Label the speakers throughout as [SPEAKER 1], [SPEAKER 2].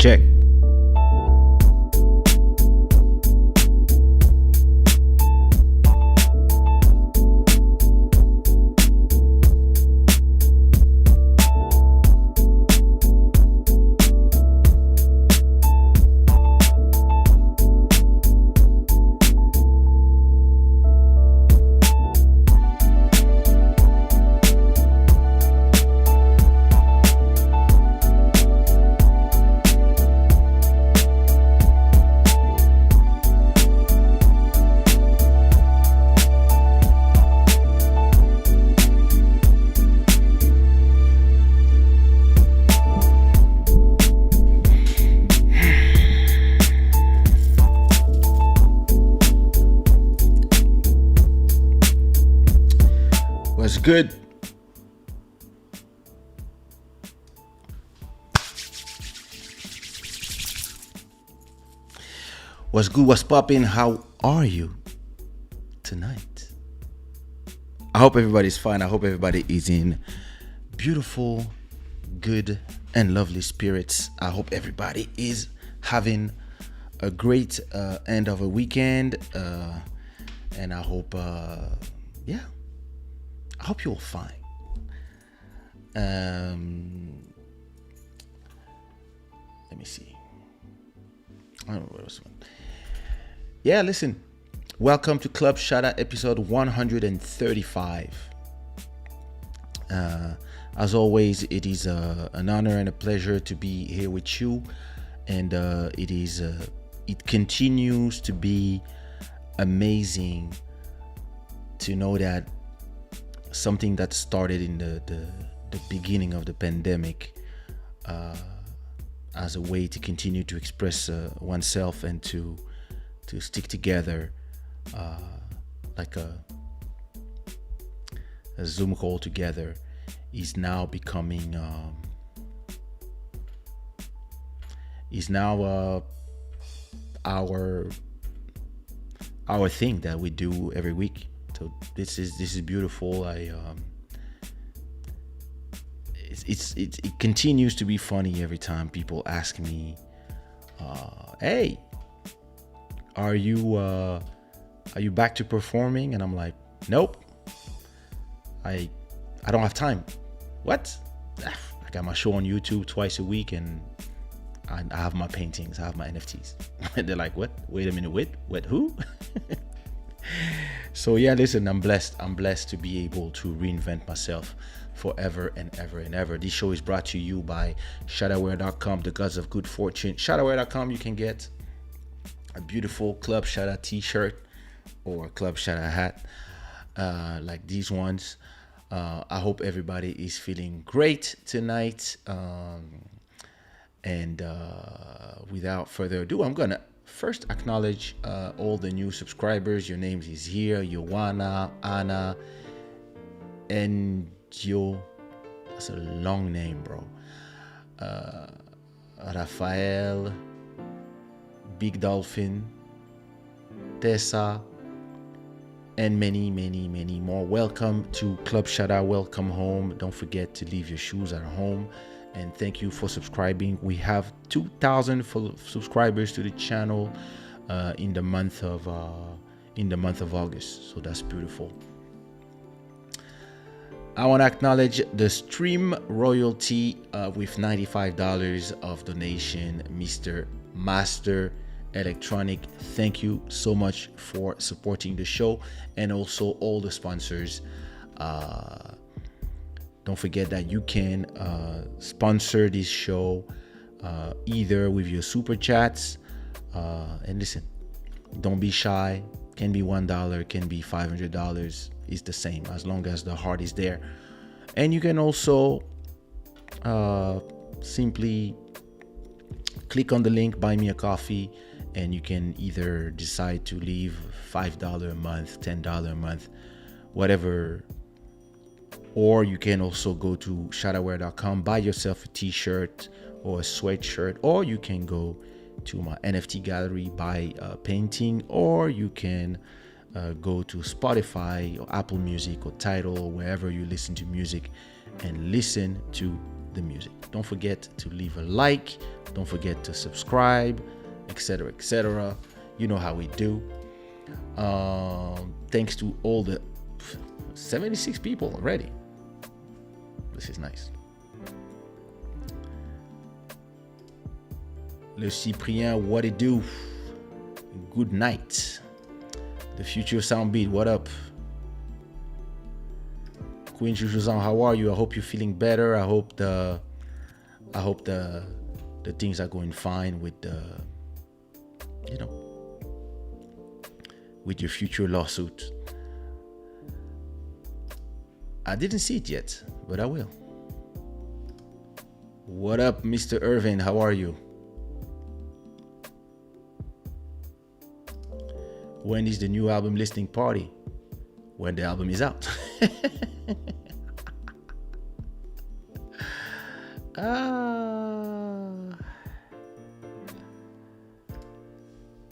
[SPEAKER 1] Check. What's good? What's good? What's popping? How are you tonight? I hope everybody's fine. I hope everybody is in beautiful, good, and lovely spirits. I hope everybody is having a great end of a weekend. And I hope, I hope you're fine. Let me see. I don't know what else. Yeah, listen. Welcome to Club Shada episode 135. As always, it is an honor and a pleasure to be here with you, and it continues to be amazing to know that something that started in the beginning of the pandemic as a way to continue to express oneself and to stick together like a Zoom call together is now becoming our thing that we do every week. So this is beautiful. It continues to be funny every time people ask me, "Hey, are you back to performing?" And I'm like, "Nope, I don't have time." What? I got my show on YouTube twice a week, and I have my paintings, I have my NFTs. They're like, "What? Wait a minute, what? Who?" So yeah, listen, I'm blessed to be able to reinvent myself forever and ever and ever. This show is brought to you by Shadaware.com, the gods of good fortune. Shadaware.com, you can get a beautiful Club Shada t-shirt or Club Shada hat, like these ones. I hope everybody is feeling great tonight. And without further ado, I'm gonna first acknowledge all the new subscribers. Your names is here: Joanna, Anna, and Joe. That's a long name, bro. Rafael, Big Dolphin, Tessa, and many more. Welcome to Club Shada. Welcome home. Don't forget to leave your shoes at home. And thank you for subscribing. We have 2,000 subscribers to the channel in the month of August. So that's beautiful. I want to acknowledge the stream royalty with $95 of donation, Mr. Master Electronic. Thank you so much for supporting the show, and also all the sponsors. Don't forget that you can sponsor this show either with your super chats. And listen, don't be shy. Can be $1, can be $500. It's the same as long as the heart is there. And you can also simply click on the link, buy me a coffee, and you can either decide to leave $5 a month, $10 a month, whatever. Or you can also go to shadaware.com, buy yourself a t-shirt or a sweatshirt, or you can go to my NFT gallery, buy a painting, or you can go to Spotify or Apple Music or Tidal or wherever you listen to music and listen to the music. Don't forget to leave a like. Don't forget to subscribe, etc., etc. You know how we do. Thanks to all the 76 people already. This is nice. Le Cyprien, what it do? Good night. The future sound beat, what up? Queen Shuzan, how are you? I hope you're feeling better. I hope the things are going fine with the, with your future lawsuit. I didn't see it yet, but I will. What up, Mr. Irvin? How are you? When is the new album listening party? When the album is out.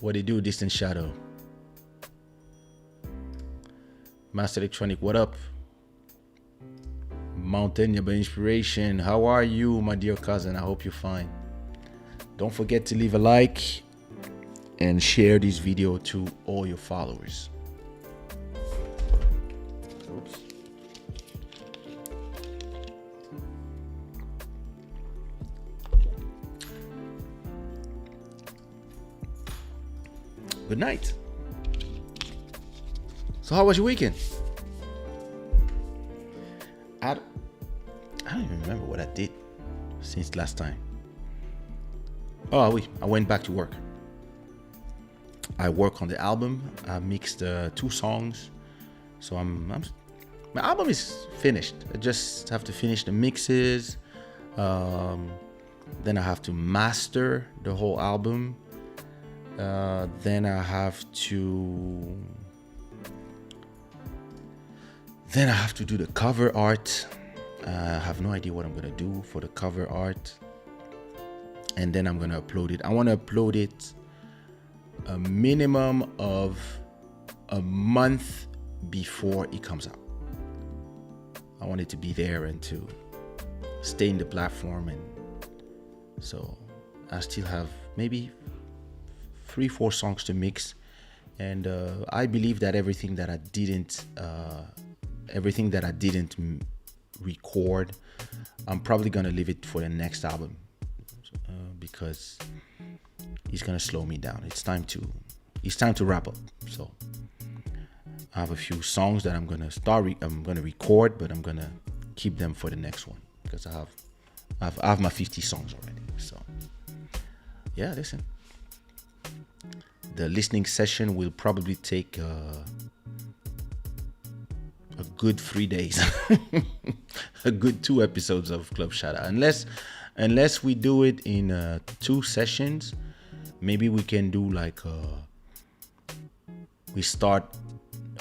[SPEAKER 1] What they do, Distant Shadow? Master Electronic, what up? Mountain by Inspiration, how are you, my dear cousin? I hope you're fine. Don't forget to leave a like and share this video to all your followers. Oops. Good night. So how was your weekend? I don't even remember what I did since last time. Oh, I went back to work. I work on the album. I mixed 2 songs. So my album is finished. I just have to finish the mixes. Then I have to master the whole album. Then I have to do the cover art. I have no idea what I'm gonna do for the cover art. And then I'm gonna upload it. I want to upload it a minimum of a month before it comes out. I want it to be there and to stay in the platform. And so I still have maybe 3-4 songs to mix. And I believe that everything that I didn't record, I'm probably gonna leave it for the next album, because it's gonna slow me down. It's time to wrap up. So I have a few songs that I'm gonna record, but I'm gonna keep them for the next one, because I have my 50 songs already. So yeah, listen, the listening session will probably take a good 3 days. A good 2 episodes of Club Shada, unless we do it in 2 sessions. Maybe we can do like we start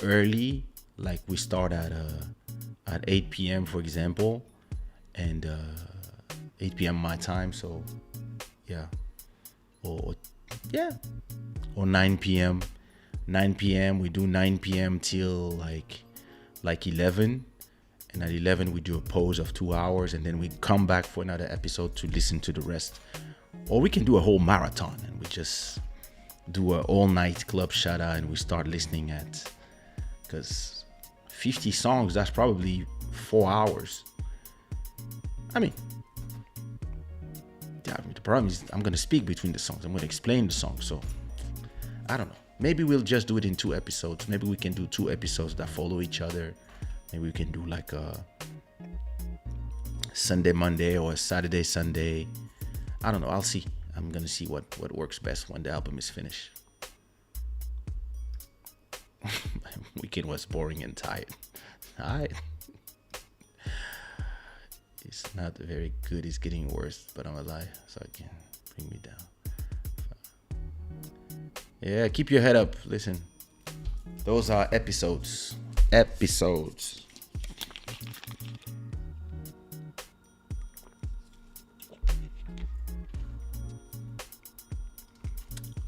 [SPEAKER 1] early, like we start at 8 p.m. for example, and 8 p.m. my time. So yeah, or 9 p.m. 9 p.m. we do 9 p.m. till like 11, and at 11 we do a pause of 2 hours, and then we come back for another episode to listen to the rest. Or we can do a whole marathon and we just do an all-night Club Shada, and we start listening because 50 songs, that's probably 4 hours. I mean, the problem is I'm going to speak between the songs. I'm going to explain the song. So I don't know. Maybe we'll just do it in 2 episodes. Maybe we can do 2 episodes that follow each other. Maybe we can do like a Sunday, Monday, or a Saturday, Sunday. I don't know. I'll see. I'm going to see what works best when the album is finished. My weekend was boring and tired. It's not very good. It's getting worse, but I'm alive, so it can bring me down. Yeah, keep your head up. Listen, those are episodes.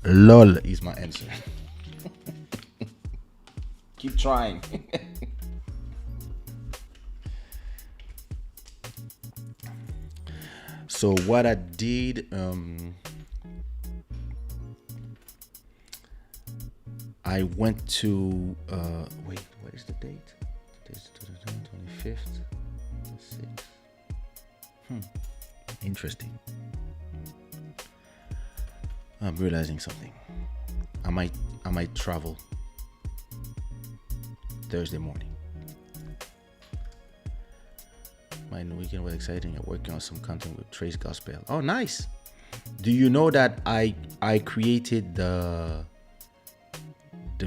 [SPEAKER 1] LOL is my answer. Keep trying. So what I did, I went to wait, what is the date? Today's 25th. 6th. Interesting. I'm realizing something. I might travel Thursday morning. My weekend was exciting. I'm working on some content with Trace Gospel. Oh, nice. Do you know that I created the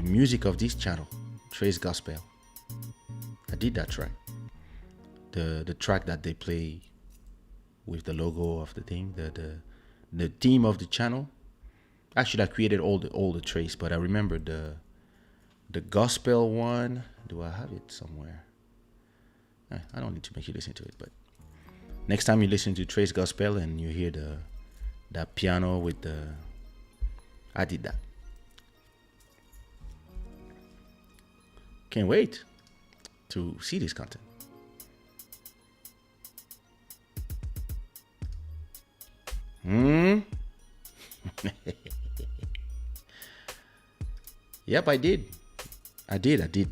[SPEAKER 1] music of this channel, Trace Gospel? I did that track. The track that they play with the logo of the thing, the theme of the channel. Actually, I created all the Trace, but I remember the gospel one. Do I have it somewhere? I don't need to make you listen to it, but next time you listen to Trace Gospel and you hear that piano with I did that. Can't wait to see this content. Yep, I did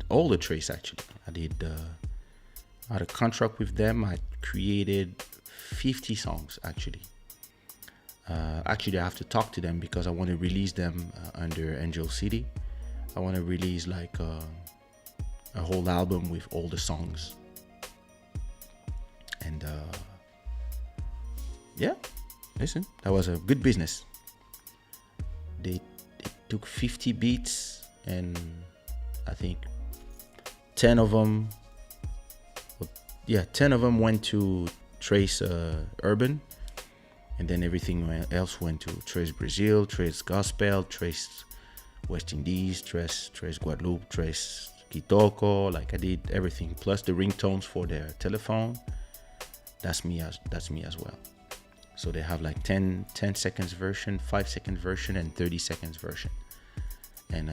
[SPEAKER 1] all the Trace. Actually, I had a contract with them. I created 50 songs actually. Actually, I have to talk to them because I want to release them under Angel City. I want to release like a whole album with all the songs. And yeah, listen, that was a good business. They took 50 beats, and I think 10 of them went to Trace Urban, and then everything else went to Trace Brazil, Trace Gospel, Trace West Indies, Trace Guadeloupe, Trace Kitoko. Like I did everything, plus the ringtones for their telephone. That's me as well. So they have like 10 seconds version, 5 second version, and 30 seconds version. And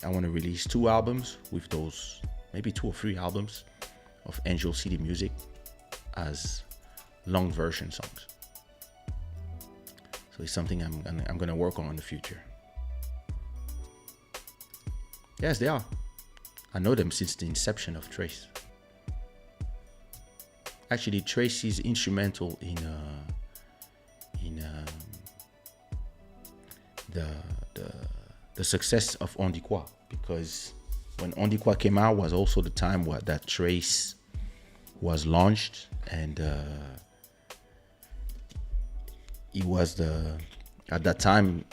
[SPEAKER 1] I want to release 2 albums with those, maybe 2 or 3 albums of Angel City music as long version songs. So it's something I'm gonna work on in the future. Yes, they are. I know them since the inception of Trace. Actually, Trace is instrumental in the success of On Dit Quoi, because when On Dit Quoi came out was also the time that Trace was launched, and it was at that time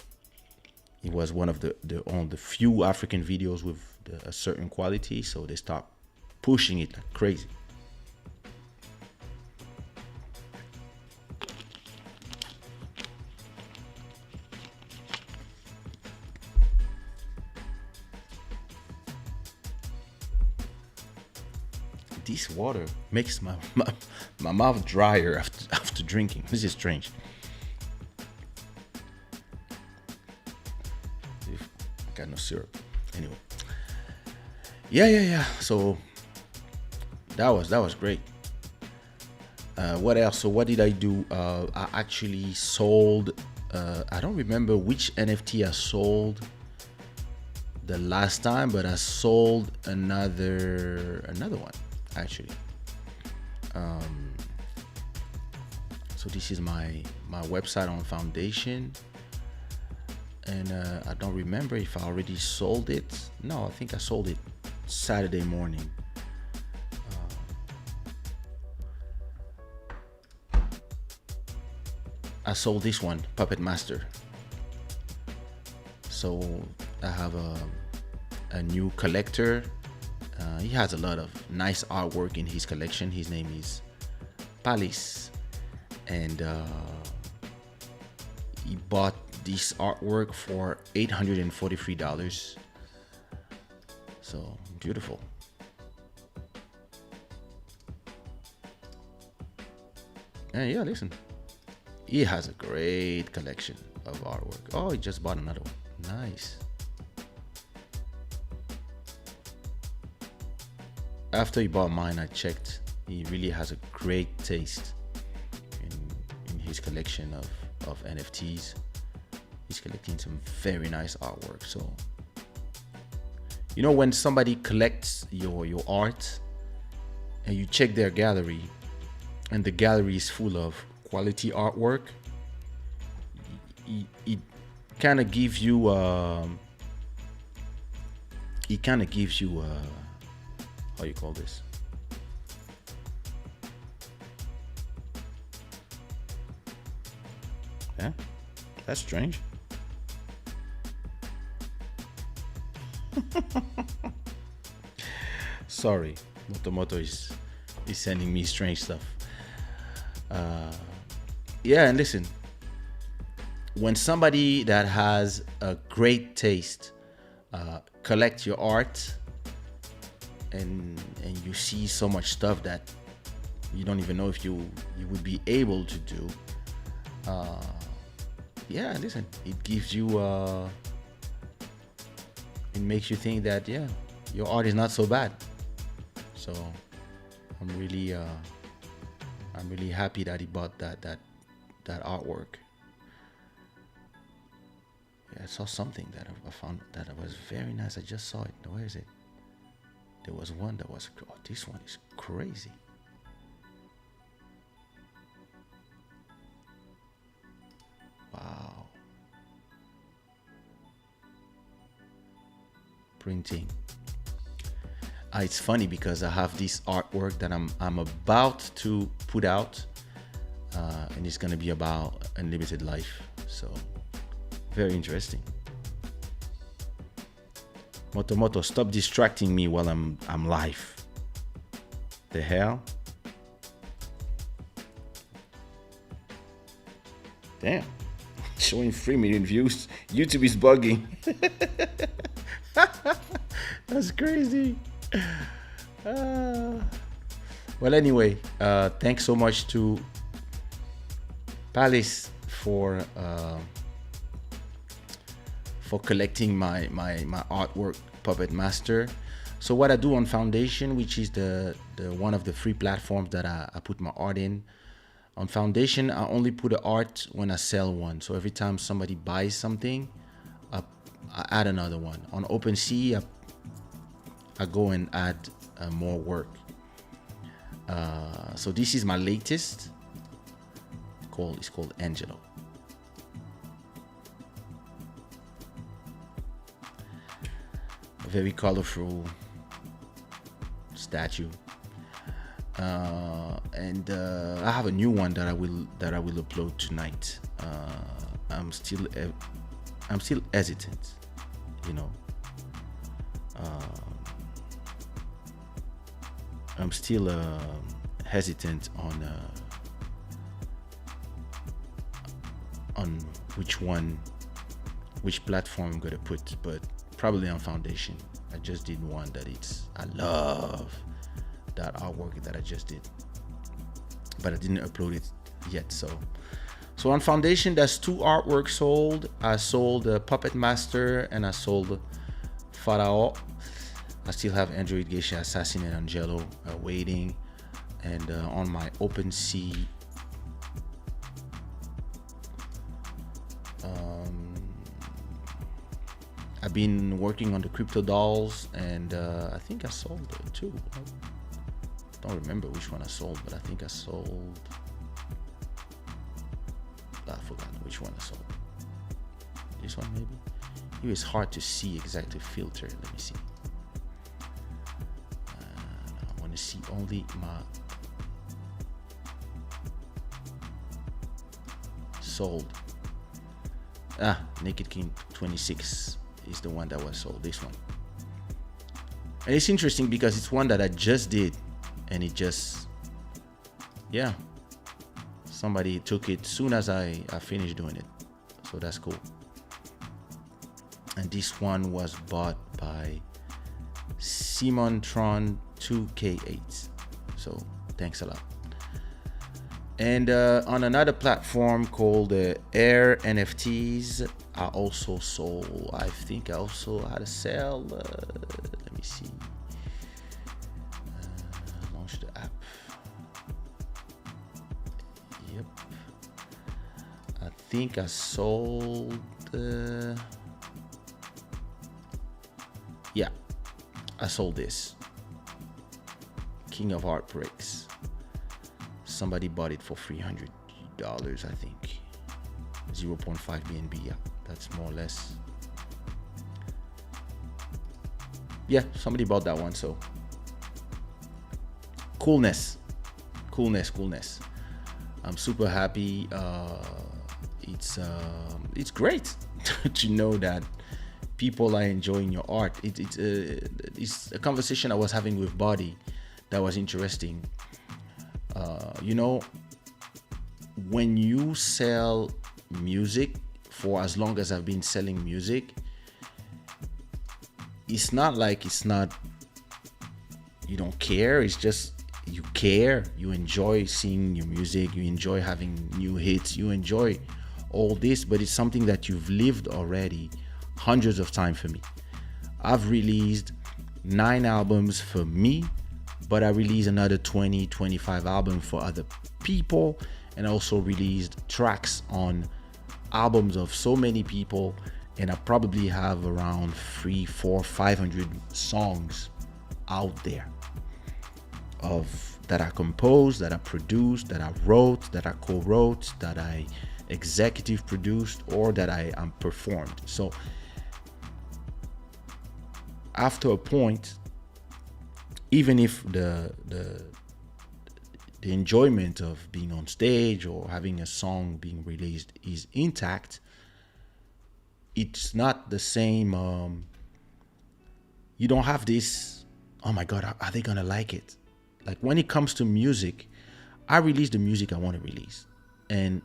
[SPEAKER 1] it was one of the few African videos with a certain quality, so they start pushing it like crazy. This water makes my mouth drier after drinking. This is strange. I got no syrup. Anyway. Yeah. So that was great. What else? So what did I do? I actually sold. I don't remember which NFT I sold the last time, but I sold another one actually. So this is my website on Foundation, and I don't remember if I already sold it. No, I think I sold it Saturday morning. I sold this one, Puppet Master. So I have a new collector. He has a lot of nice artwork in his collection. His name is Palace, and he bought this artwork for $843. So beautiful. And yeah, listen, he has a great collection of artwork. Oh, he just bought another one. Nice. After he bought mine, I checked. He really has a great taste in his collection of NFTs. He's collecting some very nice artwork. So, you know, when somebody collects your art and you check their gallery, and the gallery is full of quality artwork, it kind of gives you how you call this? Yeah, that's strange. Sorry, Motomoto is sending me strange stuff. Yeah, and listen, when somebody that has a great taste collect your art, and you see so much stuff that you don't even know if you would be able to do. Yeah, listen, it gives you it makes you think that, yeah, your art is not so bad. So I'm really happy that he bought that artwork. Yeah, I saw something that I found that was very nice. I just saw it. Where is it? There was one that was, oh, this one is crazy. Wow. Printing. It's funny because I have this artwork that I'm about to put out, and it's gonna be about unlimited life. So very interesting. Motomoto, stop distracting me while I'm live. The hell? Damn. Showing 3 million views. YouTube is bugging. That's crazy. Well, anyway, thanks so much to Palace for collecting my artwork, Puppet Master. So what I do on Foundation, which is the one of the free platforms that I put my art in. On Foundation, I only put the art when I sell one. So every time somebody buys something, I add another one. On OpenSea, I go and add more work. So this is my latest. It's called Angelo. A very colorful statue. And I have a new one that I will upload tonight. I'm still hesitant, you know. I'm still hesitant on which platform I'm gonna put, but probably on Foundation. I just did one that I love that artwork that I just did, but I didn't upload it yet. So on Foundation, there's 2 artworks sold. I sold Puppet Master and I sold Pharaoh. I still have Android Geisha, Assassin, and Angelo waiting. And on my OpenSea, I've been working on the crypto dolls, and I think I sold 2. I don't remember which one I sold, but I think I sold. I forgot which one I sold. This one maybe. It was hard to see exactly. Filter. Let me see. I want to see only my sold. Naked King 26 is the one that was sold. This one. And it's interesting because it's one that I just did, and it just, yeah, somebody took it soon as I finished doing it. So that's cool. And this one was bought by Simontron 2K8. So thanks a lot. And on another platform called Air NFTs, I also sold. I think I also had a sale. Let me see. Launch the app. Yep. think I sold. Yeah, I sold this. King of Heartbreaks. Somebody bought it for $300, I think. 0.5 BNB. Yeah, that's more or less. Yeah, somebody bought that one. So coolness. I'm super happy. It's great to know that people are enjoying your art. It's a conversation I was having with Body that was interesting. When you sell music, for as long as I've been selling music, it's not like you don't care. It's just you care. You enjoy seeing your music. You enjoy having new hits. You enjoy all this, but it's something that you've lived already hundreds of times. For me, I've released 9 albums for me, but I released another 25 albums for other people, and I also released tracks on albums of so many people, and I probably have around 300, 400, 500 songs out there that I composed, that I produced, that I wrote, that I co-wrote, that I executive produced, or that I performed. So after a point, even if the enjoyment of being on stage or having a song being released is intact, it's not the same. You don't have this, oh my God, are they gonna like it? Like when it comes to music, I release the music I want to release. And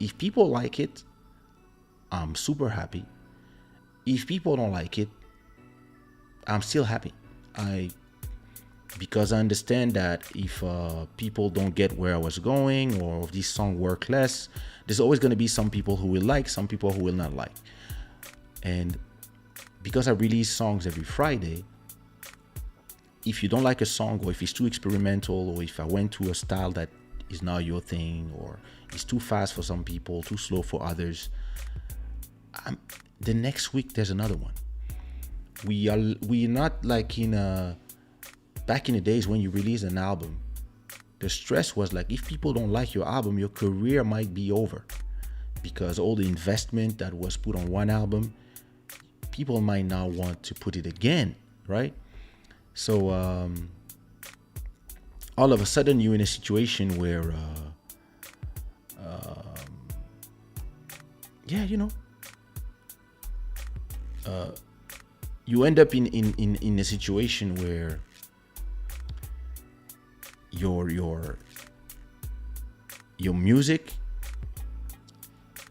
[SPEAKER 1] if people like it, I'm super happy. If people don't like it, I'm still happy. Because I understand that if people don't get where I was going, or if this song work less, there's always going to be some people who will like, some people who will not like. And because I release songs every Friday, if you don't like a song, or if it's too experimental, or if I went to a style that is not your thing, or it's too fast for some people, too slow for others, the next week there's another one. We're not like back in the days when you release an album, the stress was like, if people don't like your album, your career might be over, because all the investment that was put on one album, people might now want to put it again, right? So all of a sudden you're in a situation where you end up in a situation where your music,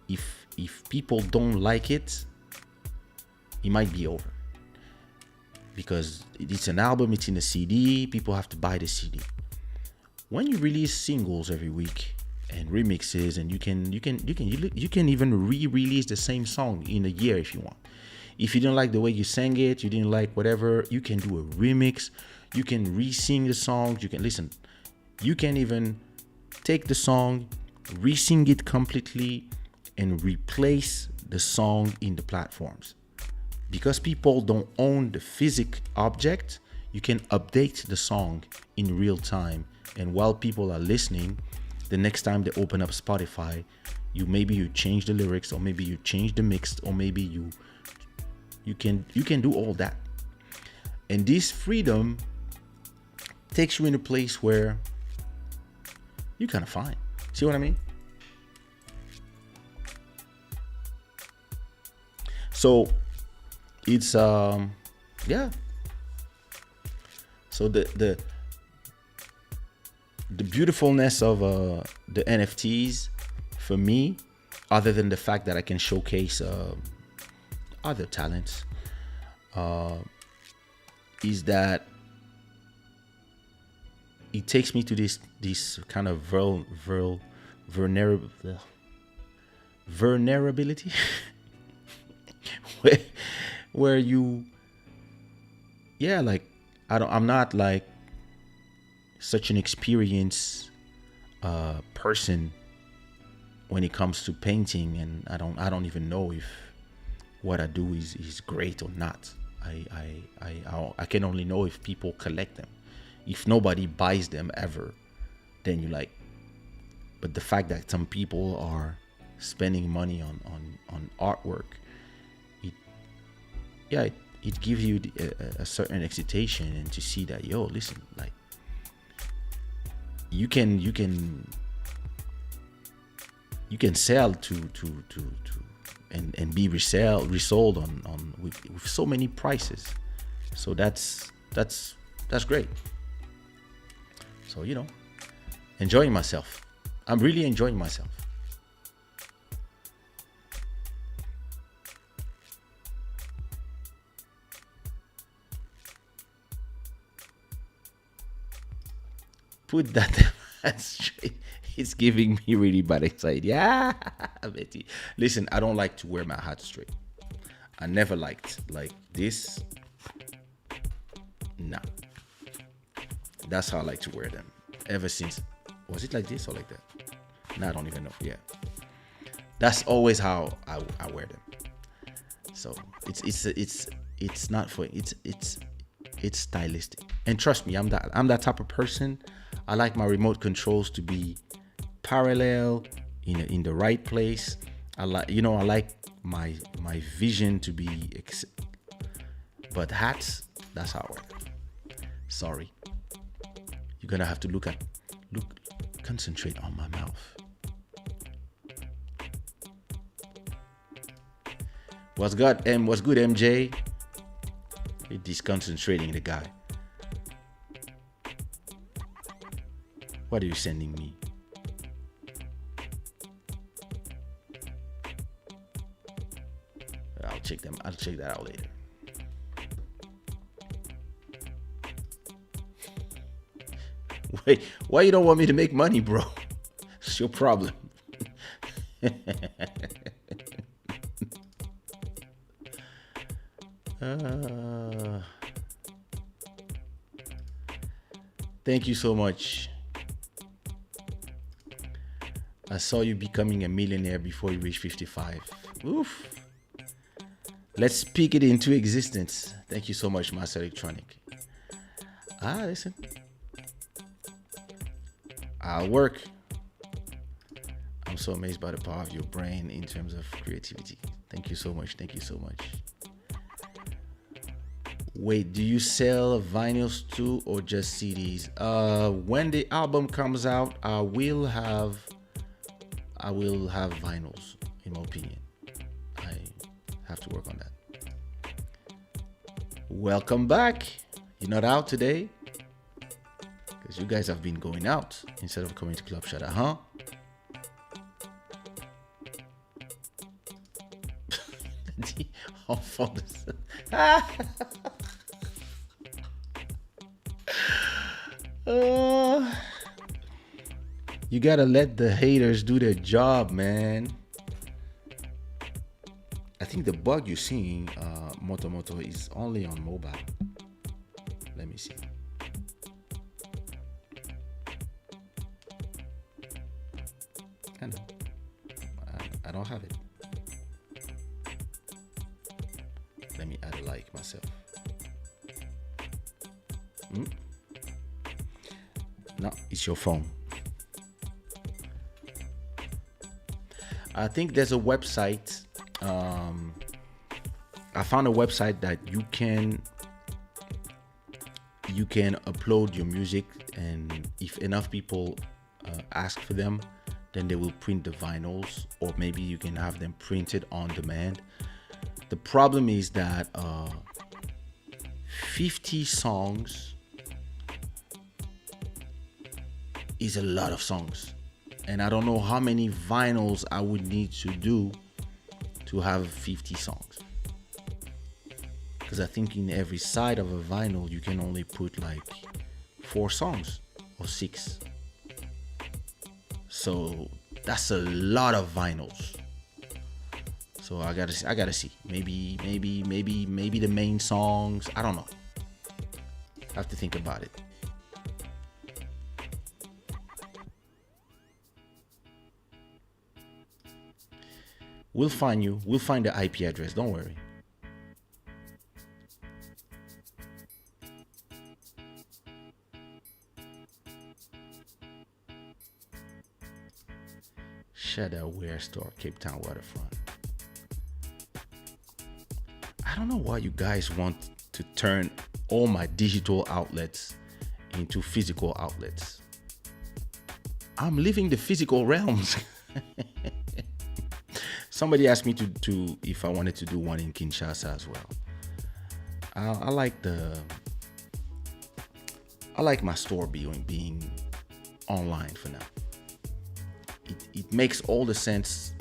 [SPEAKER 1] if people don't like it, it might be over, because it's an album, it's in a CD, people have to buy the CD. When you release singles every week and remixes, and you can even re-release the same song in a year if you want. If you didn't like the way you sang it, you didn't like whatever, you can do a remix, you can re-sing the songs, you can listen. You can even take the song, re-sing it completely, and replace the song in the platforms. Because people don't own the physical object, you can update the song in real time. And while people are listening, the next time they open up Spotify, maybe you change the lyrics, or maybe you change the mix, or maybe you can do all that. And this freedom takes you in a place where you're kind of fine. See what I mean? So it's yeah. So the beautifulness of the NFTs for me, other than the fact that I can showcase other talents, is that it takes me to this kind of vulnerability where you, like, I'm not like such an experienced person when it comes to painting, and I don't even know if what I do is great or not. I can only know if people collect them. If nobody buys them ever, then you like. But the fact that some people are spending money on artwork, it yeah it gives you a certain excitation, and to see that, yo, listen, like you can sell to and be resold on with so many prices. So that's great. So enjoying myself. I'm really enjoying myself. Put that straight. It's giving me really bad anxiety. Yeah, Betty. Listen, I don't like to wear my hat straight. I never liked like this. No. That's how I like to wear them. Ever since. Was it like this or like that? No, I don't even know. Yeah. That's always how I wear them. So it's not for it's stylistic. And trust me, I'm that type of person. I like my remote controls to be parallel in the right place. I like my vision to be but hats, that's how I wear them. Sorry. You're gonna have to concentrate on my mouth. What's good, MJ? You're disconcentrating the guy. What are you sending me? I'll check that out later. Wait, why you don't want me to make money, bro? It's your problem. Thank you so much. I saw you becoming a millionaire before you reach 55. Oof. Let's speak it into existence. Thank you so much, Master Electronic. Listen. I'll work. I'm so amazed by the power of your brain in terms of creativity. Thank you so much. Thank you so much. Wait, do you sell vinyls too or just CDs? When the album comes out, I will have vinyls, in my opinion. I have to work on that. Welcome back. You're not out today? Because you guys have been going out instead of coming to Club Shada, huh? You gotta let the haters do their job, man. I think the bug you're seeing, Moto, is only on mobile. Let me see. I know. I don't have it. Let me add a like myself. No, it's your phone. I think there's a website. I found a website that you can upload your music, and if enough people ask for them, then they will print the vinyls, or maybe you can have them printed on demand. The problem is that 50 songs is a lot of songs, and I don't know how many vinyls I would need to do to have 50 songs, because I think in every side of a vinyl you can only put like 4 songs or 6. So that's a lot of vinyls. So I gotta see. Maybe the main songs. I don't know. I have to think about it. We'll find you. We'll find the IP address. Don't worry. Shada Wear Store, Cape Town Waterfront. I don't know why you guys want to turn all my digital outlets into physical outlets. I'm leaving the physical realms. Somebody asked me to if I wanted to do one in Kinshasa as well. I like my store being online for now. It makes all the sense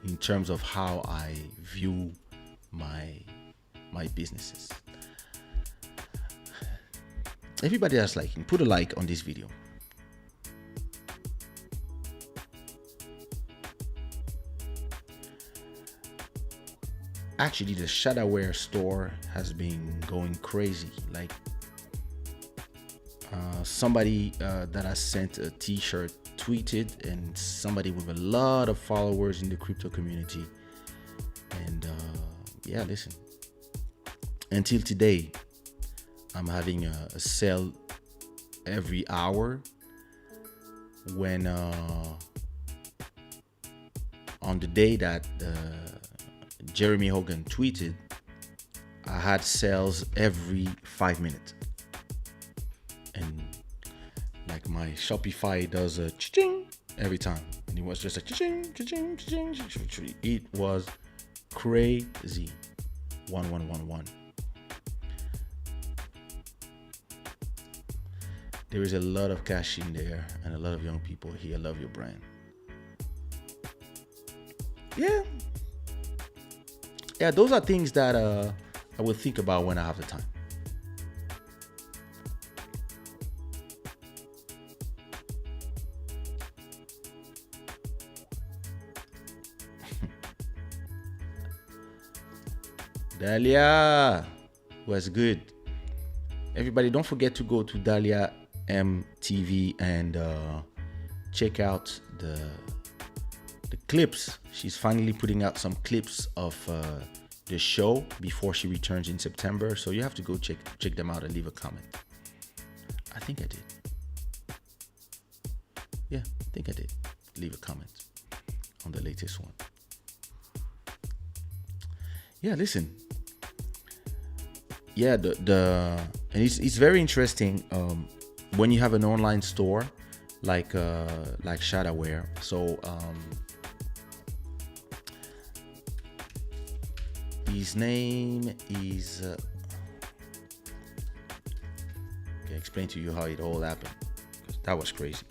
[SPEAKER 1] in terms of how I view my businesses. Everybody that's liking, put a like on this video. Actually, the Shada Wear store has been going crazy. Like somebody that I sent a t-shirt tweeted, and somebody with a lot of followers in the crypto community. And yeah, listen, until today, I'm having a sale every hour. When on the day that Jeremy Hogan tweeted, I had sales every 5 minutes. And like my Shopify does a cha-ching every time. And it was just a cha-ching, cha-ching, cha-ching, cha-ching. It was crazy. 1111. There is a lot of cash in there and a lot of young people here love your brand. Yeah, those are things that I will think about when I have the time. Dahlia was good. Everybody, don't forget to go to Dahlia MTV and check out the clips. She's finally putting out some clips of the show before she returns in September. So you have to go check them out and leave a comment. I think I did. Yeah, I think I did. Leave a comment on the latest one. Yeah, listen. Yeah, and it's very interesting when you have an online store like Shada Wear. So his name is I can explain to you how it all happened, because that was crazy.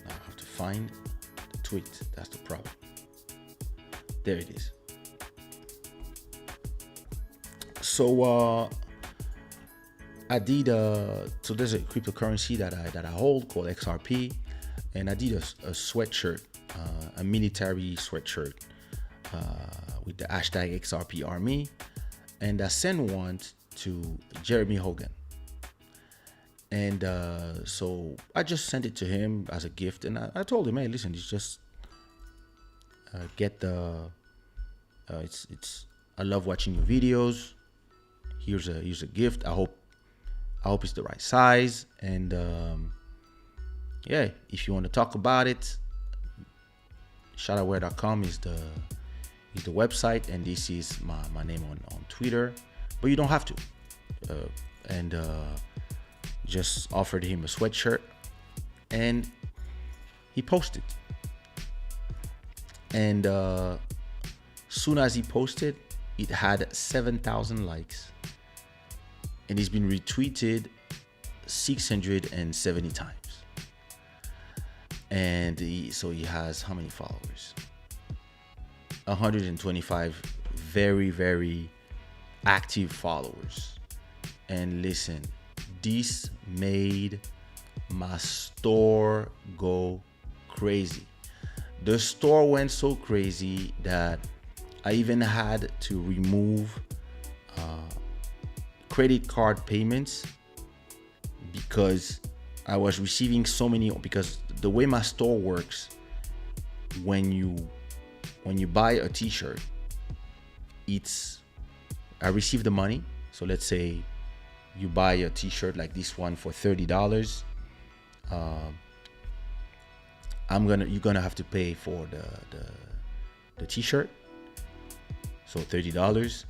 [SPEAKER 1] Now I have to find the tweet. That's the problem. There it is. So I did so there's a cryptocurrency that I hold called XRP, and I did a sweatshirt, a military sweatshirt with the hashtag XRP Army, and I sent one to Jeremy Hogan. And so I just sent it to him as a gift, and I told him, hey, listen, it's just get the it's I love watching your videos. Here's a gift. I hope it's the right size, and yeah, if you want to talk about it, shadaware.com is the website, and this is my name on Twitter, but you don't have to. And just offered him a sweatshirt, and he posted. And soon as he posted, it had 7,000 likes, and it's been retweeted 670 times. And so he has how many followers? 125 very, very active followers. And listen, this made my store go crazy. The store went so crazy that I even had to remove credit card payments, because I was receiving so many, because the way my store works, when you buy a t-shirt, I receive the money. So let's say you buy a t-shirt like this one for $30. You're gonna have to pay for the t-shirt. So $30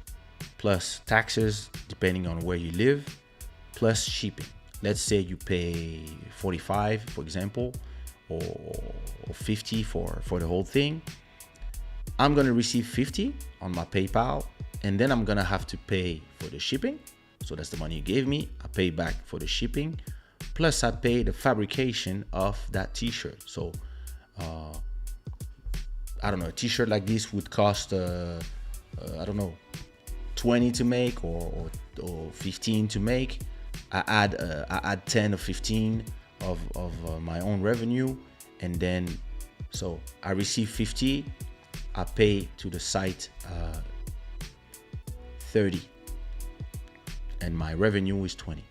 [SPEAKER 1] plus taxes depending on where you live, plus shipping. Let's say you pay $45, for example, or $50 for the whole thing. I'm gonna receive $50 on my PayPal, and then I'm gonna have to pay for the shipping. So that's the money you gave me. I pay back for the shipping, plus I pay the fabrication of that t-shirt. So I don't know, a t-shirt like this would cost I don't know, 20 to make or 15 to make. I add 10 or 15 of my own revenue, and then so I receive 50. I pay to the site 30, and my revenue is 20.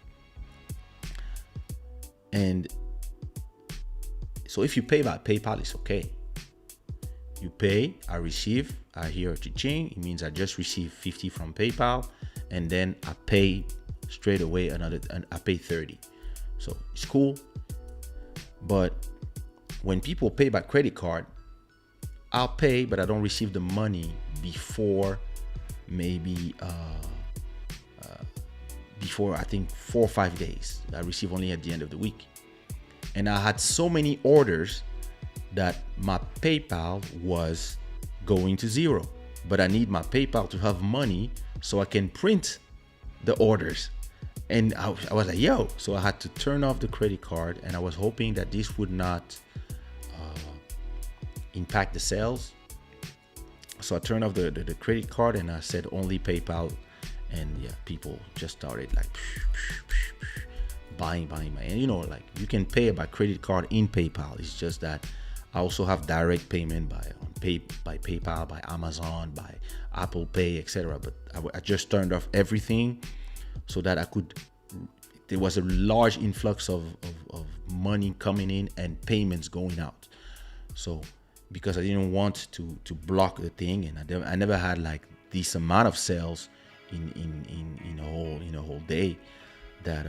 [SPEAKER 1] And so if you pay by PayPal, it's okay. You pay, I receive, I hear a cha-ching. It means I just received 50 from PayPal, and then I pay straight away and I pay 30. So it's cool. But when people pay by credit card, I'll pay, but I don't receive the money before maybe before I think 4 or 5 days. I receive only at the end of the week. And I had so many orders that my PayPal was going to zero. But I need my PayPal to have money so I can print the orders. And I was like, yo. So I had to turn off the credit card, and I was hoping that this would not impact the sales. So I turned off the credit card, and I said only PayPal. And yeah, people just started like buying. And you know, like you can pay by credit card in PayPal. It's just that I also have direct payment by PayPal, by Amazon, by Apple Pay, etc. But I just turned off everything so that there was a large influx of money coming in and payments going out. So because I didn't want to block the thing, and I never had like this amount of sales in a whole day, that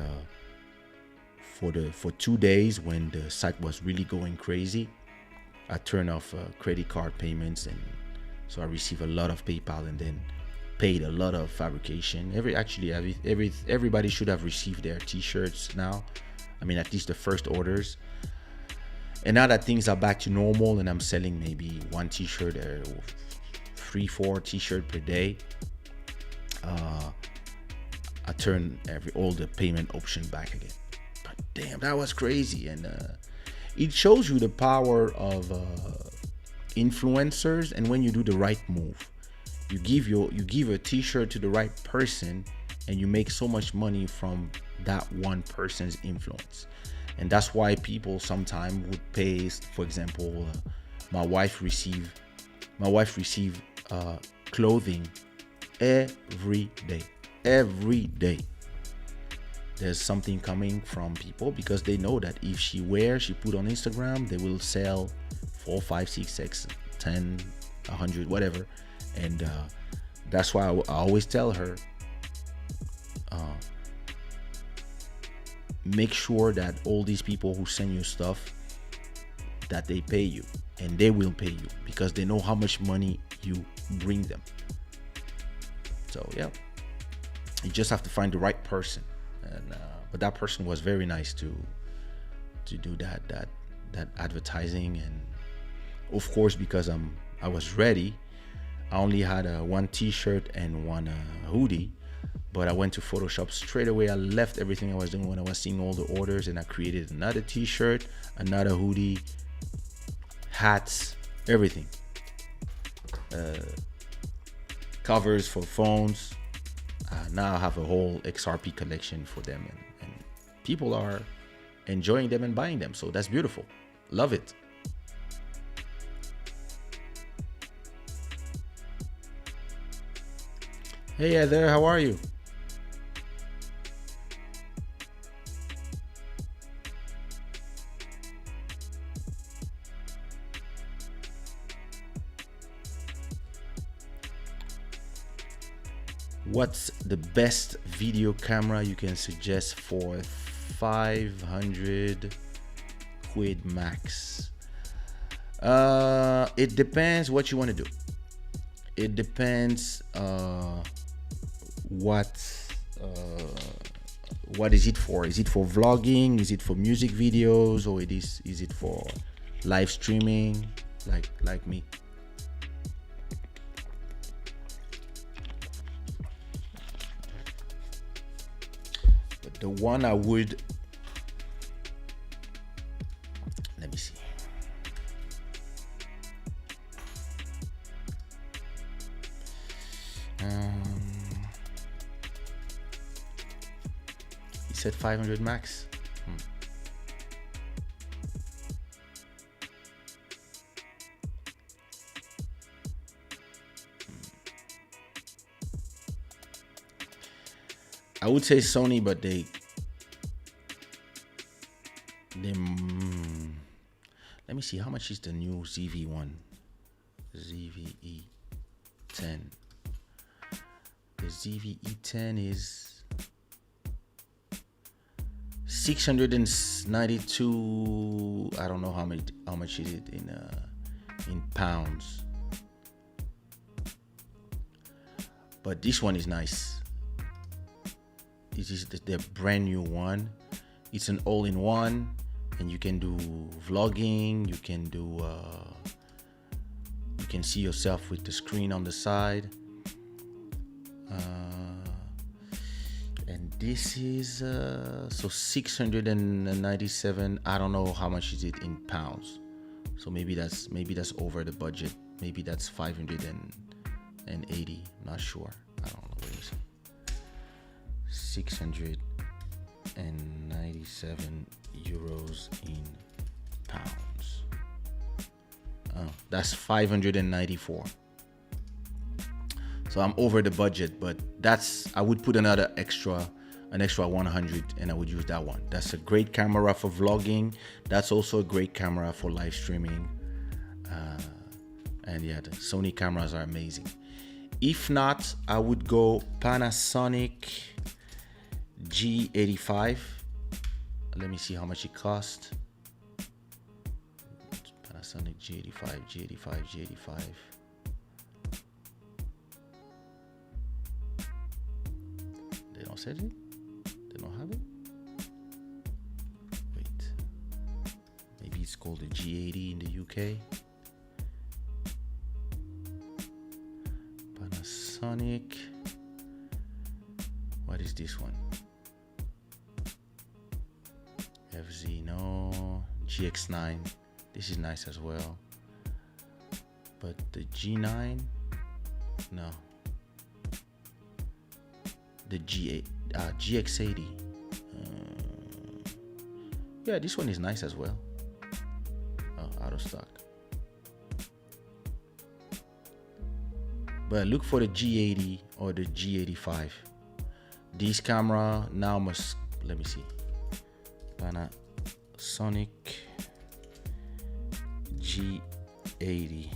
[SPEAKER 1] for 2 days when the site was really going crazy, I turned off credit card payments, and so I received a lot of PayPal and then paid a lot of fabrication. Everybody should have received their t-shirts now. I mean, at least the first orders. And now that things are back to normal and I'm selling maybe 1 t-shirt or 3-4 t-shirt per day, I turn all the payment option back again. But damn, that was crazy. And it shows you the power of influencers, and when you do the right move, you give a t-shirt to the right person, and you make so much money from that one person's influence. And that's why people sometimes would pay. For example, my wife received clothing every day. There's something coming from people, because they know that if she put on Instagram, they will sell 4, 5, 6, 6, 10, 100, whatever. And that's why I always tell her, make sure that all these people who send you stuff, that they pay you, and they will pay you, because they know how much money you bring them. So yeah, you just have to find the right person. And but that person was very nice to do that advertising. And of course, because I was ready, I only had 1 t-shirt and 1 hoodie, but I went to Photoshop straight away. I left everything I was doing when I was seeing all the orders, and I created another t-shirt, another hoodie, hats, everything, covers for phones. Now I have a whole XRP collection for them, and people are enjoying them and buying them. So that's beautiful. Love it. Hey there, how are you? What's the best video camera you can suggest for 500 quid max? It depends what you want to do. It depends what is it for? Is it for vlogging? Is it for music videos? Or is it for live streaming like me? But the one I would, let me see. He said 500 max. I would say Sony, but they let me see, how much is the new ZV1? ZVE10. The ZVE10 is 692. I don't know how much is it in pounds. But this one is nice. This is the brand new one. It's an all-in-one, and you can do vlogging. You can see yourself with the screen on the side. And this is so 697. I don't know how much is it in pounds. So maybe that's over the budget. Maybe that's 580. Not sure. I don't know. What is it? 697 euros in pounds. That's 594. So I'm over the budget, but I would put an extra 100, and I would use that one. That's a great camera for vlogging. That's also a great camera for live streaming. And yeah, the Sony cameras are amazing. If not, I would go Panasonic G85. Let me see how much it cost. Panasonic G85. They don't say it? They don't have it? Wait. Maybe it's called the G80 in the UK. Panasonic. What is this one? FZ, no. GX9. This is nice as well. But the G9, no. The GX80. Yeah, this one is nice as well. Oh, out of stock. But look for the G80 or the G85. This camera now must, let me see. Panasonic G80.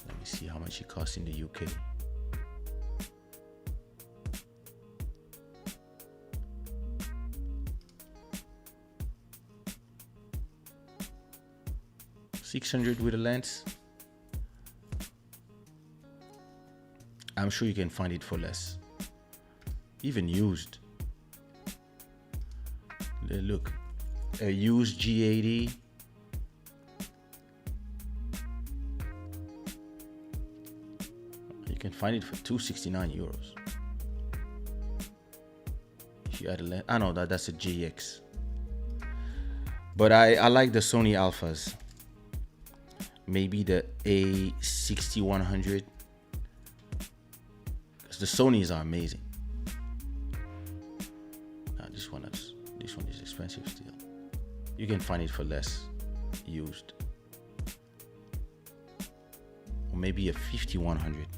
[SPEAKER 1] Let me see how much it costs in the UK. $600 with a lens. I'm sure you can find it for less. Even used. Look, a used G80. You can find it for 269 euros. If you add a lens, I know that's a GX. But I like the Sony Alphas. Maybe the A6100. Because the Sonys are amazing. This one is expensive still. You can find it for less used. Or maybe a 5100.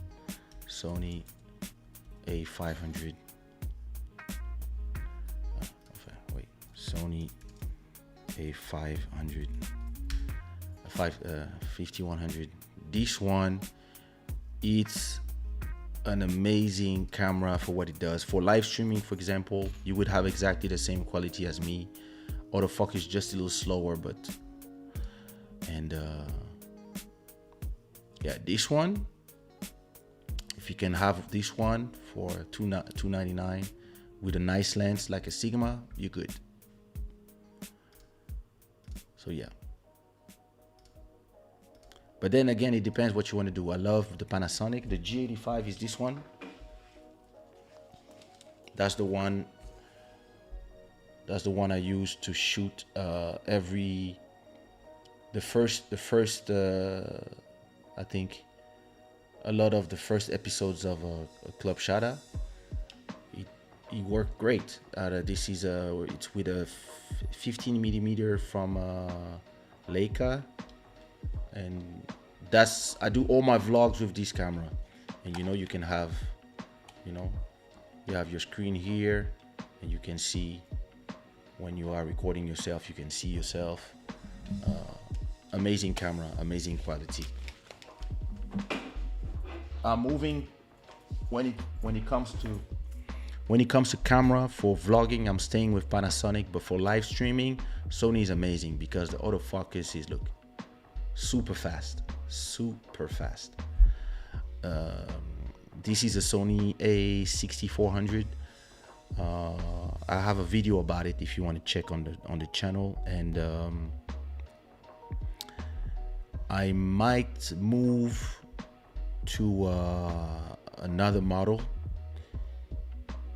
[SPEAKER 1] Sony A500. Wait, Sony A500. 5100. This one, it's an amazing camera for what it does. For live streaming, for example, you would have exactly the same quality as me. Autofocus is just a little slower, but yeah, this one, if you can have this one for $299 with a nice lens like a Sigma, you're good. So yeah. But then again, it depends what you want to do. I love the Panasonic. The G85 is this one. That's the one I use to shoot the first I think a lot of the first episodes of Club Shada. It worked great. This is it's with a 15 millimeter from Leica. And I do all my vlogs with this camera. And you can have, you have your screen here, and you can see when you are recording yourself, you can see yourself. Amazing camera, amazing quality. I'm moving when it comes to camera. For vlogging, I'm staying with Panasonic, but for live streaming, Sony is amazing because the autofocus is, look, super fast. This is a Sony A6400. I have a video about it if you want to check on the channel, and I might move to another model,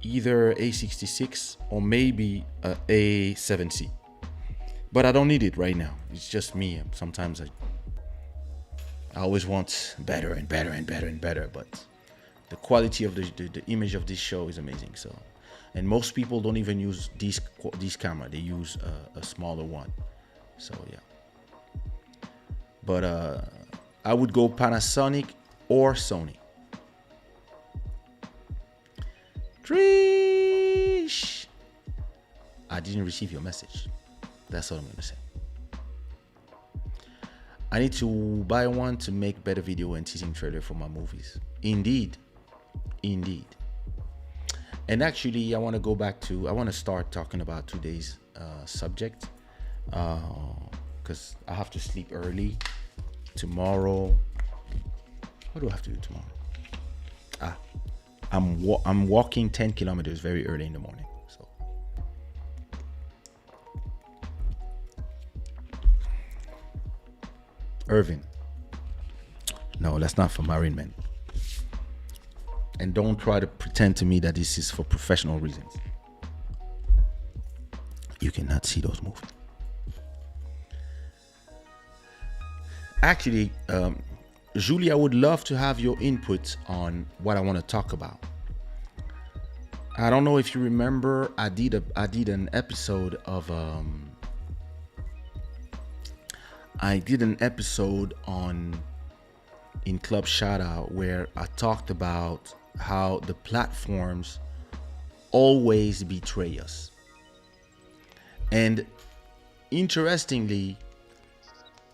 [SPEAKER 1] either A66 or maybe a A7C, but I don't need it right now. It's just me. Sometimes I always want better and better and better and better, but the quality of the image of this show is amazing. So, and most people don't even use this camera. They use a smaller one. So yeah. But I would go Panasonic or Sony. Trish, I didn't receive your message. That's all I'm gonna say. I need to buy one to make better video and teasing trailer for my movies. Indeed. And actually, I want to start talking about today's subject, because I have to sleep early tomorrow. What do I have to do tomorrow? I'm walking 10 kilometers very early in the morning. So Irvin, no, that's not for married men. And don't try to pretend to me that this is for professional reasons. You cannot see those movies. Actually, Julie, I would love to have your input on what I want to talk about. I don't know if you remember, I did an episode of in Club Shada where I talked about how the platforms always betray us. And interestingly,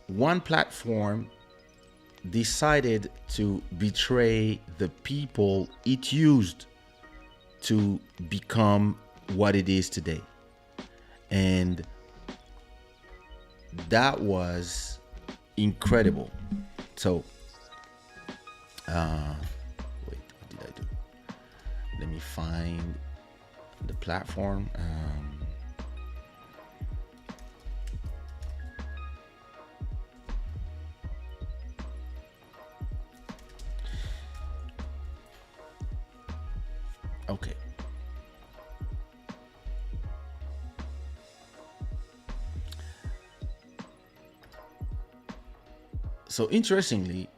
[SPEAKER 1] one platform decided to betray the people it used to become what it is today. And that was incredible. So, wait, what did I do? Let me find the platform. Okay. So interestingly,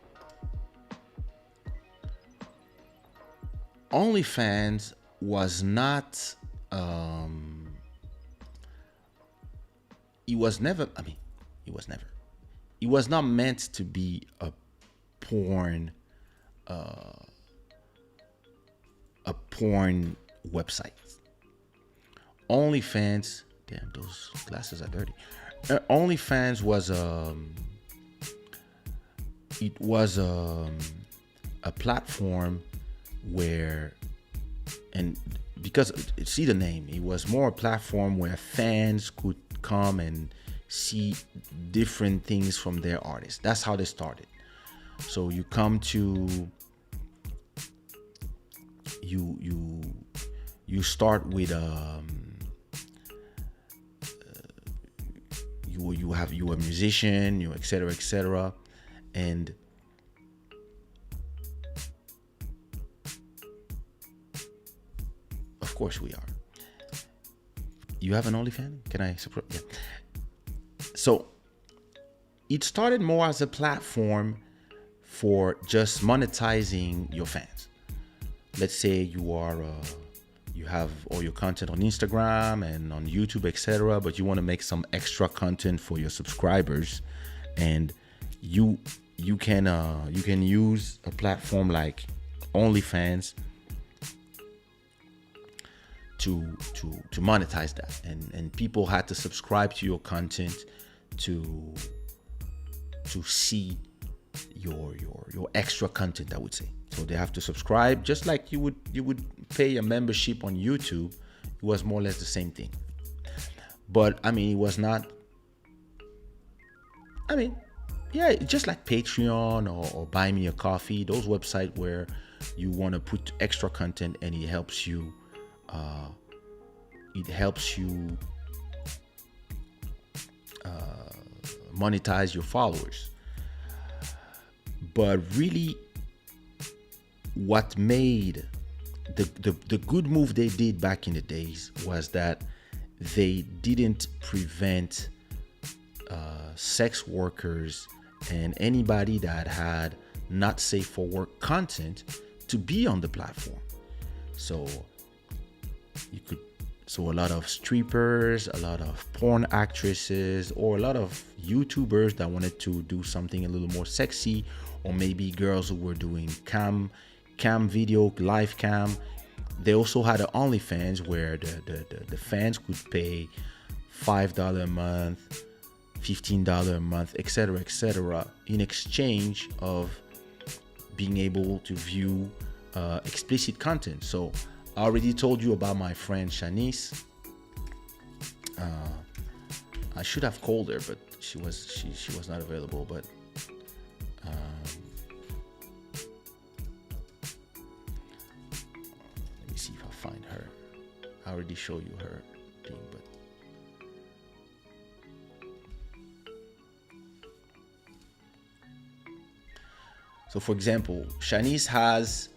[SPEAKER 1] OnlyFans was not it was not meant to be a porn website. OnlyFans, damn, those glasses are dirty. OnlyFans was a platform where, and because see the name, it was more a platform where fans could come and see different things from their artists. That's how they started. So you come to you start with you a musician, you etc., and of course we are. You have an OnlyFans? Can I support? Yeah. So it started more as a platform for just monetizing your fans. Let's say you have all your content on Instagram and on YouTube, etc., but you want to make some extra content for your subscribers, and you can use a platform like OnlyFans to monetize that, and people had to subscribe to your content to see your extra content, I would say. So they have to subscribe, just like you would pay a membership on YouTube. It was more or less the same thing, but I mean, it was not. I mean, yeah, just like Patreon or Buy Me a Coffee, those websites where you want to put extra content and it helps you. Monetize your followers. But really, what made the good move they did back in the days was that they didn't prevent sex workers and anybody that had not safe for work content to be on the platform. So a lot of strippers, a lot of porn actresses, or a lot of YouTubers that wanted to do something a little more sexy, or maybe girls who were doing cam video, live cam. They also had an OnlyFans where the fans could pay $5 a month, $15 a month, etc., in exchange of being able to view explicit content. So I already told you about my friend Shanice. I should have called her, but she was not available. But let me see if I find her. I already showed you her thing, but so for example, Shanice has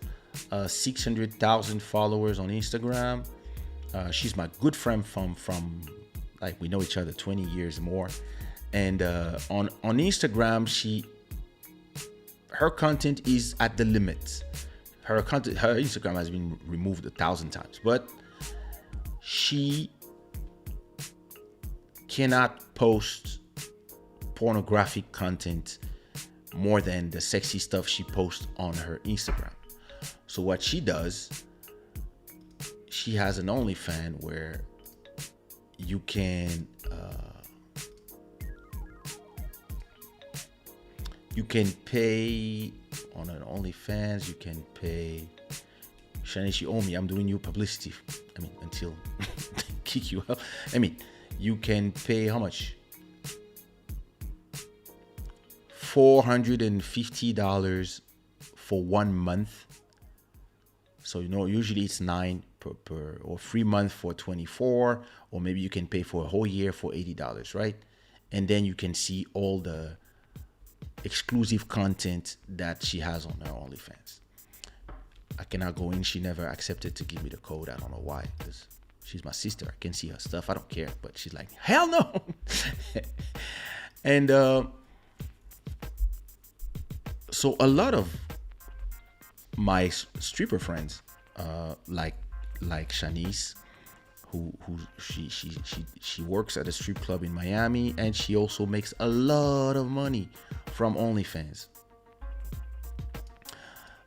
[SPEAKER 1] 600,000 followers on Instagram. She's my good friend from like, we know each other 20 years more. And on Instagram, her content is at the limit. Her Instagram has been removed 1,000 times, but she cannot post pornographic content more than the sexy stuff she posts on her Instagram. So what she does, she has an OnlyFans where you can pay on an OnlyFans. You can pay. Shanice, you owe me. I'm doing you publicity. I mean, until they kick you out. I mean, you can pay how much? $450 for 1 month. So, usually it's 9 per or 3 months for 24, or maybe you can pay for a whole year for $80, right? And then you can see all the exclusive content that she has on her OnlyFans. I cannot go in. She never accepted to give me the code. I don't know why, because she's my sister. I can see her stuff. I don't care, but she's like, hell no. And so a lot of my stripper friends, like Shanice, who she works at a strip club in Miami, and she also makes a lot of money from OnlyFans.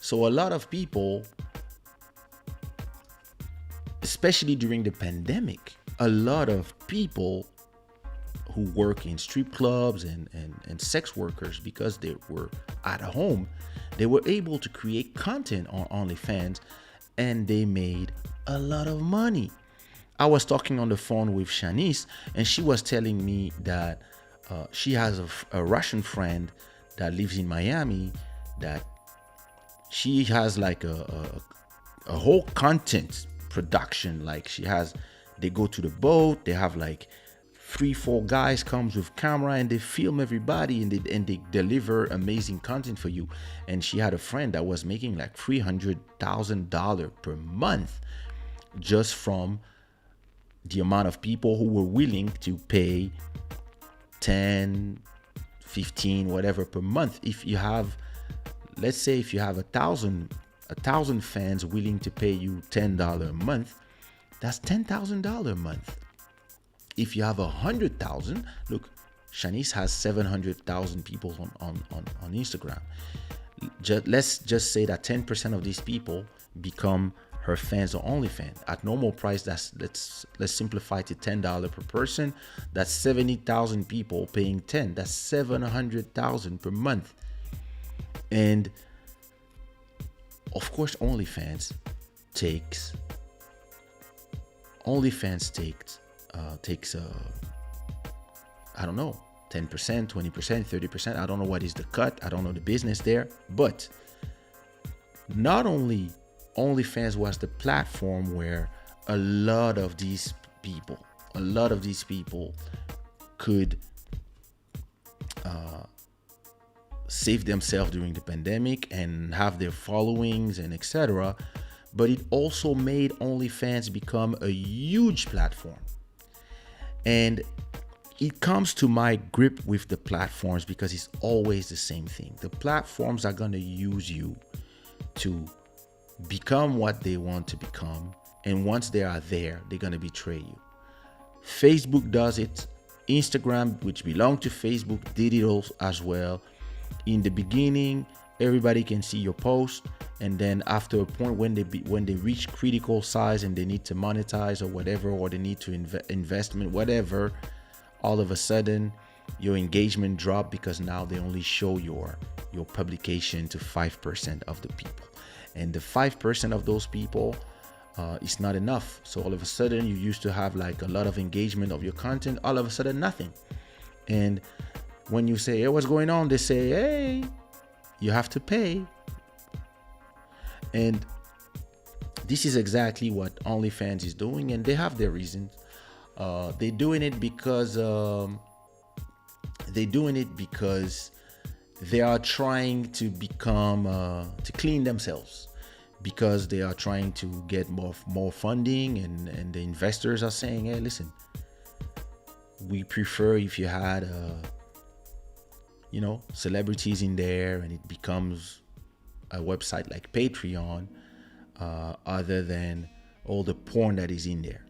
[SPEAKER 1] So a lot of people, especially during the pandemic, a lot of people who work in strip clubs and sex workers, because they were at home, They were able to create content on OnlyFans, and they made a lot of money. I was talking on the phone with Shanice, and she was telling me that she has a Russian friend that lives in Miami, that she has like a whole content production. Like they go to the boat, they have like 3-4 guys comes with camera, and they film everybody, and they deliver amazing content for you. And she had a friend that was making like $300,000 per month just from the amount of people who were willing to pay 10, 15, whatever per month. If you have, let's say if you have a thousand fans willing to pay you $10 a month, that's $10,000 a month. If you have 100,000, look, Shanice has 700,000 people on Instagram. Let's just say that 10% of these people become her fans or OnlyFans. At normal price, let's simplify to $10 per person. That's 70,000 people paying 10. That's 700,000 per month. And of course, OnlyFans takes I don't know, 10%, 20%, 30%. I don't know what is the cut. I don't know the business there. But not only OnlyFans was the platform where a lot of these people could save themselves during the pandemic and have their followings and etc. But it also made OnlyFans become a huge platform. And it comes to my grip with the platforms because it's always the same thing. The platforms are going to use you to become what they want to become. And once they are there, they're going to betray you. Facebook does it. Instagram, which belonged to Facebook, did it as well. In the beginning, everybody can see your post, and then after a point when they reach critical size and they need to monetize or whatever, or they need to investment, whatever, all of a sudden your engagement drop because now they only show your publication to 5% of the people, and the 5% of those people is not enough. So all of a sudden you used to have like a lot of engagement of your content, all of a sudden nothing. And when you say, hey, what's going on? They say, hey, you have to pay. And this is exactly what OnlyFans is doing, and they have their reasons. They're doing it because they are trying to become to clean themselves, because they are trying to get more funding, and the investors are saying, hey, listen, we prefer if you had celebrities in there, and it becomes a website like Patreon, other than all the porn that is in there.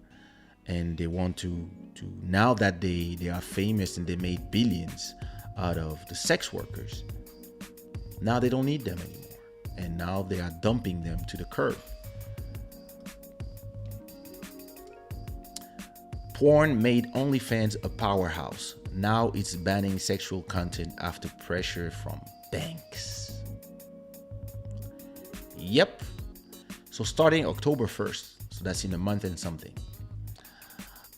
[SPEAKER 1] And they want to now that they are famous and they made billions out of the sex workers, now they don't need them anymore, and now they are dumping them to the curb. Porn made OnlyFans a powerhouse. Now it's banning sexual content after pressure from banks. Yep. So starting October 1st, so that's in a month and something,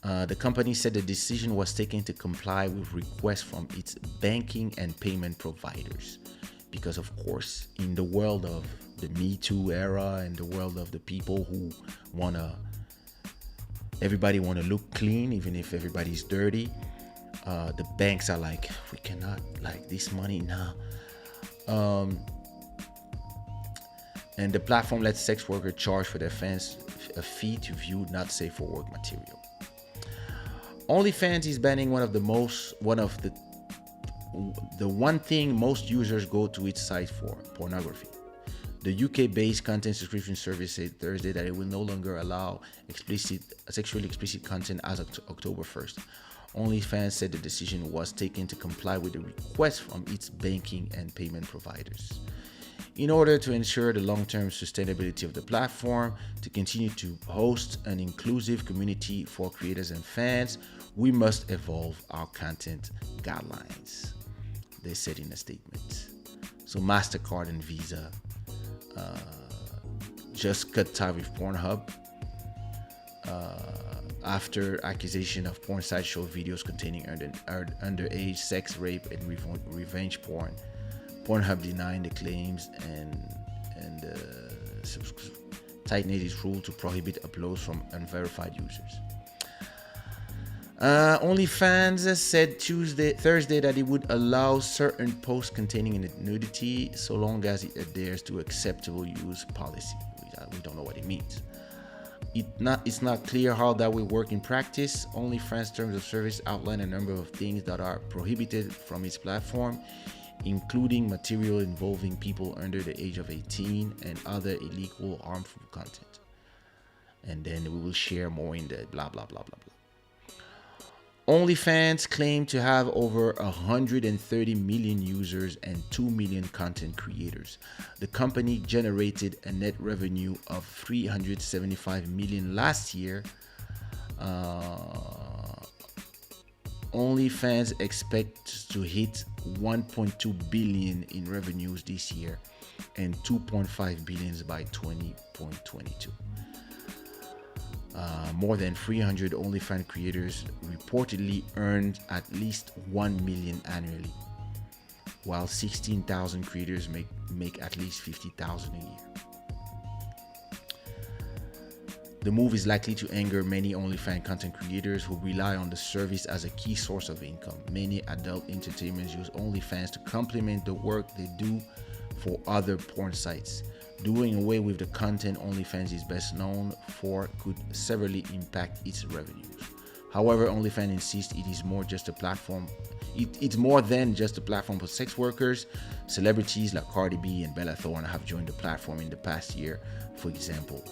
[SPEAKER 1] the company said the decision was taken to comply with requests from its banking and payment providers. Because of course, in the world of the Me Too era and the world of the people who everybody want to look clean, even if everybody's dirty, the banks are like, we cannot, like, this money now. And the platform lets sex workers charge for their fans a fee to view not safe for work material. OnlyFans is banning one thing most users go to its site for: pornography. The UK-based content subscription service said Thursday that it will no longer allow sexually explicit content as of October 1st. OnlyFans said the decision was taken to comply with the request from its banking and payment providers. In order to ensure the long-term sustainability of the platform, to continue to host an inclusive community for creators and fans, we must evolve our content guidelines, they said in a statement. So MasterCard and Visa just cut ties with Pornhub after accusation of porn sites show videos containing underage sex, rape, and revenge porn. Pornhub denying the claims and tightened its rule to prohibit uploads from unverified users. OnlyFans said Thursday that it would allow certain posts containing nudity so long as it adheres to acceptable use policy. We don't know what it means. It's not clear how that will work in practice. OnlyFans terms of service outline a number of things that are prohibited from its platform, including material involving people under the age of 18 and other illegal, harmful content. And then we will share more in the blah, blah, blah, blah, blah. OnlyFans claim to have over 130 million users and 2 million content creators. The company generated a net revenue of 375 million last year. OnlyFans expects to hit 1.2 billion in revenues this year and 2.5 billion by 2022. More than 300 OnlyFans creators reportedly earned at least 1 million annually, while 16,000 creators make at least 50,000 a year. The move is likely to anger many OnlyFans content creators who rely on the service as a key source of income. Many adult entertainers use OnlyFans to complement the work they do for other porn sites. Doing away with the content OnlyFans is best known for could severely impact its revenues. However, OnlyFans insists it is more just a platform. It's more than just a platform for sex workers. Celebrities like Cardi B and Bella Thorne have joined the platform in the past year, for example.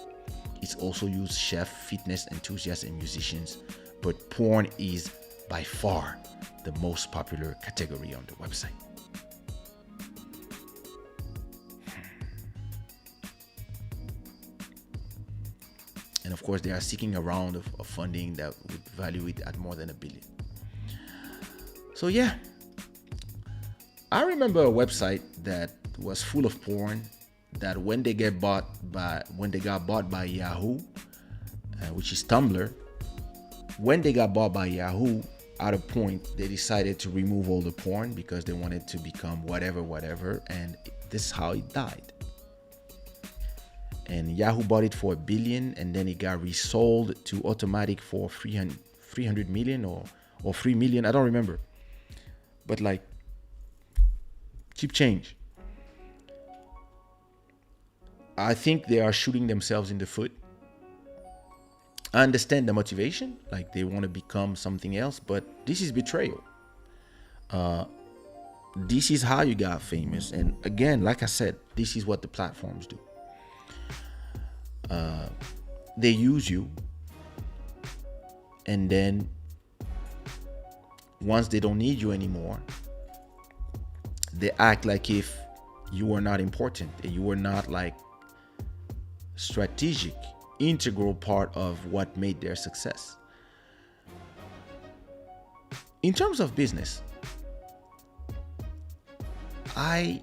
[SPEAKER 1] It's also used chefs, fitness enthusiasts, and musicians, but porn is by far the most popular category on the website. And of course, they are seeking a round of funding that would value it at more than $1 billion. So yeah, I remember a website that was full of porn that when they got bought by Yahoo, which is Tumblr, when they got bought by Yahoo, at a point they decided to remove all the porn because they wanted to become whatever, and this is how it died. And Yahoo bought it for $1 billion, and then it got resold to Automatic for 300 million or 3 million. I don't remember. But like, cheap change. I think they are shooting themselves in the foot. I understand the motivation, like they want to become something else, but this is betrayal. This is how you got famous. And again, like I said, this is what the platforms do. They use you, and then once they don't need you anymore, they act like if you are not important and you were not like strategic, integral part of what made their success. In terms of business, I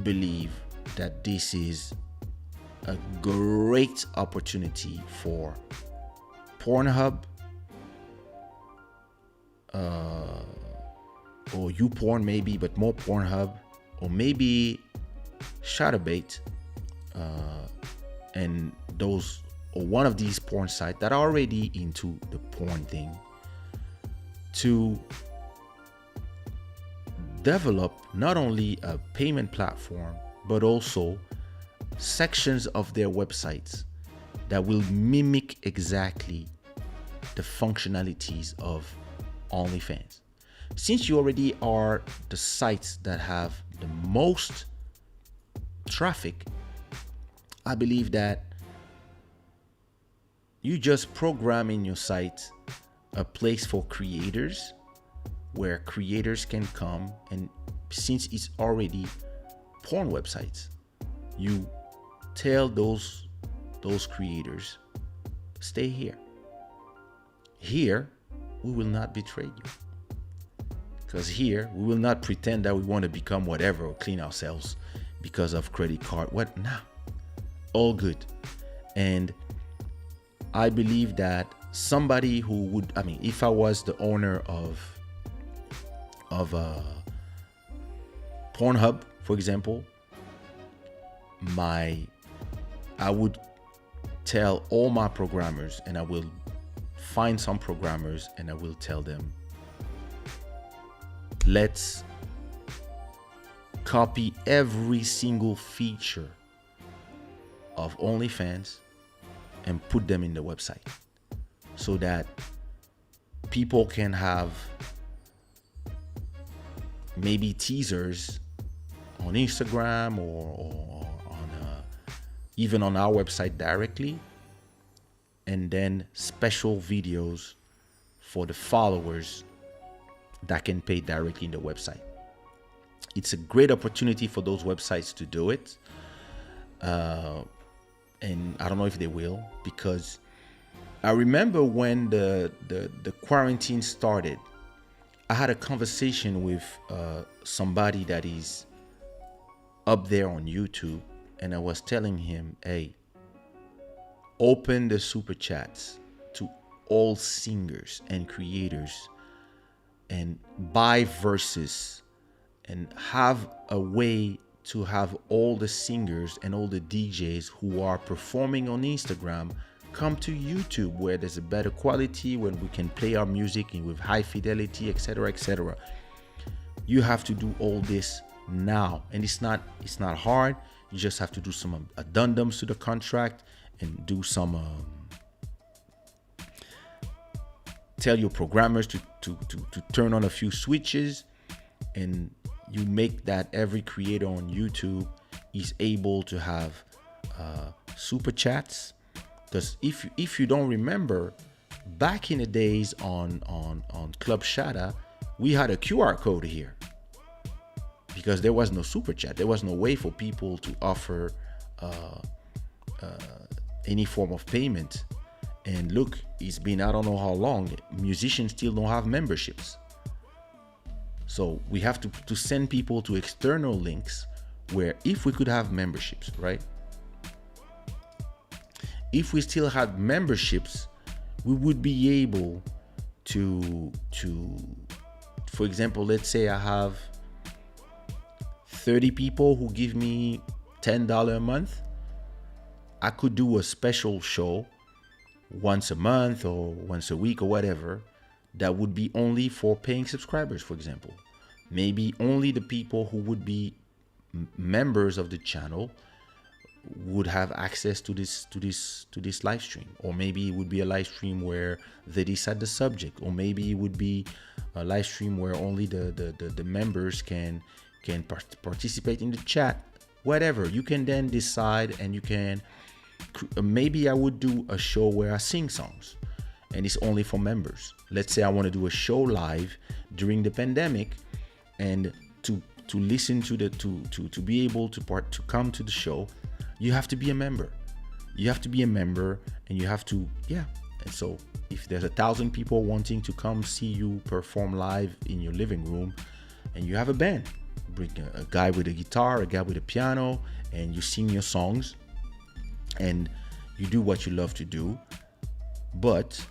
[SPEAKER 1] believe that this is a great opportunity for Pornhub or YouPorn maybe, but more Pornhub, or maybe Shada and those, or one of these porn sites that are already into the porn thing, to develop not only a payment platform but also sections of their websites that will mimic exactly the functionalities of OnlyFans. Since you already are the sites that have the most traffic, I believe that you just program in your site a place for creators where creators can come, and since it's already porn websites, you tell those creators, stay here. Here, we will not betray you. Because here we will not pretend that we want to become whatever or clean ourselves because of credit card. What? Nah, all good. And I believe that somebody who would, I mean, if I was the owner of Pornhub, for example, I would tell all my programmers, and I will find some programmers and I will tell them, let's copy every single feature of OnlyFans and put them in the website so that people can have maybe teasers on Instagram or on even on our website directly, and then special videos for the followers that can pay directly in the website. It's a great opportunity for those websites to do it. And I don't know if they will, because I remember when the quarantine started, I had a conversation with somebody that is up there on YouTube, and I was telling him, hey, open the super chats to all singers and creators and buy verses and have a way to have all the singers and all the DJs who are performing on Instagram come to YouTube, where there's a better quality, when we can play our music with high fidelity, etc., etc. You have to do all this now, and it's not hard. You just have to do some addendums to the contract and do some tell your programmers to turn on a few switches, and you make that every creator on YouTube is able to have super chats. Because if you don't remember, back in the days on Club Shada, we had a QR code here because there was no super chat. There was no way for people to offer any form of payment. And look, it's been I don't know how long. Musicians still don't have memberships. So we have to send people to external links where if we could have memberships, right? If we still had memberships, we would be able to for example, let's say I have 30 people who give me $10 a month. I could do a special show once a month or once a week or whatever that would be only for paying subscribers, for example. Maybe only the people who would be members of the channel would have access to this live stream. Or maybe it would be a live stream where they decide the subject, or maybe it would be a live stream where only the members can participate in the chat. Whatever, you can then decide, and you can maybe I would do a show where I sing songs and it's only for members. Let's say I want to do a show live during the pandemic, and to listen to to be able to come to the show, you have to be a member. You have to be a member, and you have to, yeah. And so if there's 1,000 people wanting to come see you perform live in your living room, and you have a band, bring a guy with a guitar, a guy with a piano, and you sing your songs, and you do what you love to do, but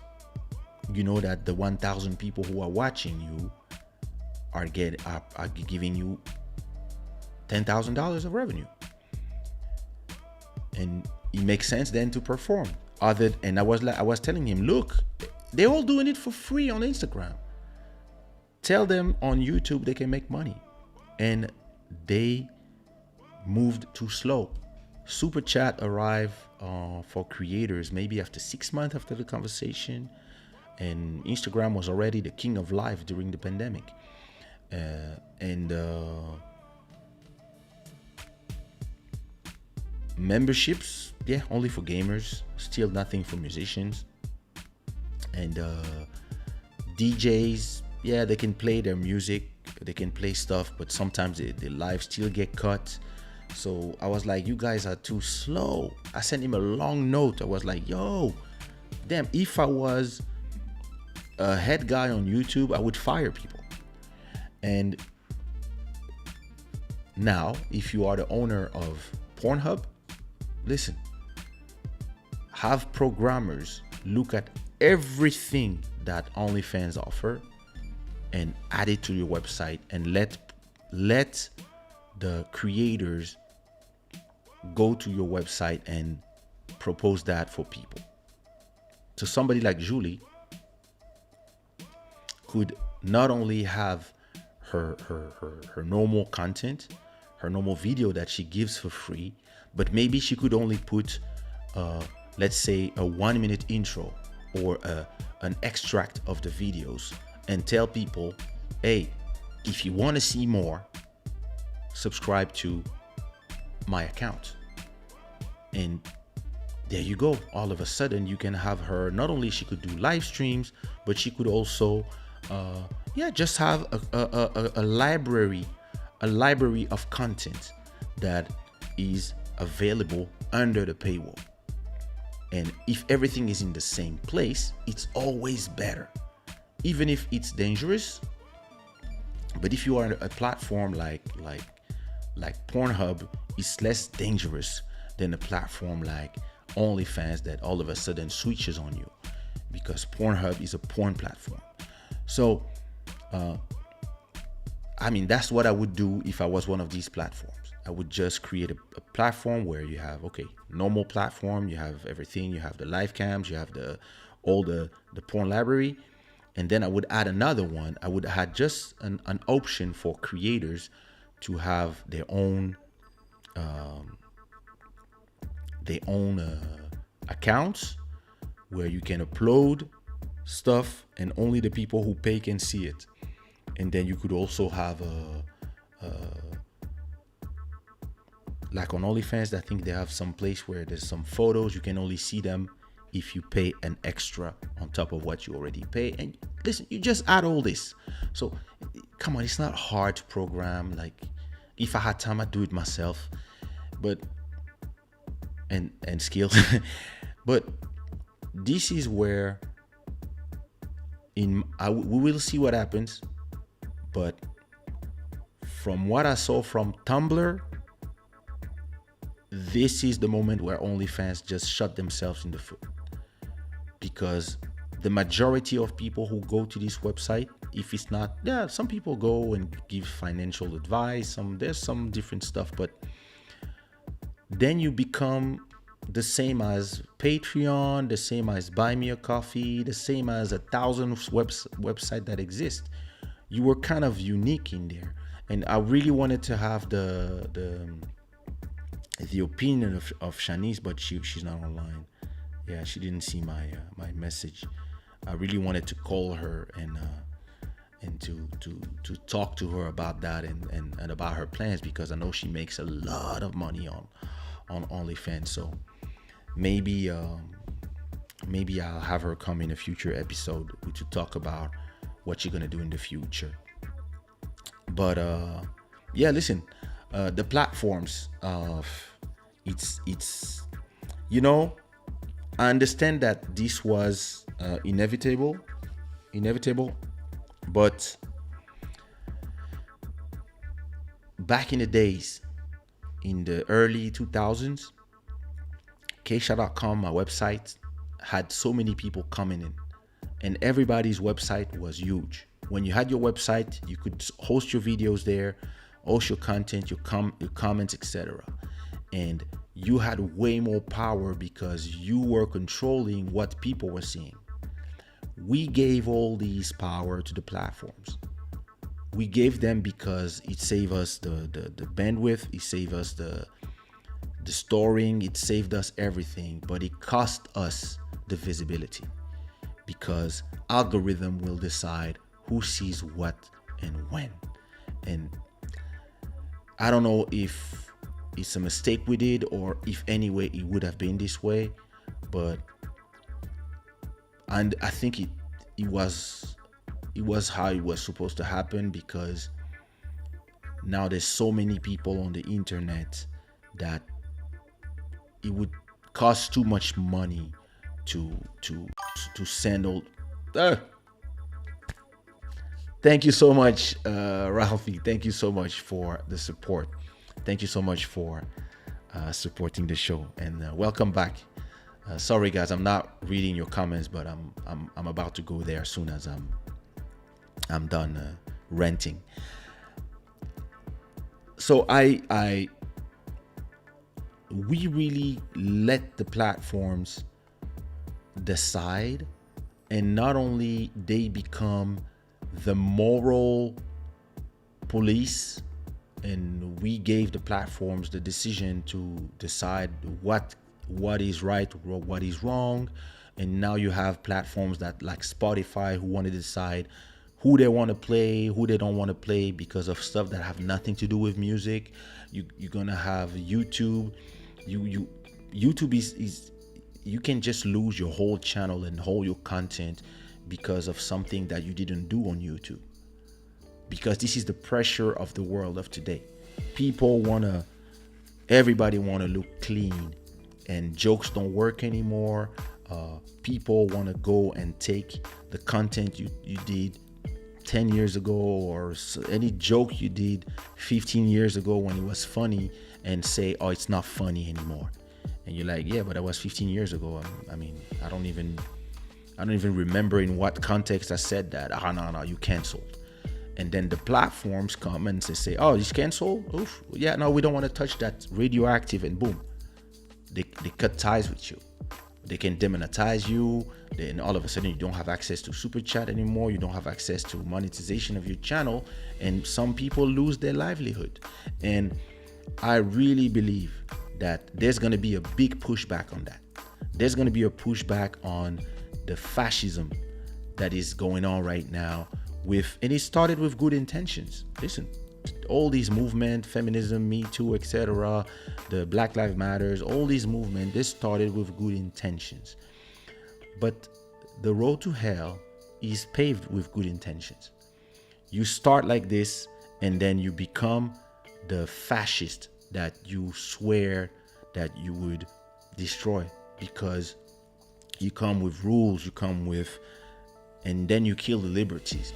[SPEAKER 1] you know that the 1,000 people who are watching you are giving you $10,000 of revenue, and it makes sense then to perform. And I was telling him, look, they're all doing it for free on Instagram. Tell them on YouTube they can make money, and they moved too slow. Super chat arrived for creators maybe after 6 months after the conversation, and Instagram was already the king of live during the pandemic. Memberships, yeah, only for gamers, still nothing for musicians. And DJs, yeah, they can play their music, they can play stuff, but sometimes the live still get cut. So I was like, you guys are too slow. I sent him a long note. I was like, yo, damn, if I was a head guy on YouTube, I would fire people. And now, if you are the owner of Pornhub, listen, have programmers look at everything that OnlyFans offer and add it to your website, and let the creators go to your website and propose that for people. So somebody like Julie could not only have her normal content, her normal video that she gives for free, but maybe she could only put let's say a 1-minute intro or an extract of the videos, and tell people, hey, if you want to see more, subscribe to my account. And there you go. All of a sudden you can have her, not only she could do live streams, but she could also just have a library of content that is available under the paywall. And if everything is in the same place, it's always better, even if it's dangerous. But if you are a platform like Pornhub, it's less dangerous than a platform like OnlyFans that all of a sudden switches on you, because Pornhub is a porn platform. So that's what I would do if I was one of these platforms. I would just create a platform where you have, normal platform, you have everything, you have the live cams, you have all the porn library, and then I would add another one. I would add just an option for creators to have their own accounts where you can upload stuff and only the people who pay can see it. And then you could also have like on OnlyFans, I think they have some place where there's some photos, you can only see them if you pay an extra on top of what you already pay. And listen, you just add all this. So come on, it's not hard to program. Like, if I had time, I'd do it myself, but and skills. But this is where we will see what happens. But from what I saw from Tumblr, this is the moment where OnlyFans just shut themselves in the foot, because the majority of people who go to this website, if it's not, some people go and give financial advice, there's some different stuff, but then you become the same as Patreon, the same as Buy Me a Coffee, the same as 1,000 websites that exist. You were kind of unique in there, and I really wanted to have the opinion of Shanice, but she's not online. Yeah, she didn't see my message. I really wanted to call her and to talk to her about that and about her plans, because I know she makes a lot of money on OnlyFans. So maybe I'll have her come in a future episode to talk about what she's gonna do in the future. But listen, the platforms it's I understand that this was inevitable, but back in the days, in the early 2000s, Kaysha.com, my website, had so many people coming in, and everybody's website was huge. When you had your website, you could host your videos there, host your content, your comments, etc. And you had way more power because you were controlling what people were seeing. We gave all these power to the platforms. We gave them because it saved us the bandwidth, it saved us the storing, it saved us everything, but it cost us the visibility, because algorithm will decide who sees what and when. And I don't know if it's a mistake we did or if anyway it would have been this way, but I think it was how it was supposed to happen, because now there's so many people on the internet that it would cost too much money to send all Thank you so much, Ralphie. Thank you so much for the support. Thank you so much for supporting the show, and welcome back. Sorry, guys, I'm not reading your comments, but I'm about to go there as soon as I'm done renting. So we really let the platforms decide, and not only they become the moral police, and we gave the platforms the decision to decide what is right or what is wrong. And now you have platforms that like Spotify who want to decide who they want to play, who they don't want to play because of stuff that have nothing to do with music. You're gonna have YouTube. YouTube is you can just lose your whole channel and all your content because of something that you didn't do on YouTube. Because this is the pressure of the world of today. Everybody wanna look clean, and jokes don't work anymore. People wanna go and take the content you did 10 years ago, or any joke you did 15 years ago when it was funny, and say, oh, it's not funny anymore. And you're like, yeah, but that was 15 years ago. I mean, I don't even remember in what context I said that. No, you canceled. And then the platforms come and they say, oh, it's canceled? Oof. Yeah, no, we don't want to touch that. Radioactive, and boom. They cut ties with you. They can demonetize you. Then all of a sudden you don't have access to super chat anymore. You don't have access to monetization of your channel. And some people lose their livelihood. And I really believe that there's going to be a big pushback on that. There's going to be a pushback on the fascism that is going on right now and it started with good intentions. Listen, all these movements, feminism, Me Too, etc., the Black Lives Matters, all these movements, they started with good intentions. But the road to hell is paved with good intentions. You start like this, and then you become the fascist that you swear that you would destroy, because you come with rules, and then you kill the liberties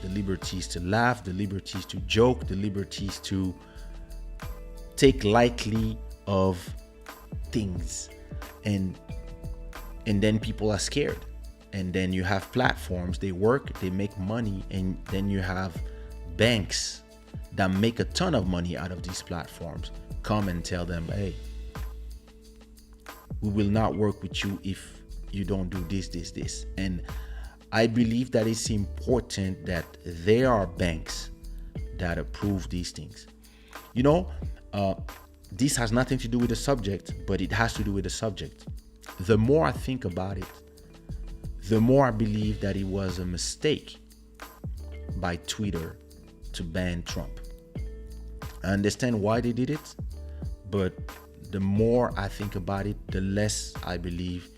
[SPEAKER 1] to laugh, the liberties to joke, the liberties to take lightly of things, and then people are scared. And then you have platforms, they work, they make money, and then you have banks that make a ton of money out of these platforms come and tell them, hey, we will not work with you if you don't do this. And I believe that it's important that there are banks that approve these things. This has nothing to do with the subject, but it has to do with the subject. The more I think about it, the more I believe that it was a mistake by Twitter to ban Trump. I understand why they did it, but the more I think about it, the less I believe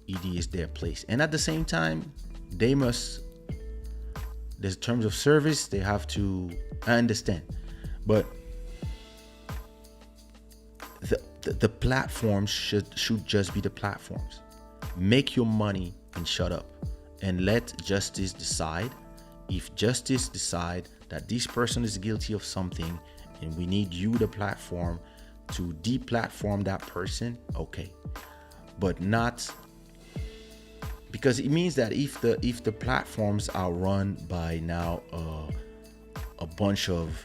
[SPEAKER 1] it is their place. And at the same time, there's terms of service, they have to, I understand. But the platforms should just be the platforms. Make your money and shut up, and let justice decide. If justice decide that this person is guilty of something, and we need you, the platform, to deplatform that person, okay. But not, because it means that if the platforms are run by now a bunch of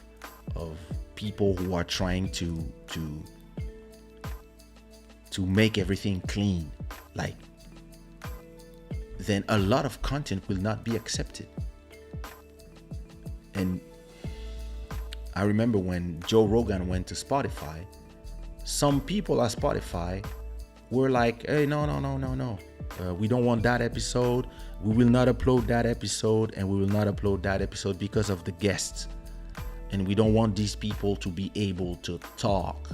[SPEAKER 1] people who are trying to make everything clean, like, then a lot of content will not be accepted. And I remember when Joe Rogan went to Spotify, some people at Spotify were like, hey, no. We don't want that episode. We will not upload that episode, and we will not upload that episode because of the guests. And we don't want these people to be able to talk.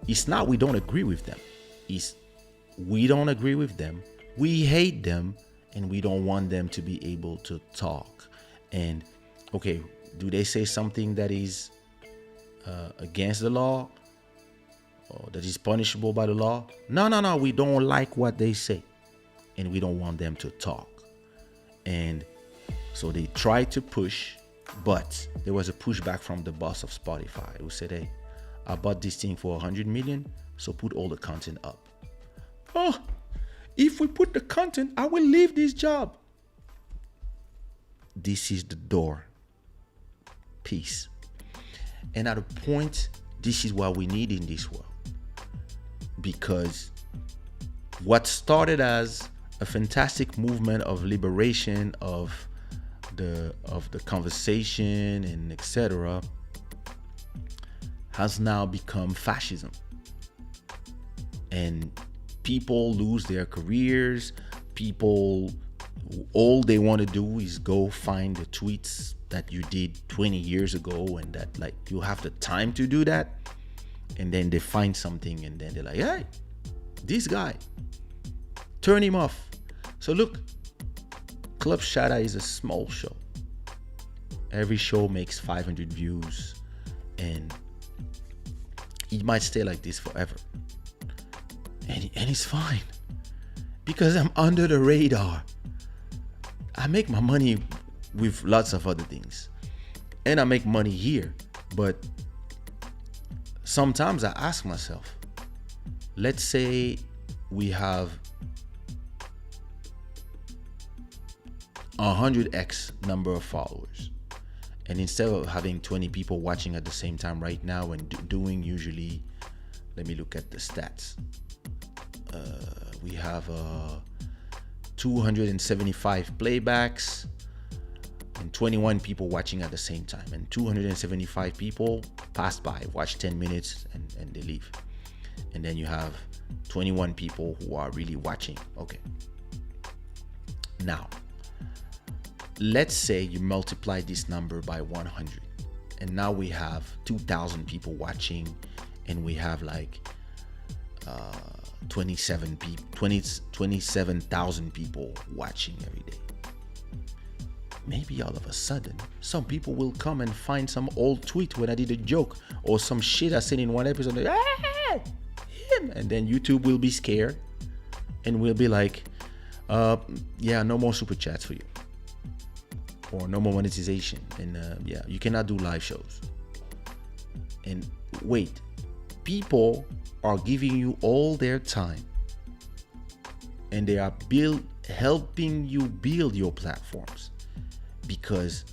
[SPEAKER 1] It's not we don't agree with them. It's we don't agree with them. We hate them, and we don't want them to be able to talk. And okay, do they say something that is against the law, or that is punishable by the law? No. We don't like what they say, and we don't want them to talk. And so they try to push But there was a pushback from the boss of Spotify who said, hey, I bought this thing for 100 million, so put all the content up. Oh, if we put the content, I will leave this job. This is the door. Peace. And at a point, this is what we need in this world. Because what started as a fantastic movement of liberation of the conversation and etc. has now become fascism. And people lose their careers. People, all they want to do is go find the tweets that you did 20 years ago, and that like you have the time to do that. And then they find something and then they're like, hey, this guy, turn him off. So look, Club Shada is a small show. Every show makes 500 views, and it might stay like this forever. And it's fine, because I'm under the radar. I make my money with lots of other things, and I make money here. But sometimes I ask myself, let's say we have 100x number of followers, and instead of having 20 people watching at the same time right now and doing usually, let me look at the stats. We have 275 playbacks and 21 people watching at the same time, and 275 people pass by, watch 10 minutes and they leave. And then you have 21 people who are really watching. Okay. Now, let's say you multiply this number by 100, and now we have 2,000 people watching, and we have like 27,000 people watching every day. Maybe all of a sudden, some people will come and find some old tweet when I did a joke, or some shit I said in one episode, like, ah, him, and then YouTube will be scared and will be like, yeah, no more super chats for you, or no more monetization, and yeah, you cannot do live shows. And wait, people are giving you all their time, and they are helping you build your platforms, because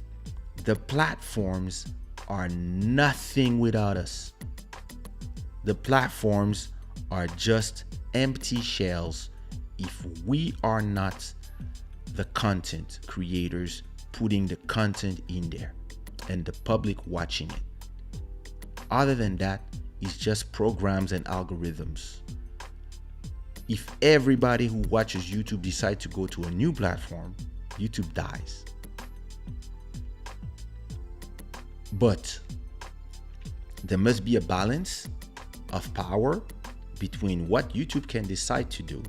[SPEAKER 1] the platforms are nothing without us. The platforms are just empty shells if we are not the content creators putting the content in there and the public watching it. Other than that, it's just programs and algorithms. If everybody who watches YouTube decide to go to a new platform, YouTube dies. But there must be a balance of power between what YouTube can decide to do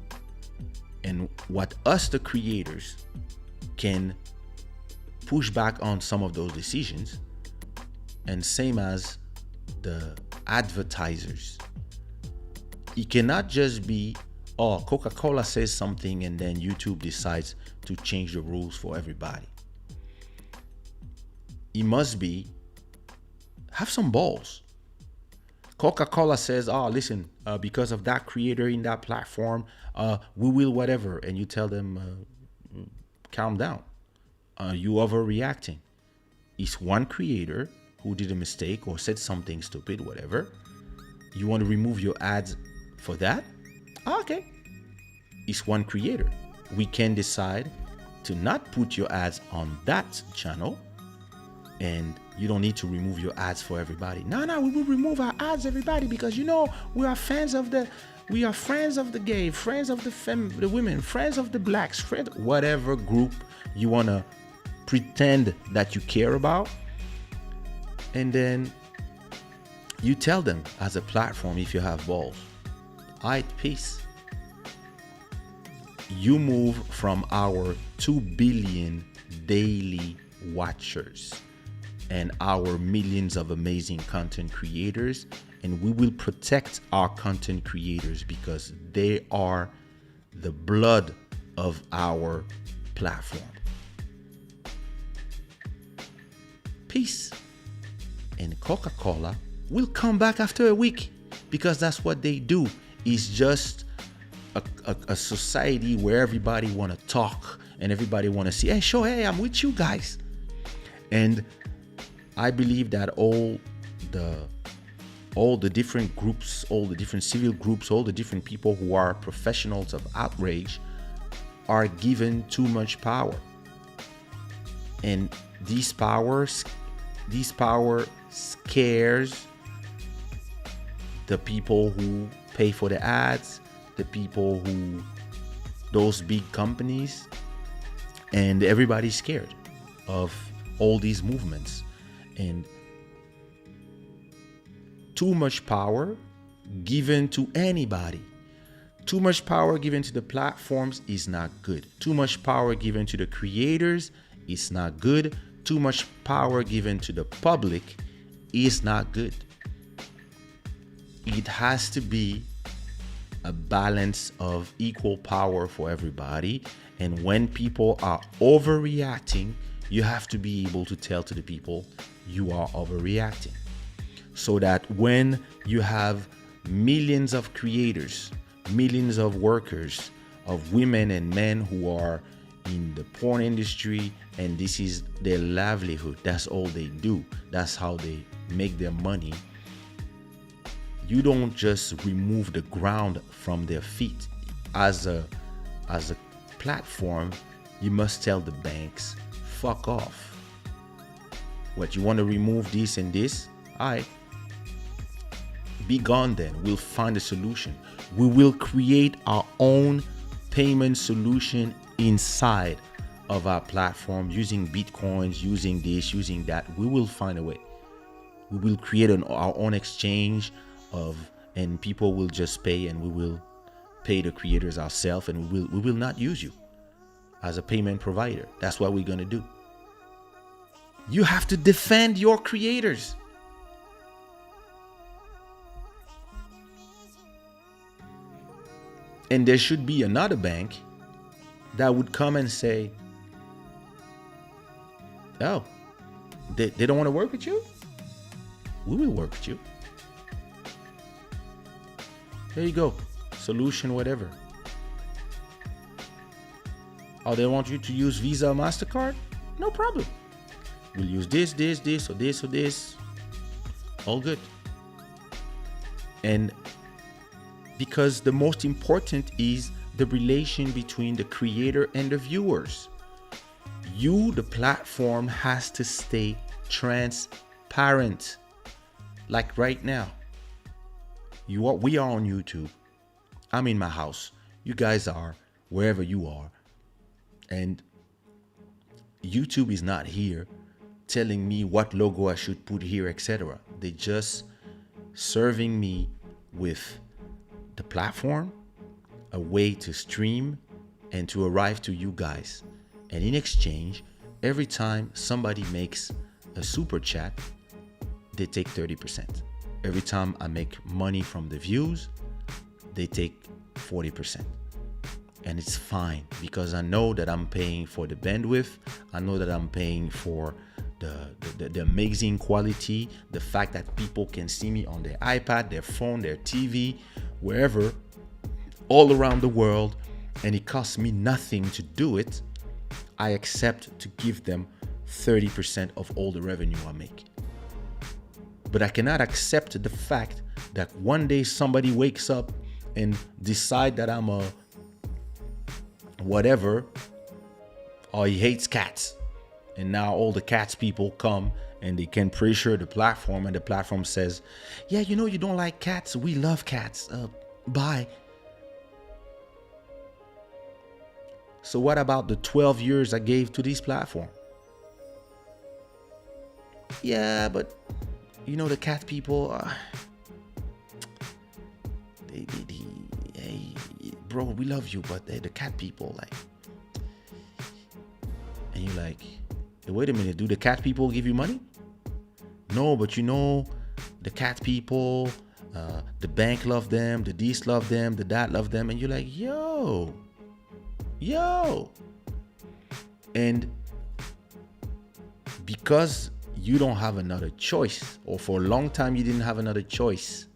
[SPEAKER 1] and what us, the creators, can push back on some of those decisions. And same as the advertisers. It cannot just be, oh, Coca-Cola says something and then YouTube decides to change the rules for everybody. It must be, have some balls. Coca-Cola says, oh, listen, because of that creator in that platform, we will whatever. And you tell them, calm down. You overreacting. It's one creator who did a mistake or said something stupid, whatever. You want to remove your ads for that? Okay. It's one creator. We can decide to not put your ads on that channel, and you don't need to remove your ads for everybody. No, we will remove our ads, everybody, because we are friends of the gay, friends of the women, friends of the blacks, whatever group you want to pretend that you care about. And then you tell them as a platform, if you have balls, all right, peace. You move from our 2 billion daily watchers and our millions of amazing content creators, and we will protect our content creators because they are the blood of our platform. peace. And Coca-Cola will come back after a week, because that's what they do. It's just a society where everybody want to talk and everybody want to see, hey, show, hey, I'm with you guys. And I believe that all the different groups, all the different civil groups, all the different people who are professionals of outrage are given too much power. And this power scares the people who pay for the ads, the people who, those big companies, and everybody's scared of all these movements. And too much power given to anybody, too much power given to the platforms is not good. Too much power given to the creators is not good. Too much power given to the public is not good. It has to be a balance of equal power for everybody. And when people are overreacting, you have to be able to tell to the people you are overreacting. So that when you have millions of creators, millions of workers, of women and men who are in the porn industry, and this is their livelihood, that's all they do, that's how they make their money, you don't just remove the ground from their feet. As a platform, you must tell the banks, fuck off. What, you want to remove this and this? All right, be gone then. We'll find a solution. We will create our own payment solution inside of our platform, using Bitcoins, using this, using that. We will find a way. We will create our own exchange and people will just pay, and we will pay the creators ourselves, and we will not use you as a payment provider. That's what we're going to do. You have to defend your creators. And there should be another bank that would come and say, oh, they don't want to work with you? We will work with you. There you go. Solution, whatever. Oh, they want you to use Visa or MasterCard? No problem. We'll use this, or this. All good. And because the most important is the relation between the creator and the viewers. You, the platform, has to stay transparent. Like right now, we are on YouTube. I'm in my house. You guys are wherever you are. And YouTube is not here telling me what logo I should put here, etc. They just serving me with the platform, a way to stream and to arrive to you guys. And in exchange, every time somebody makes a super chat, they take 30%. Every time I make money from the views, they take 40%. And it's fine, because I know that I'm paying for the bandwidth. I know that I'm paying for the amazing quality, the fact that people can see me on their iPad, their phone, their TV, wherever, all around the world, and it costs me nothing to do it. I accept to give them 30% of all the revenue I make. But I cannot accept the fact that one day somebody wakes up and decide that I'm a whatever, or he hates cats. And now all the cats people come and they can pressure the platform, and the platform says, yeah, you know, you don't like cats. We love cats. Bye. So what about the 12 years I gave to this platform? Yeah, but you know, the cat people, hey, bro, we love you, but the cat people, like, and you're like, hey, wait a minute, do the cat people give you money? No, but you know, the cat people, the bank love them, the this love them, the that love them, and you're like, yo. And because you don't have another choice, or for a long time you didn't have another choice,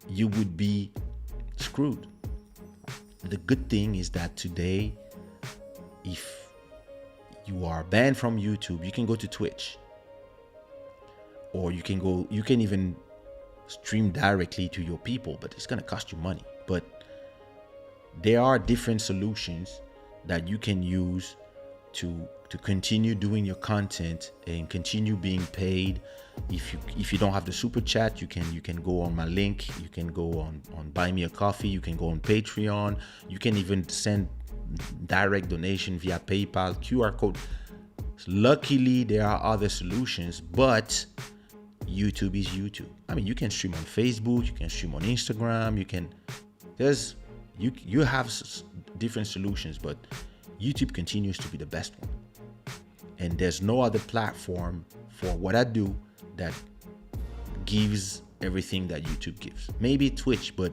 [SPEAKER 1] you would be screwed. The good thing is that today, if you are banned from YouTube, you can go to Twitch, or you can even stream directly to your people, but it's going to cost you money. But there are different solutions that you can use to continue doing your content and continue being paid. If you don't have the super chat, you can go on my link, you can go on Buy Me a Coffee, you can go on Patreon, you can even send direct donation via PayPal, QR code. Luckily, there are other solutions, but YouTube is YouTube. I mean, you can stream on Facebook, you can stream on Instagram, you have different solutions, but YouTube continues to be the best one. And there's no other platform for what I do that gives everything that YouTube gives. Maybe Twitch, but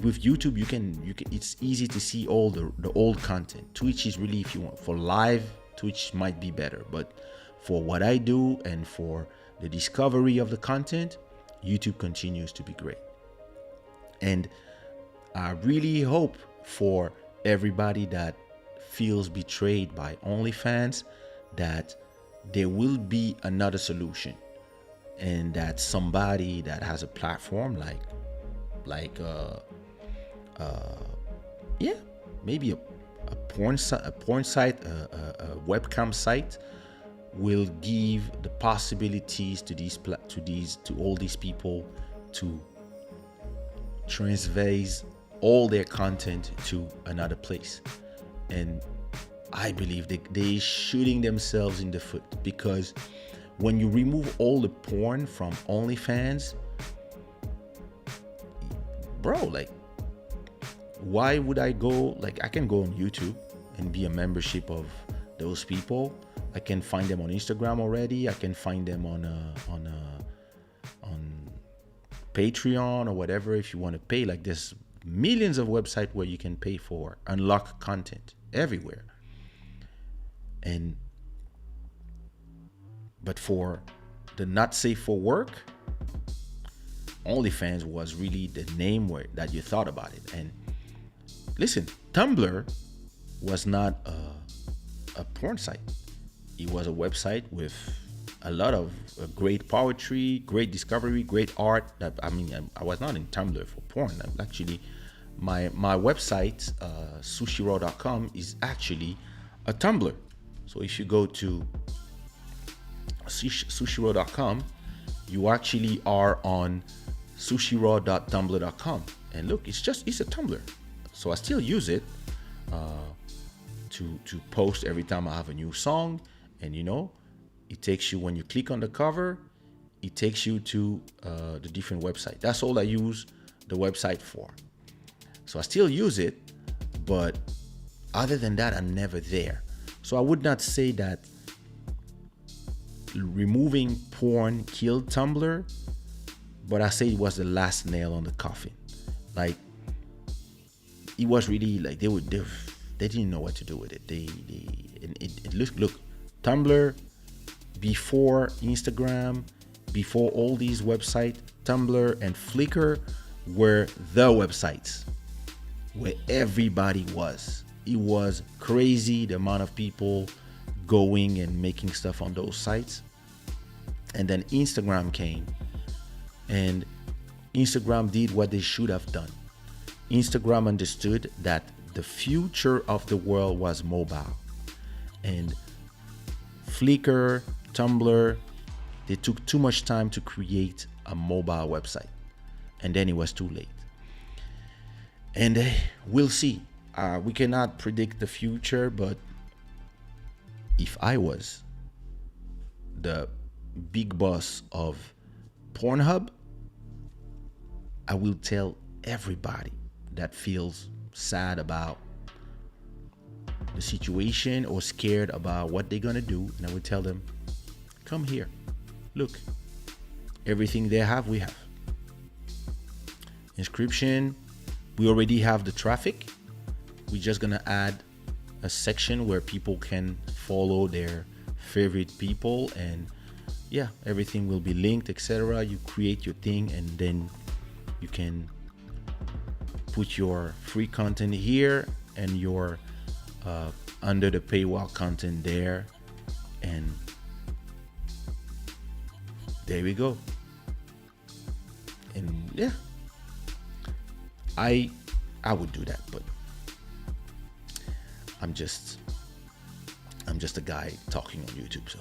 [SPEAKER 1] with YouTube, you can it's easy to see all the old content. Twitch is really, if you want for live, Twitch might be better, but for what I do and for the discovery of the content, YouTube continues to be great. And I really hope for everybody that feels betrayed by OnlyFans that there will be another solution, and that somebody that has a platform maybe a porn site, a webcam site, will give the possibilities to all these people to transvase all their content to another place. And I believe they're shooting themselves in the foot, because when you remove all the porn from OnlyFans, bro, like, why would I go? Like, I can go on YouTube and be a membership of those people. I can find them on Instagram already. I can find them on Patreon or whatever. If you want to pay, like, there's millions of websites where you can pay for unlocked content everywhere. But for the not safe for work, OnlyFans was really the name that you thought about it. And listen, Tumblr was not a porn site. It was a website with a lot of great poetry, great discovery, great art. I was not in Tumblr for porn. Actually, my website, sushiraw.com, is actually a Tumblr. So if you go to sushiraw.com, you actually are on sushiraw.tumblr.com. And look, it's a Tumblr. So I still use it to post every time I have a new song. And it takes you, when you click on the cover, it takes you to the different website. That's all I use the website for. So I still use it, but other than that, I'm never there. So I would not say that removing porn killed Tumblr, but I say it was the last nail on the coffin. Like, it was really like they didn't know what to do with it. Look, Tumblr, before Instagram, before all these websites, Tumblr and Flickr were the websites where everybody was. It was crazy the amount of people going and making stuff on those sites. And then Instagram came, and Instagram did what they should have done. Instagram understood that the future of the world was mobile, and Flickr, Tumblr, they took too much time to create a mobile website, and then it was too late. And we'll see. We cannot predict the future, but if I was the big boss of Pornhub, I will tell everybody that feels sad about the situation or scared about what they're gonna do, and I would tell them, come here, look, everything they have, we have. Inscription, we already have the traffic. We're just gonna add a section where people can follow their favorite people, and yeah, everything will be linked, etc. You create your thing, and then you can put your free content here and your under the paywall content there, and there we go. And yeah, I would do that, but I'm just a guy talking on YouTube. So,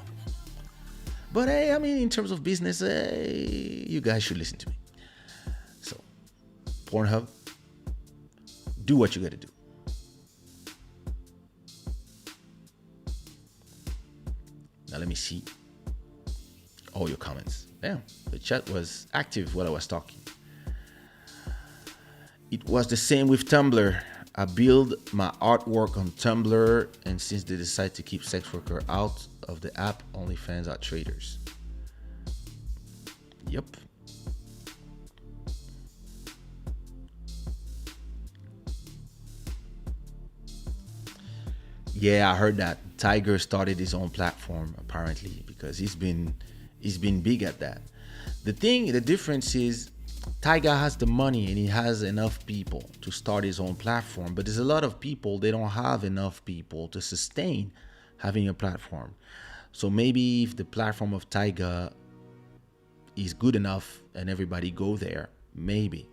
[SPEAKER 1] but hey, I mean, in terms of business, you guys should listen to me. So, Pornhub, do what you gotta do. Now let me see all your comments. Damn, the chat was active while I was talking. It was the same with Tumblr. I build my artwork on Tumblr, and since they decide to keep sex worker out of the app, OnlyFans are traders. Yep. Yeah, I heard that Tiger started his own platform apparently because he's been big at that. The difference is Tiger has the money and he has enough people to start his own platform, but there's a lot of people, they don't have enough people to sustain having a platform. So maybe if the platform of Tiger is good enough and everybody go there, maybe.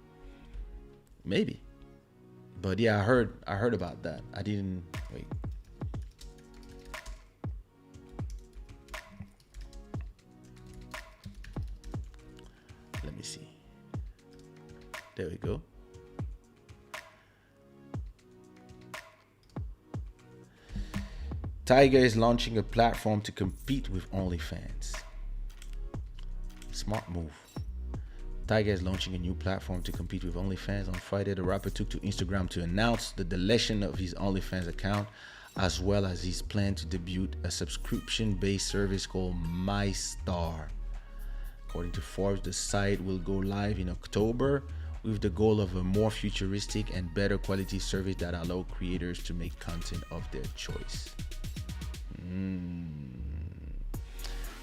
[SPEAKER 1] But yeah, I heard about that. I didn't wait. Let me see. There we go. Tiger is launching a platform to compete with OnlyFans. Smart move. Tiger is launching a new platform to compete with OnlyFans. On Friday, the rapper took to Instagram to announce the deletion of his OnlyFans account, as well as his plan to debut a subscription-based service called MyStar. According to Forbes, the site will go live in October with the goal of a more futuristic and better quality service that allow creators to make content of their choice.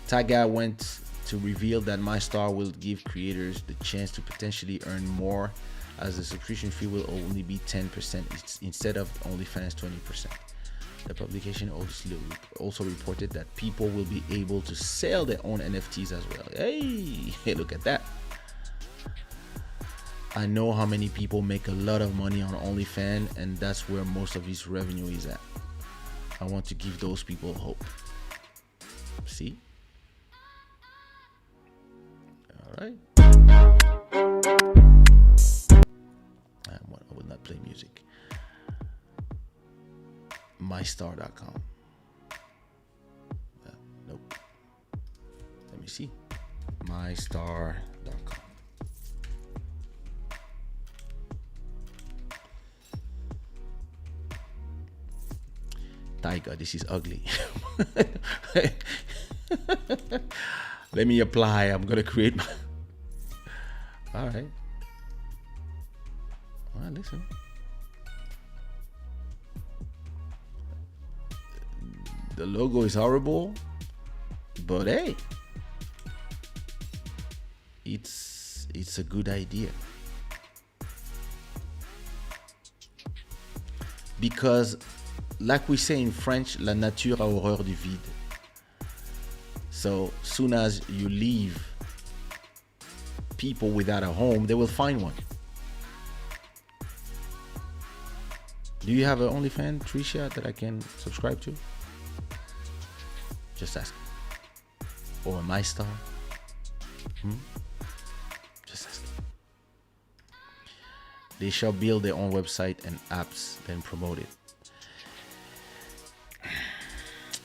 [SPEAKER 1] Tiger went to reveal that MyStar will give creators the chance to potentially earn more, as the subscription fee will only be 10% instead of OnlyFans 20%. The publication also reported that people will be able to sell their own NFTs as well. Hey, look at that. I know how many people make a lot of money on OnlyFans, and that's where most of his revenue is at. I want to give those people hope. See? All right. I will not play music. MyStar.com. Nope. Let me see. MyStar.com. Tiger, this is ugly. Let me apply. I'm gonna create my. All right. Well, listen. The logo is horrible, but hey, it's a good idea. Because, like we say in French, la nature a horreur du vide. So soon as you leave people without a home, they will find one. Do you have an OnlyFans, Trisha, that I can subscribe to? Just ask. Or a MyStar? Just ask. They shall build their own website and apps, then promote it.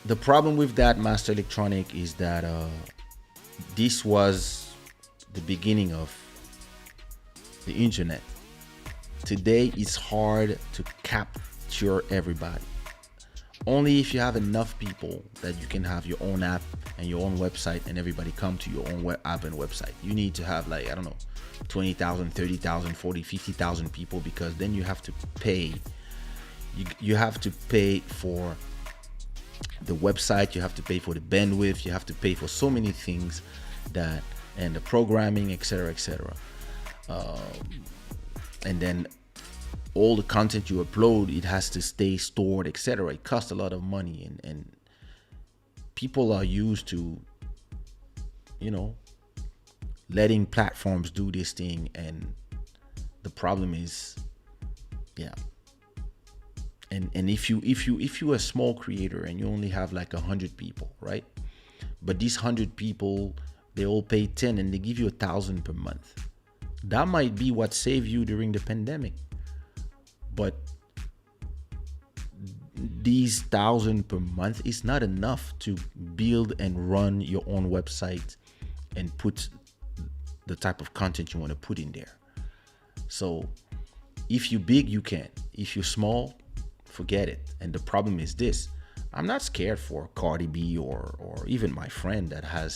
[SPEAKER 1] The problem with that, Master Electronic, is that this was the beginning of the internet. Today, it's hard to capture everybody. Only if you have enough people that you can have your own app and your own website and everybody come to your own app and website. You need to have, like, I don't know, 20,000, 30,000, 40, 50,000 people, because then you have to pay. You have to pay for the website, you have to pay for the bandwidth, you have to pay for so many things, that, and the programming, etc., etc. And then all the content you upload, it has to stay stored, etc. It costs a lot of money, and people are used to, you know, letting platforms do this thing. And the problem is, yeah. And if you're a small creator and you only have like 100 people, right? But these 100 people, they all pay 10 and they give you 1,000 per month. That might be what saved you during the pandemic. But these 1,000 per month is not enough to build and run your own website and put the type of content you want to put in there. So if you're big, you can. If you're small, forget it. And the problem is this: I'm not scared for Cardi B or even my friend that has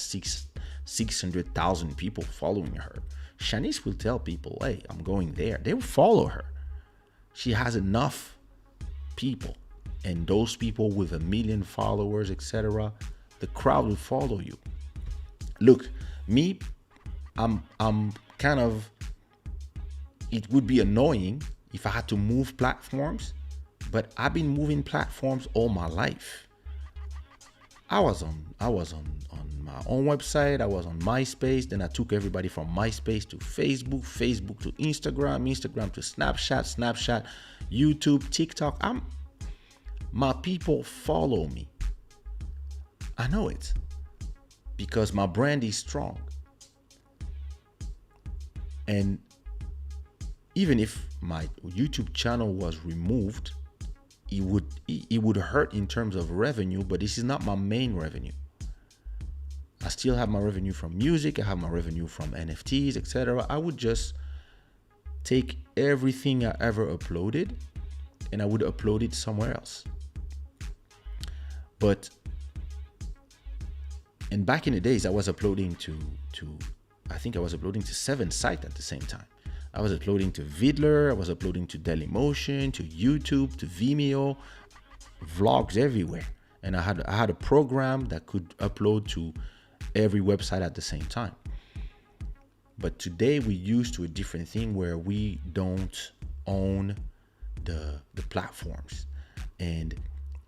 [SPEAKER 1] 600,000 people following her. Shanice will tell people, hey, I'm going there. They will follow her. She has enough people, and those people with 1 million followers, etc., the crowd will follow you. Look, me, I'm kind of, it would be annoying if I had to move platforms, but I've been moving platforms all my life. I was on my own website, I was on MySpace, then I took everybody from MySpace to Facebook, Facebook to Instagram, Instagram to Snapchat, Snapchat, YouTube, TikTok. My people follow me. I know it because my brand is strong. And even if my YouTube channel was removed, it would hurt in terms of revenue, but this is not my main revenue. I still have my revenue from music, I have my revenue from NFTs, etc. I would just take everything I ever uploaded and I would upload it somewhere else. And back in the days, I was uploading to I think I was uploading to 7 sites at the same time. I was uploading to Vidler, I was uploading to Dailymotion, to YouTube, to Vimeo, vlogs everywhere. And I had a program that could upload to every website at the same time. But today we're used to a different thing where we don't own the platforms. And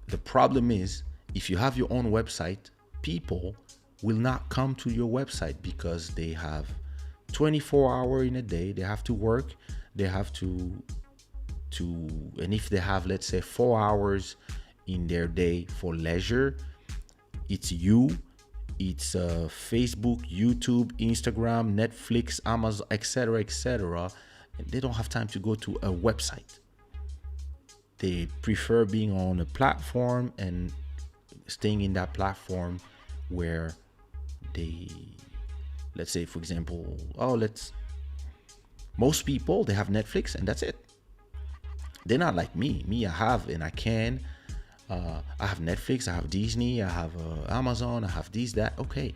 [SPEAKER 1] the problem is, if you have your own website, people will not come to your website because they have 24 hours in a day. They have to work. They have to, and if they have, let's say, 4 hours in their day for leisure, it's you, it's Facebook, YouTube, Instagram, Netflix, Amazon, etc., etc. And they don't have time to go to a website. They prefer being on a platform and staying in that platform where they, let's say, for example, most people, they have Netflix and that's it. They're not like me. I have, and I can. I have Netflix, I have Disney, I have Amazon, I have this, that. Okay.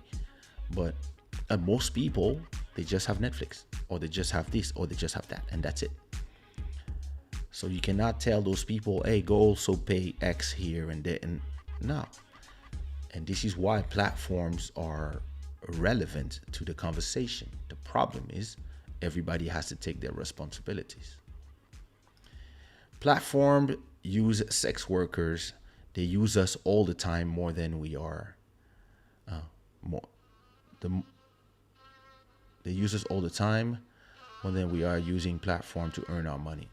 [SPEAKER 1] But most people, they just have Netflix, or they just have this, or they just have that, and that's it. So you cannot tell those people, hey, go also pay X here and there. And no. And this is why platforms are relevant to the conversation. The problem is everybody has to take their responsibilities. Platforms use sex workers. They use us all the time more than we are. They use us all the time more than we are using platform to earn our money.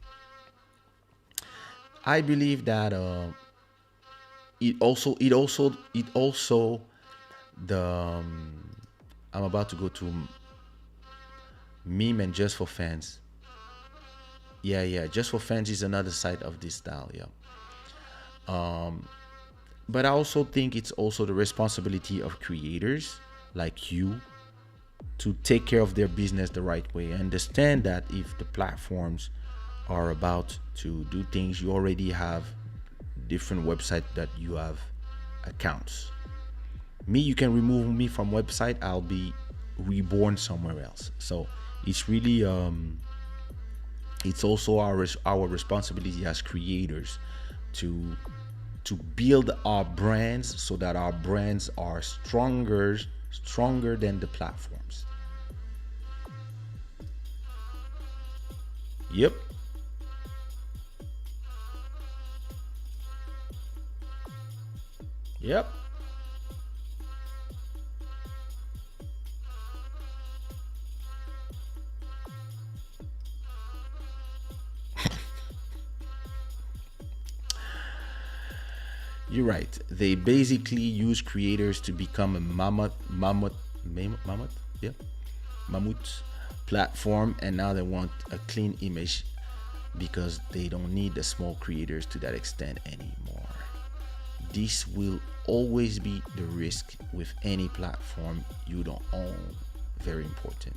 [SPEAKER 1] I believe that it also the I'm about to go to meme and just for fans. Yeah, just for fans is another side of this style. Yeah. But I also think it's also the responsibility of creators like you to take care of their business the right way. Understand that if the platforms are about to do things, you already have different websites that you have accounts. Me, you can remove me from website, I'll be reborn somewhere else. So it's really it's also our responsibility as creators to to build our brands so that our brands are stronger than the platforms. Yep. Yep. You're right. They basically use creators to become a yeah, mammoth platform, and now they want a clean image because they don't need the small creators to that extent anymore. This will always be the risk with any platform you don't own. Very important.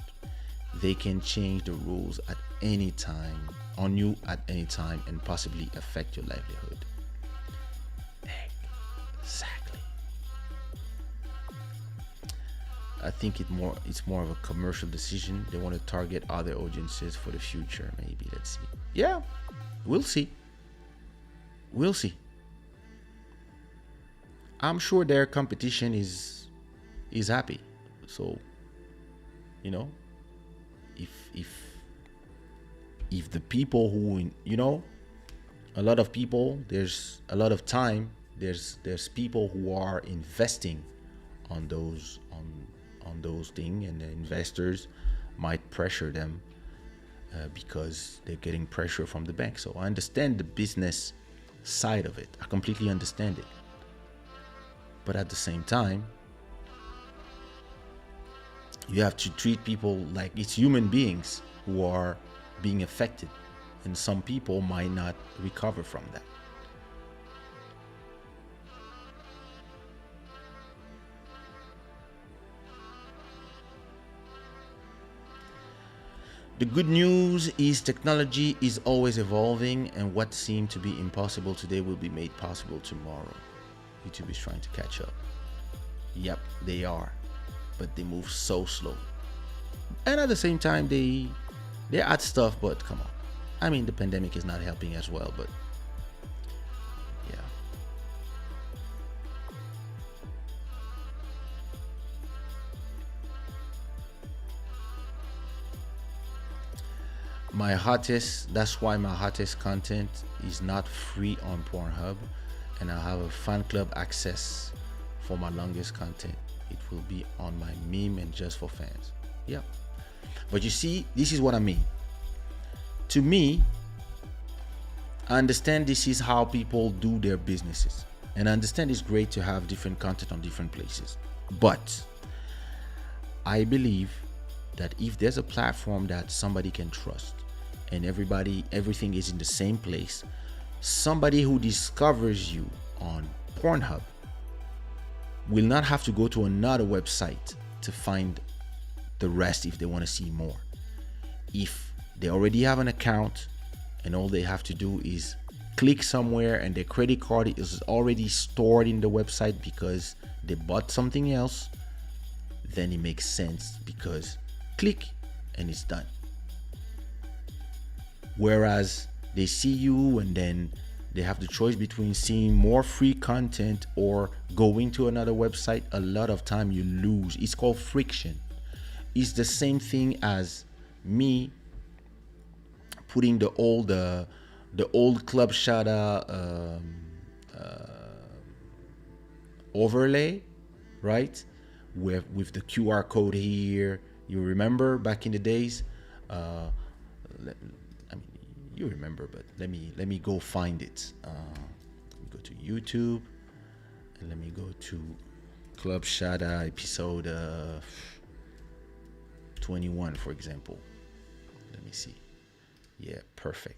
[SPEAKER 1] They can change the rules at any time on you at any time and possibly affect your livelihood. Exactly. I think it's more of a commercial decision. They want to target other audiences for the future. Maybe, let's see. Yeah, we'll see. We'll see. I'm sure their competition is happy. So, you know, if the people who, a lot of people, there's a lot of time, there's people who are investing on those things, and the investors might pressure them because they're getting pressure from the bank. So I understand the business side of it. I completely understand it. But at the same time, you have to treat people like it's human beings who are being affected, and some people might not recover from that. The good news is technology is always evolving, and what seemed to be impossible today will be made possible tomorrow. YouTube is trying to catch up. Yep, they are, but they move so slow. And at the same time, they add stuff, but come on. I mean, the pandemic is not helping as well, but yeah. That's why my hottest content is not free on Pornhub, and I have a fan club access for my longest content. It will be on my meme and just for fans. Yeah. But you see, this is what I mean. To me, I understand this is how people do their businesses. And I understand it's great to have different content on different places. But I believe that if there's a platform that somebody can trust and everything is in the same place, somebody who discovers you on Pornhub will not have to go to another website to find the rest if they want to see more. If they already have an account and all they have to do is click somewhere and their credit card is already stored in the website because they bought something else, then it makes sense because click and it's done. Whereas they see you and then they have the choice between seeing more free content or going to another website. A lot of time you lose. It's called friction. It's the same thing as me putting the old Club Shada overlay, right? With the QR code here. You remember back in the days? You remember, but let me go find it. Let me go to YouTube and let me go to Club Shada episode 21, for example. Let me see. Yeah, perfect.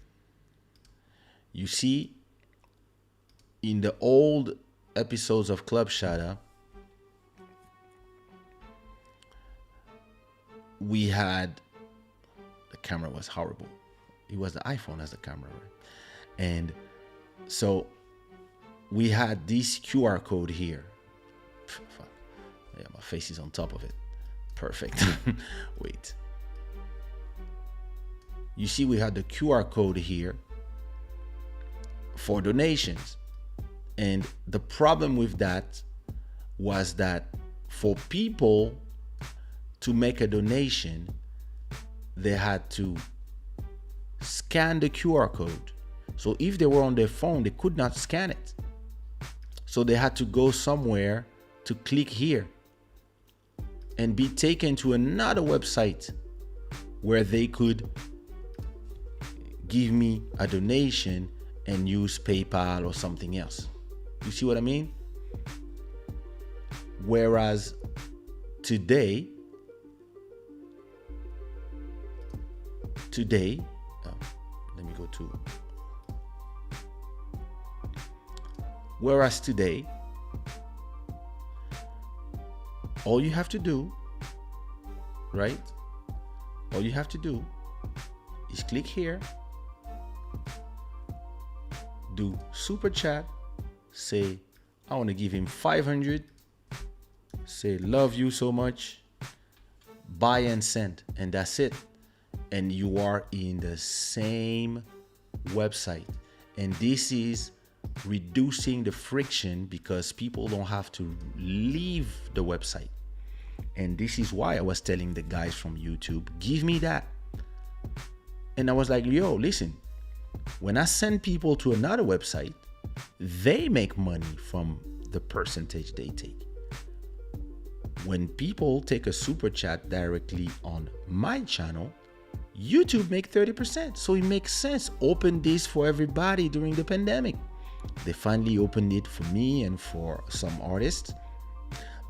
[SPEAKER 1] You see, in the old episodes of Club Shada, we had, the camera was horrible. It was the iPhone as the camera, right? And so we had this QR code here. Fuck. Yeah, my face is on top of it. Perfect. Wait. You see, we had the QR code here for donations. And the problem with that was that for people to make a donation, they had to scan the QR code. So if they were on their phone, they could not scan it. So they had to go somewhere to click here and be taken to another website where they could give me a donation and use PayPal or something else. You see what I mean? Whereas today, let me go to, whereas today, all you have to do, right? All you have to do is click here, do super chat, say, I want to give him 500, say, love you so much, buy and send, and that's it. And you are in the same website. And this is reducing the friction because people don't have to leave the website. And this is why I was telling the guys from YouTube, give me that. And I was like, yo, listen, when I send people to another website, they make money from the percentage they take. When people take a super chat directly on my channel, YouTube make 30%. So it makes sense. Open this for everybody during the pandemic. They finally opened it for me and for some artists,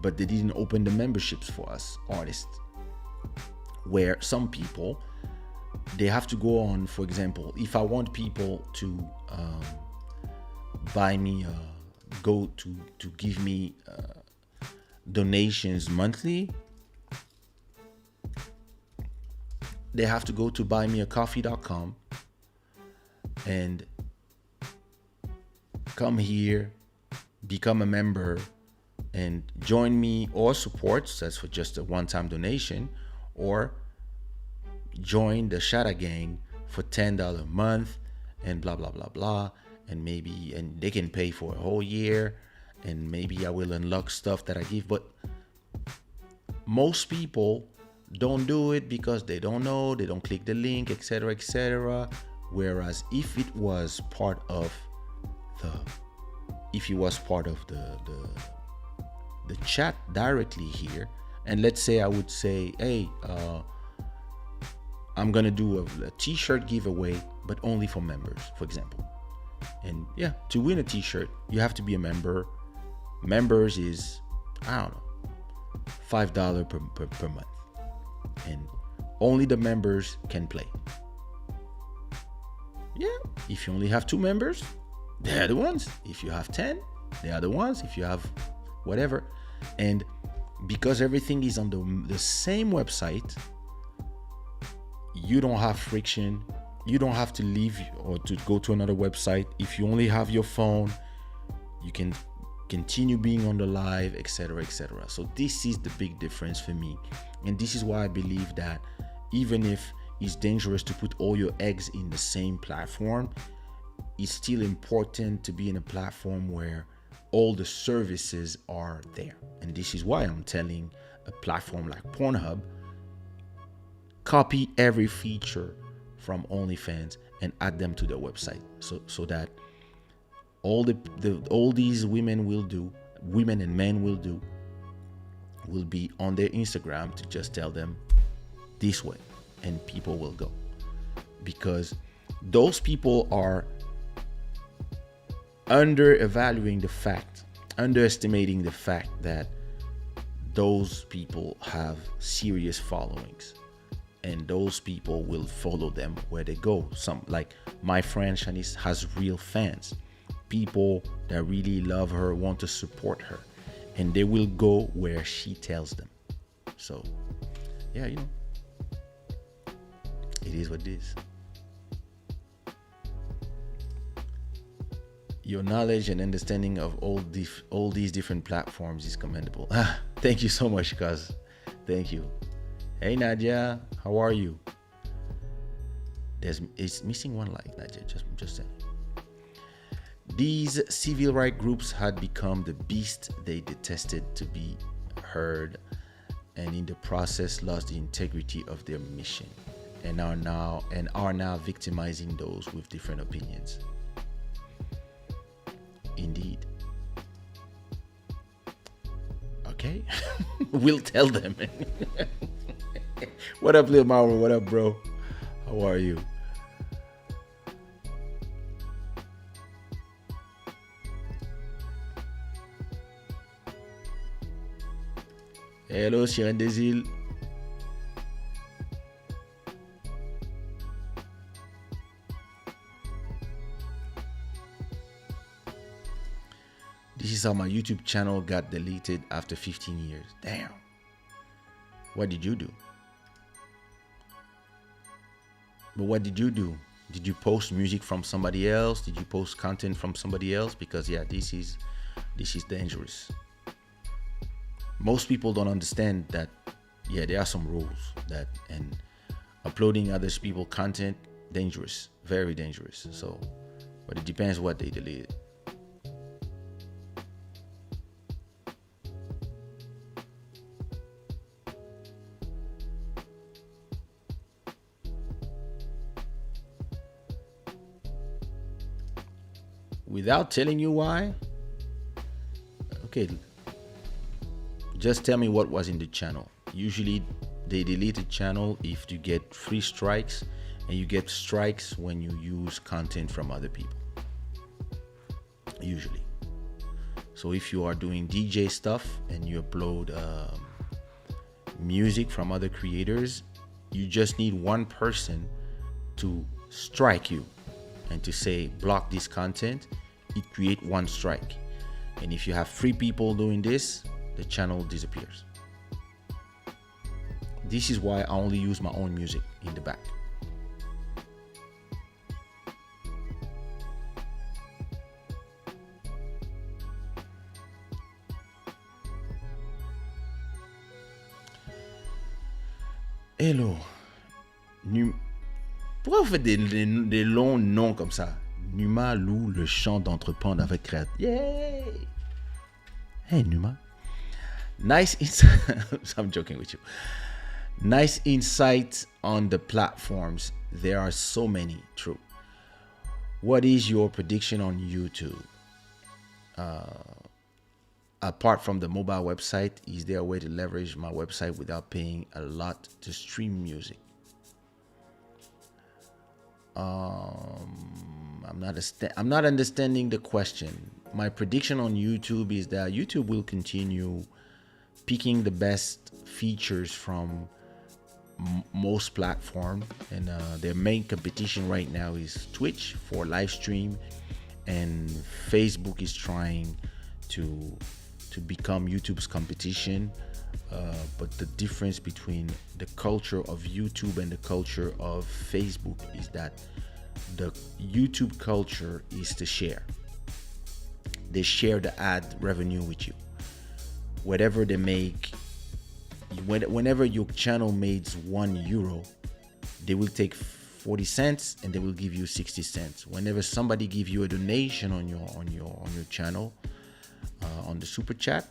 [SPEAKER 1] but they didn't open the memberships for us artists, where some people, they have to go on. For example, if I want people to buy me, go to give me donations monthly, they have to go to buymeacoffee.com and come here, become a member, and join me or support. That's for just a one-time donation, or join the Shada gang for $10 a month, and blah blah blah blah. And maybe, and they can pay for a whole year, and maybe I will unlock stuff that I give. But most people don't do it because they don't know, they don't click the link, etc., etc. Whereas if it was part of the chat directly here, and let's say I would say, hey, I'm gonna do a t-shirt giveaway, but only for members, for example. And yeah, to win a t-shirt, you have to be a member. Members is, I don't know, $5 per month. And only the members can play. Yeah, if you only have 2 members, they're the ones. If you have 10, they are the ones. If you have whatever. And because everything is on the same website, you don't have friction. You don't have to leave or to go to another website. If you only have your phone, you can continue being on the live, etc., etc. So this is the big difference for me. And this is why I believe that even if it's dangerous to put all your eggs in the same platform, it's still important to be in a platform where all the services are there. And this is why I'm telling a platform like Pornhub, copy every feature from OnlyFans and add them to their website, so that all these women and men will be on their Instagram to just tell them this way, and people will go, because those people are underestimating the fact that those people have serious followings, and those people will follow them where they go. Some, like my friend Shanice, has real fans, people that really love her, want to support her, and they will go where she tells them. So yeah, it is what it is. Your knowledge and understanding of all these different platforms is commendable. Thank you so much, cuz. Thank you. Hey Nadia, how are you? It's missing one like, Nadia, just saying. These civil rights groups had become the beast they detested to be heard, and in the process lost the integrity of their mission, and are now victimizing those with different opinions. Indeed. Okay. We'll tell them. What up, Lil Mauro? What up, bro? How are you? Hello, Sirène des Îles. This is how my YouTube channel got deleted after 15 years. Damn. What did you do? But what did you do? Did you post music from somebody else? Did you post content from somebody else? Because yeah, this is dangerous. Most people don't understand that. Yeah, there are some rules that, and uploading others people content, dangerous, very dangerous. So, but it depends what they deleted. Without telling you why? Okay, just tell me what was in the channel. Usually they delete a channel if you get 3 strikes, and you get strikes when you use content from other people. Usually. So if you are doing DJ stuff and you upload music from other creators, you just need one person to strike you and to say block this content. It create 1 strike, and if you have 3 people doing this, the channel disappears. This is why I only use my own music in the back. Hello. Pourquoi vous faites des longs noms comme ça? Numa loue le champ d'entreprendre avec créativité. Yay! Hey Numa. Nice insight. I'm joking with you. Nice insight on the platforms. There are so many. True. What is your prediction on YouTube? Apart from the mobile website, is there a way to leverage my website without paying a lot to stream music? I'm not understanding the question. My prediction on YouTube is that YouTube will continue picking the best features from most platforms, and their main competition right now is Twitch for live stream, and Facebook is trying to become YouTube's competition. But the difference between the culture of YouTube and the culture of Facebook is that the YouTube culture is to share. They share the ad revenue with you. Whatever they make, whenever your channel makes €1, they will take 40 cents and they will give you 60 cents. Whenever somebody gives you a donation on your channel, on the super chat,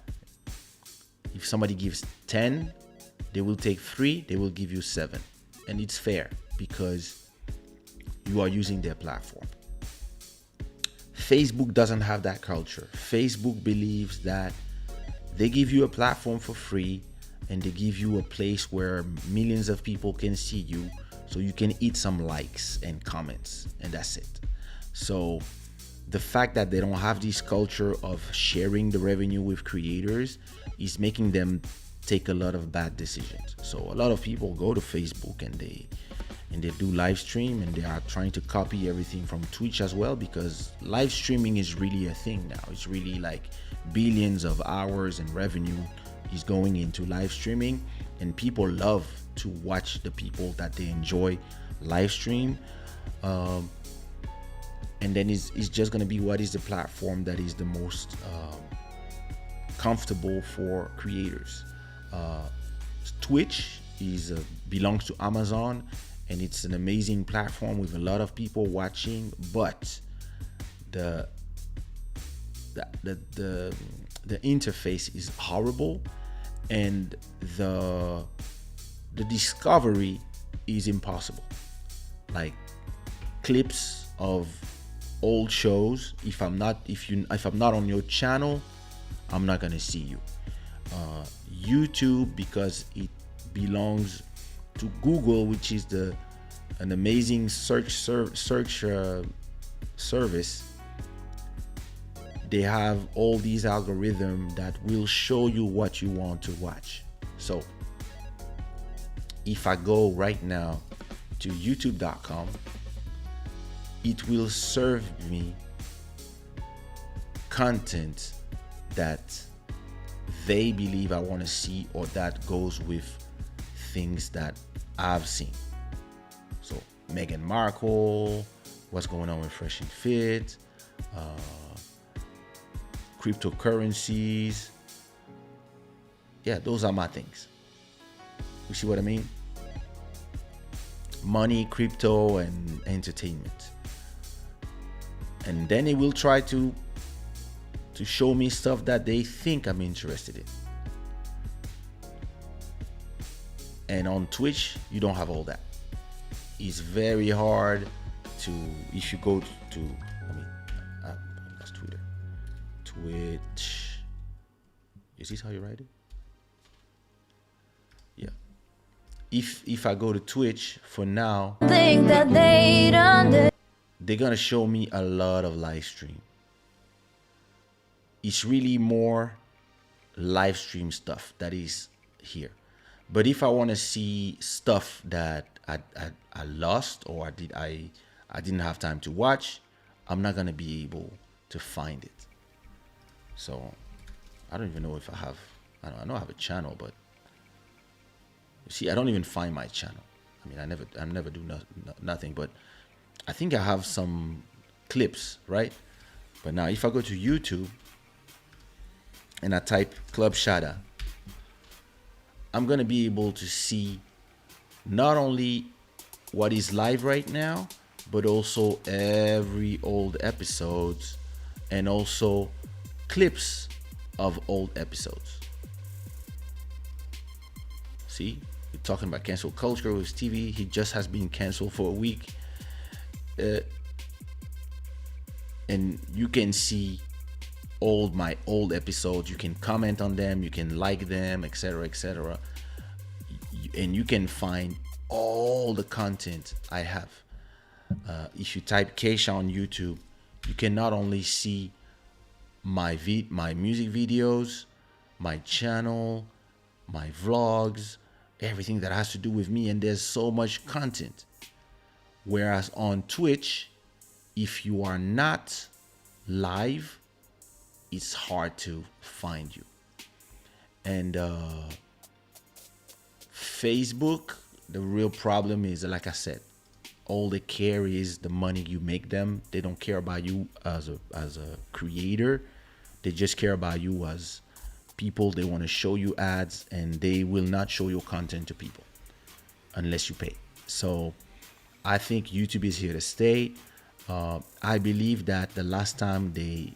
[SPEAKER 1] if somebody gives 10, they will take 3, they will give you 7. And it's fair because you are using their platform. Facebook doesn't have that culture. Facebook believes that they give you a platform for free and they give you a place where millions of people can see you, so you can eat some likes and comments, and that's it. So the fact that they don't have this culture of sharing the revenue with creators is making them take a lot of bad decisions. So a lot of people go to Facebook and they do live stream, and they are trying to copy everything from Twitch as well, because live streaming is really a thing now. It's really like billions of hours and revenue is going into live streaming, and people love to watch the people that they enjoy live stream. And then it's just going to be what is the platform that is the most comfortable for creators. Twitch belongs to Amazon, and it's an amazing platform with a lot of people watching, but the the interface is horrible, and the discovery is impossible. Like clips of old shows, if I'm not on your channel, I'm not gonna see you. YouTube, because it belongs to Google, which is an amazing search service. They have all these algorithms that will show you what you want to watch. So if I go right now to youtube.com, it will serve me content that they believe I want to see, or that goes with things that I've seen. So Meghan Markle, what's going on with Fresh and Fit, cryptocurrencies. Yeah, those are my things. You see what I mean? Money, crypto, and entertainment. And then it will try to show me stuff that they think I'm interested in. And on Twitch, you don't have all that. It's very hard to, if you go to that's Twitter. Twitch. Is this how you write it? Yeah. If I go to Twitch for now, think that they're gonna show me a lot of live stream. It's really more live stream stuff that is here. But if I want to see stuff that I lost, or I didn't have time to watch, I'm not gonna be able to find it. So I don't even know if I know I have a channel, but you see, I don't even find my channel. I mean, I never do nothing, but I think I have some clips, right? But now if I go to YouTube and I type Club Shada, I'm gonna be able to see not only what is live right now, but also every old episodes, and also clips of old episodes. See, we're talking about cancel culture with TV. He just has been canceled for a week, and you can see my old episodes. You can comment on them, you can like them, etc., etc., and you can find all the content I have. If you type Kaysha on YouTube, you can not only see my music videos, my channel, my vlogs, everything that has to do with me, and there's so much content. Whereas on Twitch, if you are not live, it's hard to find you. And Facebook, the real problem is, like I said, all they care is the money you make them. They don't care about you as a creator. They just care about you as people. They want to show you ads, and they will not show your content to people unless you pay. So I think YouTube is here to stay. I believe that the last time they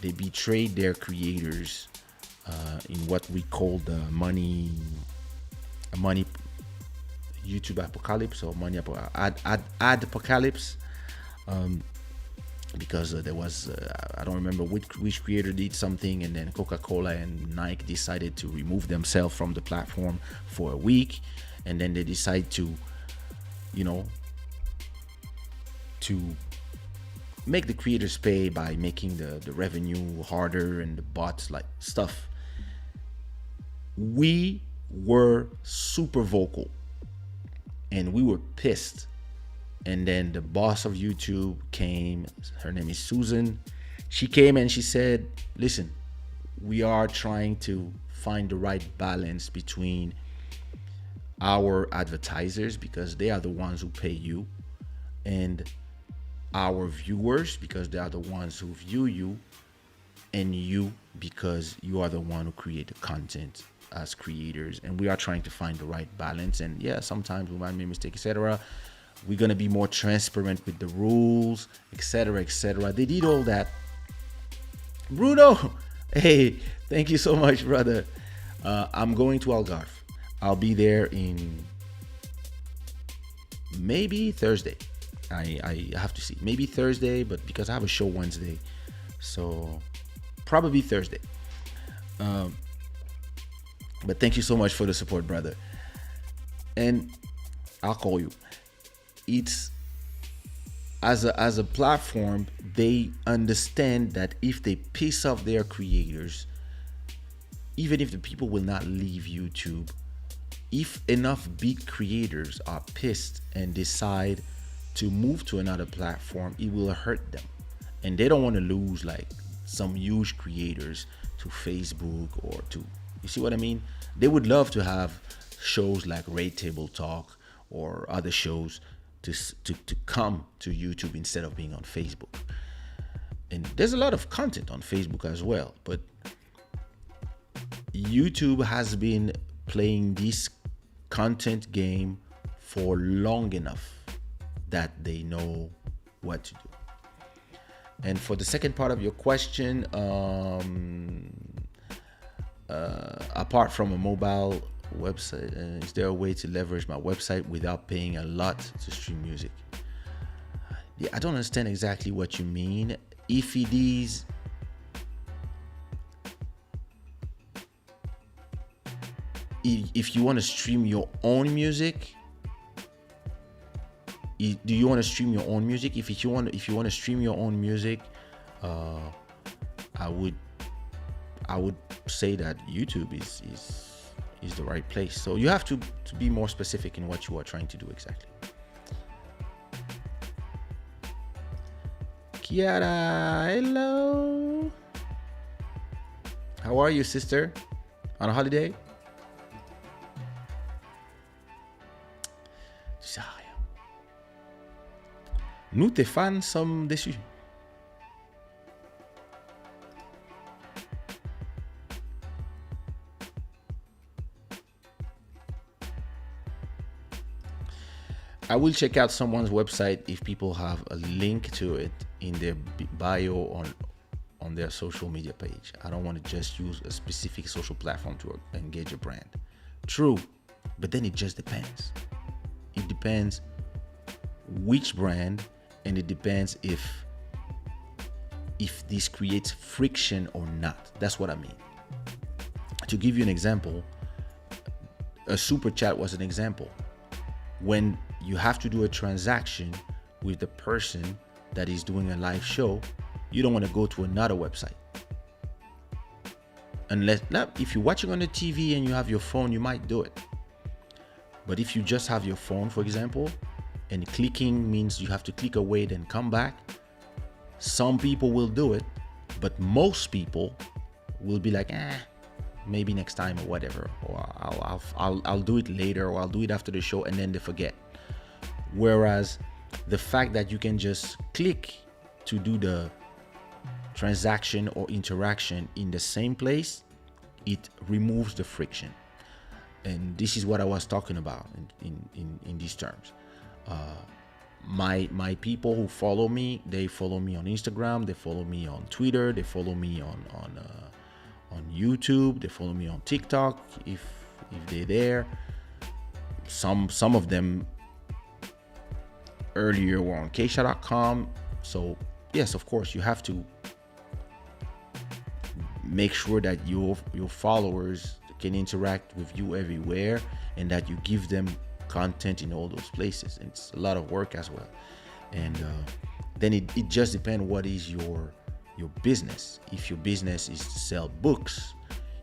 [SPEAKER 1] betrayed their creators in what we call the money YouTube apocalypse, or ad apocalypse, because there was I don't remember which creator did something, and then Coca-Cola and Nike decided to remove themselves from the platform for a week, and then they decide to make the creators pay by making the revenue harder and the bots like stuff. We were super vocal and we were pissed. And then the boss of YouTube came, her name is Susan. She came and she said, listen, we are trying to find the right balance between our advertisers, because they are the ones who pay you, and our viewers, because they are the ones who view you, and you, because you are the one who create the content as creators. And we are trying to find the right balance. And yeah, sometimes we might make mistakes, etc. We're gonna be more transparent with the rules, etc., etc. They did all that, Bruno, hey, thank you so much, brother. I'm going to Algarve. I'll be there in maybe Thursday. I have to see. Maybe Thursday, but because I have a show Wednesday, so probably Thursday. Um, but thank you so much for the support, brother. And I'll call you. It's as a platform, they understand that if they piss off their creators, even if the people will not leave YouTube, if enough big creators are pissed and decide to move to another platform, it will hurt them. And they don't want to lose like some huge creators to Facebook or to, you see what I mean? They would love to have shows like Raid Table Talk or other shows to come to YouTube instead of being on Facebook. And there's a lot of content on Facebook as well, but YouTube has been playing this content game for long enough that they know what to do. And for the second part of your question, apart from a mobile website, is there a way to leverage my website without paying a lot to stream music? Yeah, I don't understand exactly what you mean. If it is, if you want to stream your own music, do you want to stream your own music? If you want to stream your own music, I would say that YouTube is the right place. So you have to be more specific in what you are trying to do exactly. Kiara, hello. How are you, sister? On a holiday? Nous, tes fans, sommes déçus. I will check out someone's website if people have a link to it in their bio on their social media page. I don't want to just use a specific social platform to engage a brand. True, but then it just depends. It depends which brand, and it depends if this creates friction or not. That's what I mean. To give you an example, a super chat was an example. When you have to do a transaction with the person that is doing a live show, you don't want to go to another website. Unless, now, if you're watching on the TV and you have your phone, you might do it. But if you just have your phone, for example, and clicking means you have to click away then come back, some people will do it, but most people will be like, maybe next time or whatever, or I'll do it later, or I'll do it after the show, and then they forget. Whereas the fact that you can just click to do the transaction or interaction in the same place, it removes the friction. And this is what I was talking about in these terms. My people who follow me, they follow me on Instagram, they follow me on Twitter, they follow me on YouTube, they follow me on TikTok if they're there. Some of them earlier were on Kaysha.com. So yes, of course, you have to make sure that your followers can interact with you everywhere, and that you give them content in all those places. And it's a lot of work as well. And then it just depends what is your business. If your business is to sell books,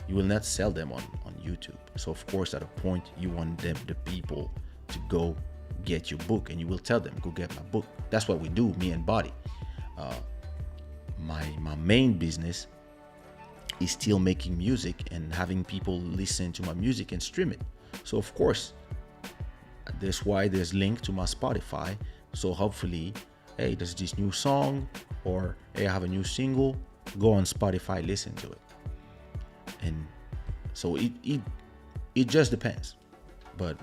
[SPEAKER 1] you will not sell them on YouTube. So of course, at a point, you want the people to go get your book, and you will tell them, go get my book. That's what we do, me and Body. My main business is still making music and having people listen to my music and stream it. So of course, that's why there's link to my Spotify. So hopefully, hey, there's this new song, or hey, I have a new single, go on Spotify, listen to it. And so it just depends. But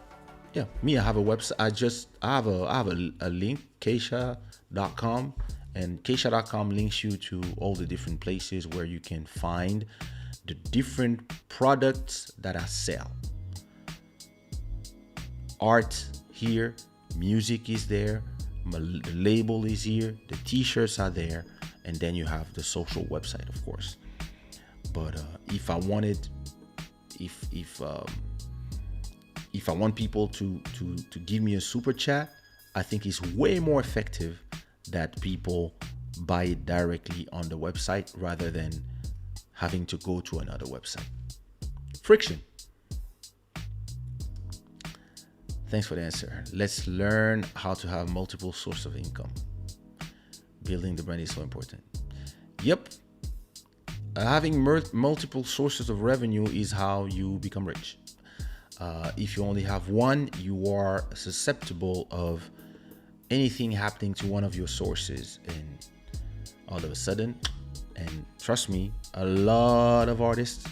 [SPEAKER 1] yeah, me, I have a website. I have a link, Kaysha.com, And Kaysha.com links you to all the different places where you can find the different products that I sell. Art here, music is there, the label is here, the t-shirts are there, and then you have the social website, of course. But if I wanted, if I want people to give me a super chat, I think it's way more effective that people buy it directly on the website rather than having to go to another website. Friction. Thanks for the answer. Let's learn how to have multiple sources of income. Building the brand is so important. Yep. Having multiple sources of revenue is how you become rich. If you only have one, you are susceptible of anything happening to one of your sources, and all of a sudden, and trust me, a lot of artists,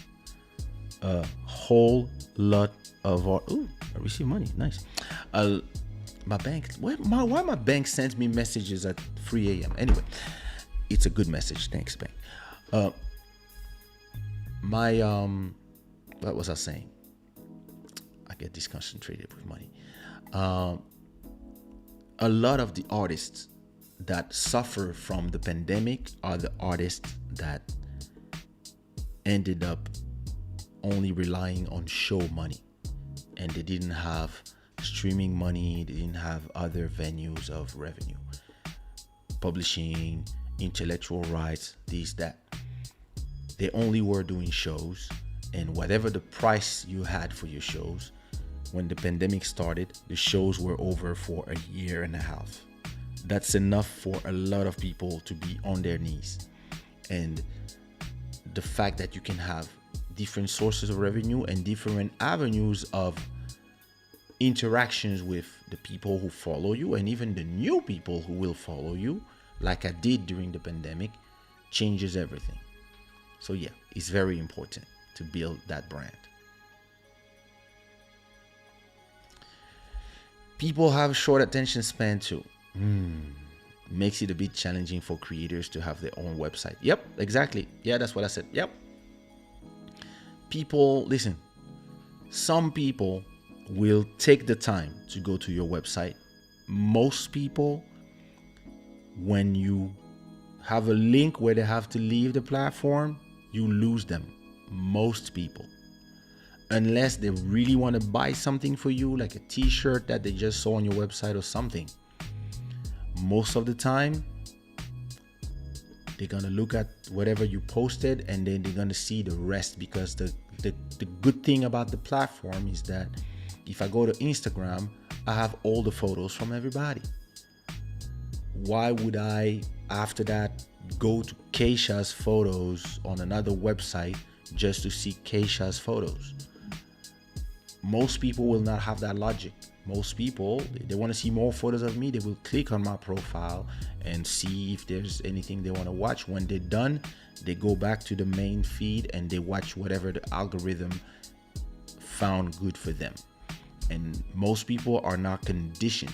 [SPEAKER 1] a whole lot of ooh, I receive money, nice. My bank, why my bank sends me messages at 3 a.m. Anyway, it's a good message, thanks bank. What was I saying? I get disconcentrated with money. A lot of the artists that suffer from the pandemic are the artists that ended up only relying on show money, and they didn't have streaming money, they didn't have other venues of revenue, publishing, intellectual rights, these, that. They only were doing shows, and whatever the price you had for your shows, when the pandemic started, the shows were over for a year and a half. That's enough for a lot of people to be on their knees. And the fact that you can have different sources of revenue and different avenues of interactions with the people who follow you, and even the new people who will follow you, like I did during the pandemic, changes everything. So yeah, it's very important to build that brand. People have short attention span too. Makes it a bit challenging for creators to have their own website. Yep, exactly. Yeah, that's what I said. Yep. People, listen, some people will take the time to go to your website. Most people, when you have a link where they have to leave the platform, you lose them. Most people. Unless they really want to buy something for you, like a t-shirt that they just saw on your website or something. Most of the time, they're going to look at whatever you posted, and then they're going to see the rest, because the good thing about the platform is that if I go to Instagram, I have all the photos from everybody. Why would I, after that, go to Kaysha's photos on another website just to see Kaysha's photos? Most people will not have that logic. Most people, they want to see more photos of me. They will click on my profile and see if there's anything they want to watch. When they're done, they go back to the main feed and they watch whatever the algorithm found good for them. And most people are not conditioned.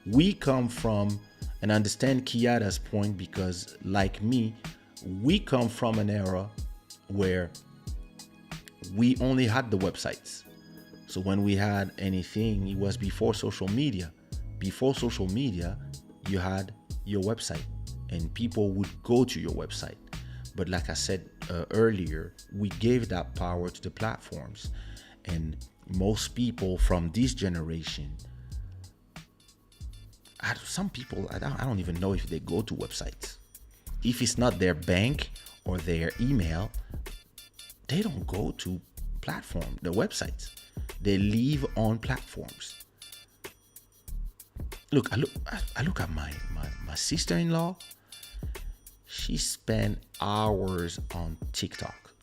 [SPEAKER 1] We come from, and understand Kiada's point, because like me, we come from an era where we only had the websites. So when we had anything, it was before social media. Before social media, you had your website and people would go to your website. But like I said earlier, we gave that power to the platforms. And most people from this generation, some people, I don't even know if they go to websites. If it's not their bank or their email, they don't go to the websites. They live on platforms. Look, I look at my sister-in-law. She spent hours on TikTok.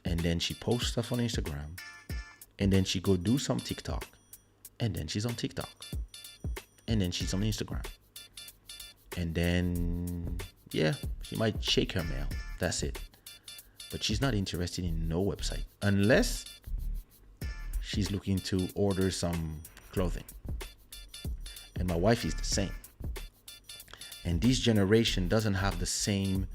[SPEAKER 1] And then she posts stuff on Instagram. And then she go do some TikTok. And then she's on TikTok. And then she's on Instagram. And then, yeah, she might check her mail. That's it. But she's not interested in no website. Unless she's looking to order some clothing. And my wife is the same. And this generation doesn't have the same,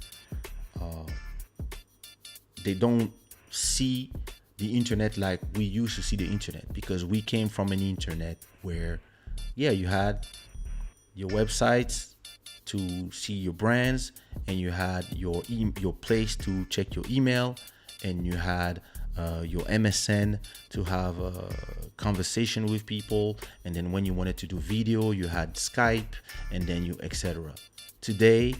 [SPEAKER 1] they don't see the internet like we used to see the internet, because we came from an internet where, yeah, you had your websites to see your brands, and you had your place to check your email, and you had your MSN to have a conversation with people, and then when you wanted to do video, you had Skype, and then you etc. Today,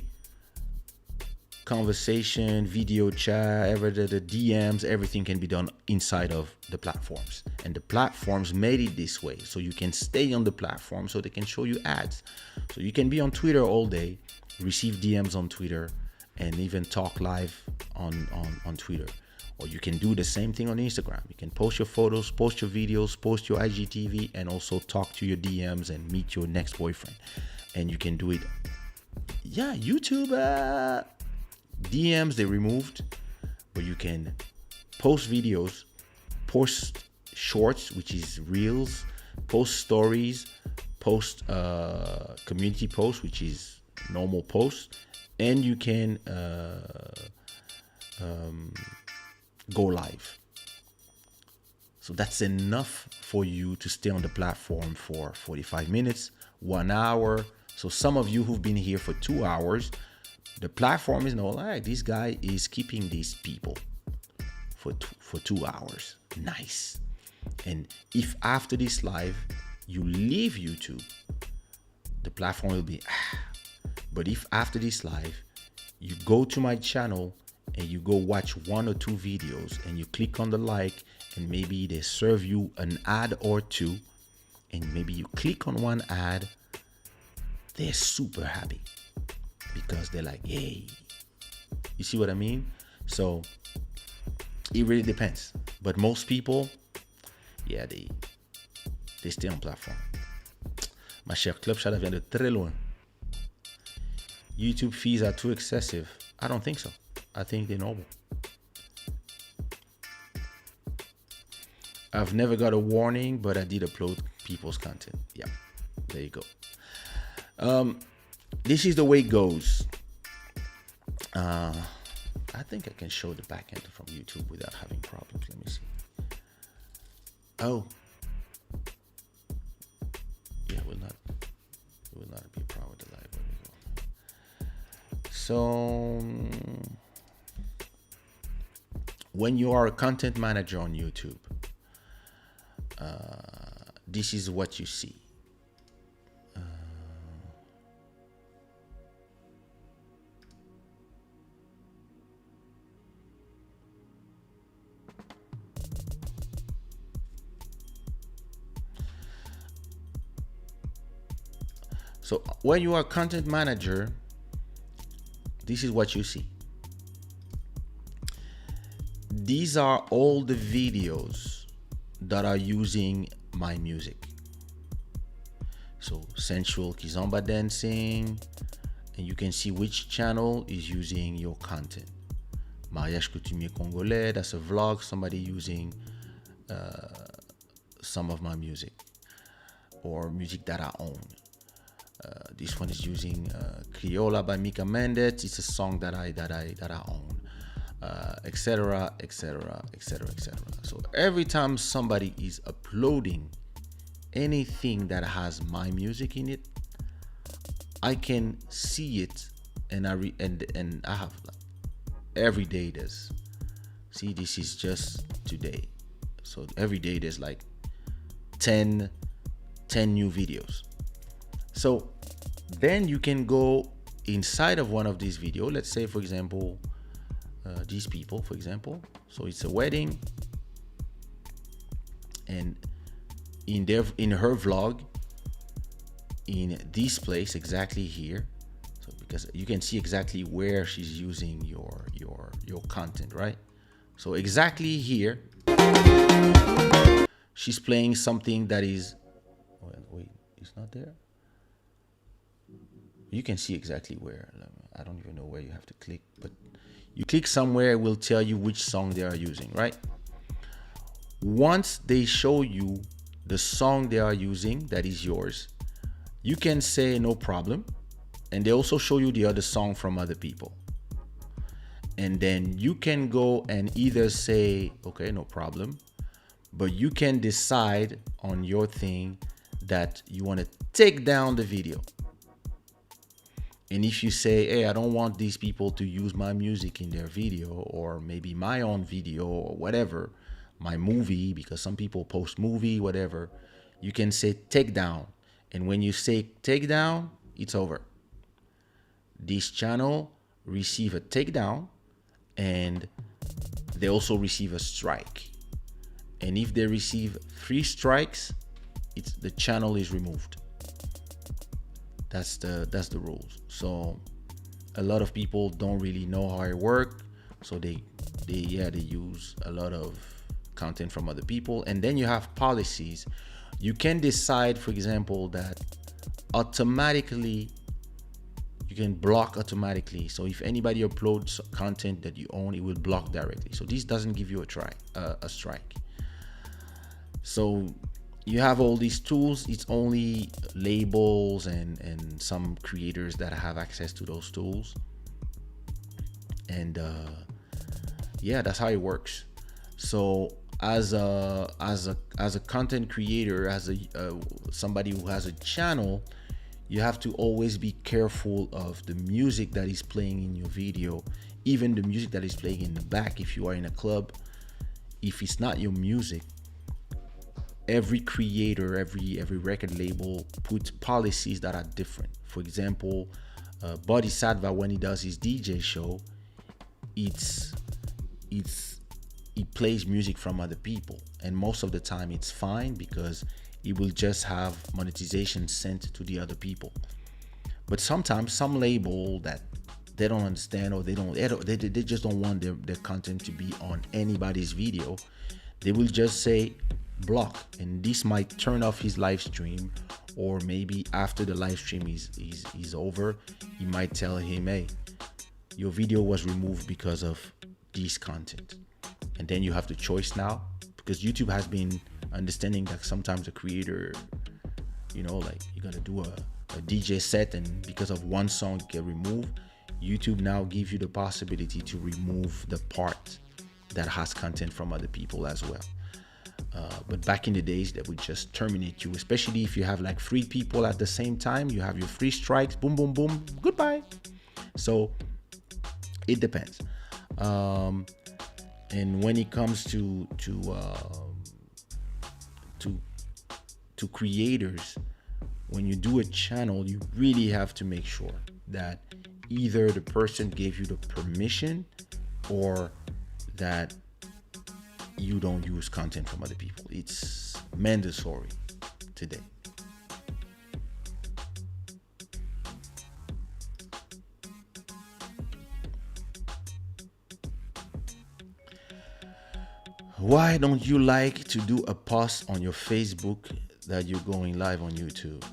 [SPEAKER 1] conversation, video chat, the DMs, everything can be done inside of the platforms, and the platforms made it this way so you can stay on the platform, so they can show you ads. So you can be on Twitter all day, receive DMs on Twitter, and even talk live on Twitter. Or you can do the same thing on Instagram. You can post your photos, post your videos, post your IGTV, and also talk to your DMs and meet your next boyfriend. And you can do it. Yeah, YouTube DMs they removed, but you can post videos, post shorts, which is reels, post stories, post community posts, which is normal posts, and you can go live. So that's enough for you to stay on the platform for 45 minutes, 1 hour. So some of you who've been here for 2 hours, the platform is not like, this guy is keeping these people for 2 hours. Nice. And if after this live you leave YouTube, the platform will be But if after this live you go to my channel and you go watch 1 or 2 videos, and you click on the like, and maybe they serve you an ad or 2, and maybe you click on 1 ad, they're super happy, because they're like, hey, you see what I mean? So it really depends, but most people, yeah, they stay on platform. Ma chère, Club Shada vient de très loin. YouTube fees are too excessive. I don't think so. I think they're normal. I've never got a warning, but I did upload people's content. Yeah, there you go. This is the way it goes. I think I can show the back end from YouTube without having problems. Let me see. Oh, yeah, will not be a problem with the live. There we go. So when you are a content manager on YouTube, this is what you see. So when you are a content manager, this is what you see. These are all the videos that are using my music. So sensual kizomba dancing, and you can see which channel is using your content. Mariage coutumier congolais, that's a vlog, somebody using some of my music or music that I own. This one is using Criolla by Mika Mendes. It's a song that I own, etc., etc., etc., etc. So every time somebody is uploading anything that has my music in it, I can see it, and I have like, every day there's, see, this is just today. So every day there's like 10 new videos. So then you can go inside of one of these videos. Let's say, for example, these people, for example. So it's a wedding, and in her vlog, in this place exactly here. So because you can see exactly where she's using your content, right? So exactly here, she's playing something that is. Wait, it's not there. You can see exactly where. I don't even know where you have to click, but you click somewhere, it will tell you which song they are using, right? Once they show you the song they are using that is yours, you can say no problem, and they also show you the other song from other people. And then you can go and either say, okay, no problem, but you can decide on your thing that you want to take down the video. And if you say, hey, I don't want these people to use my music in their video, or maybe my own video, or whatever, my movie, because some people post movie, whatever, you can say take down. And when you say take down, it's over. This channel receive a takedown, and they also receive a strike. And if they receive 3 strikes, the channel is removed. That's the rules. So a lot of people don't really know how it works, so they use a lot of content from other people. And then you have policies. You can decide, for example, that automatically you can block automatically. So if anybody uploads content that you own, it will block directly. So this doesn't give you a strike. So you have all these tools. It's only labels and some creators that have access to those tools. And yeah, that's how it works. So as a content creator, as somebody who has a channel, you have to always be careful of the music that is playing in your video, even the music that is playing in the back. If you are in a club, if it's not your music, every creator, every record label puts policies that are different. For example, Bodhisattva, when he does his DJ show, he plays music from other people, and most of the time it's fine because it will just have monetization sent to the other people. But sometimes some label that they don't understand, or they just don't want their content to be on anybody's video, they will just say block, and this might turn off his live stream. Or maybe after the live stream is over, he might tell him, hey, your video was removed because of this content. And then you have the choice now, because YouTube has been understanding that sometimes a creator, like you're gonna do a DJ set, and because of one song get removed, YouTube now gives you the possibility to remove the part that has content from other people as well. But back in the days, that would just terminate you, especially if you have like 3 people at the same time. You have your 3 strikes, boom, boom, boom, goodbye. So it depends. And when it comes to creators, when you do a channel, you really have to make sure that either the person gave you the permission, or that you don't use content from other people. It's mandatory today. Why don't you like to do a post on your Facebook that you're going live on YouTube?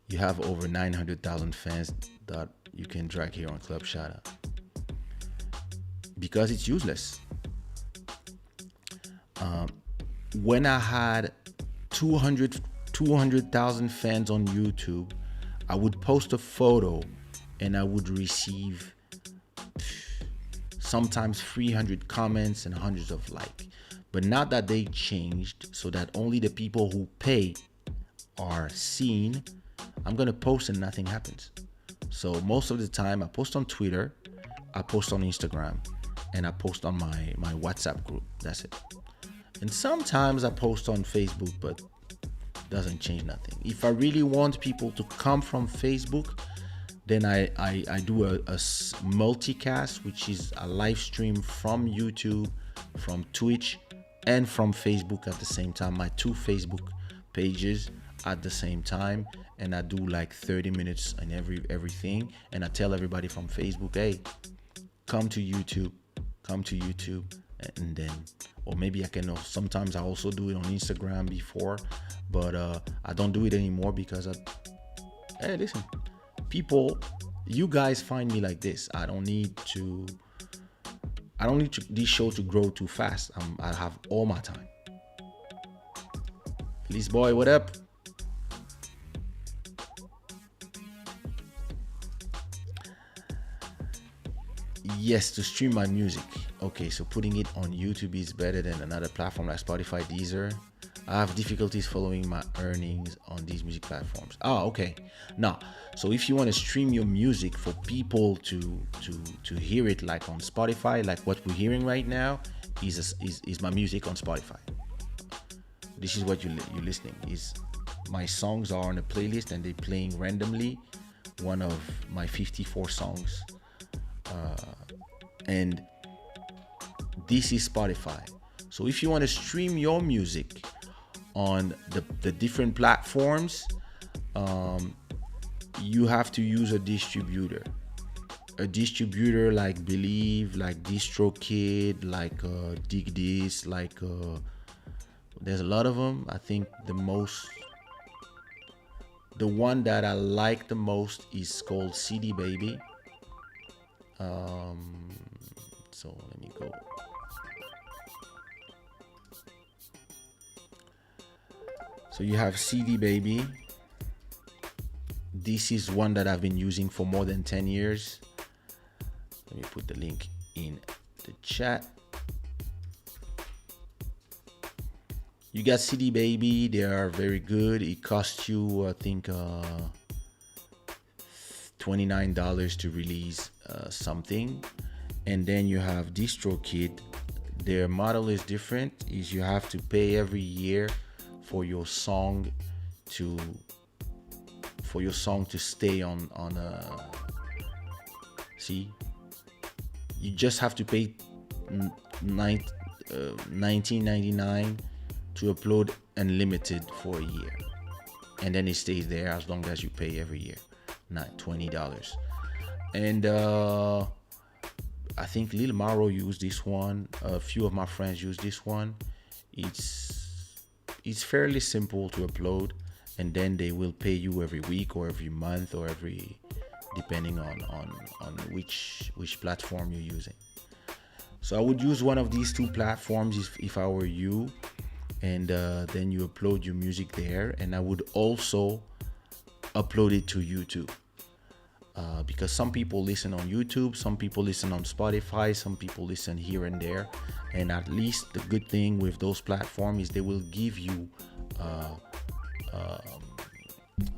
[SPEAKER 1] You have over 900,000 fans that you can drag here on Club Shada. Because it's useless. When I had 200,000 fans on YouTube, I would post a photo and I would receive sometimes 300 comments and hundreds of likes. But now that they changed so that only the people who pay are seen, I'm gonna post and nothing happens. So most of the time I post on Twitter, I post on Instagram, and I post on my WhatsApp group. That's it. And sometimes I post on Facebook, but doesn't change nothing. If I really want people to come from Facebook, then I do a multicast, which is a live stream from YouTube, from Twitch, and from Facebook at the same time. My 2 Facebook pages at the same time, and I do like 30 minutes and everything. And I tell everybody from Facebook, hey, come to YouTube, and then, or maybe I can. Sometimes I also do it on Instagram before, but I don't do it anymore because hey, listen, people, you guys find me like this. I don't need this show to grow too fast. I have all my time. Police boy, what up? Yes, to stream my music. Okay, so putting it on YouTube is better than another platform like Spotify, Deezer. I have difficulties following my earnings on these music platforms. Oh, okay. Now, so if you want to stream your music for people to hear it, like on Spotify, like what we're hearing right now, is my music on Spotify. This is what you're listening. Is my songs are on a playlist and they're playing randomly. One of my 54 songs, and this is Spotify. So if you want to stream your music on the different platforms, you have to use a distributor. A distributor like Believe, like DistroKid, like Dig This, like there's a lot of them. I think the one that I like the most is called CD Baby. So let me go. So you have CD Baby. This is one that I've been using for more than 10 years. Let me put the link in the chat. You got CD Baby. They are very good. It costs you, I think, $29 to release something. And then you have DistroKid. Their model is different. Is you have to pay every year for your song to stay on a. See, you just have to pay $19.99 to upload unlimited for a year, and then it stays there as long as you pay every year, not $20. And I think Lil Maro used this one. A few of my friends use this one. It's fairly simple to upload, and then they will pay you every week or every month or depending on which platform you're using. So I would use one of these two platforms if I were you, and then you upload your music there. And I would also upload it to YouTube, because some people listen on YouTube, some people listen on Spotify, some people listen here and there. And at least the good thing with those platforms is they will give you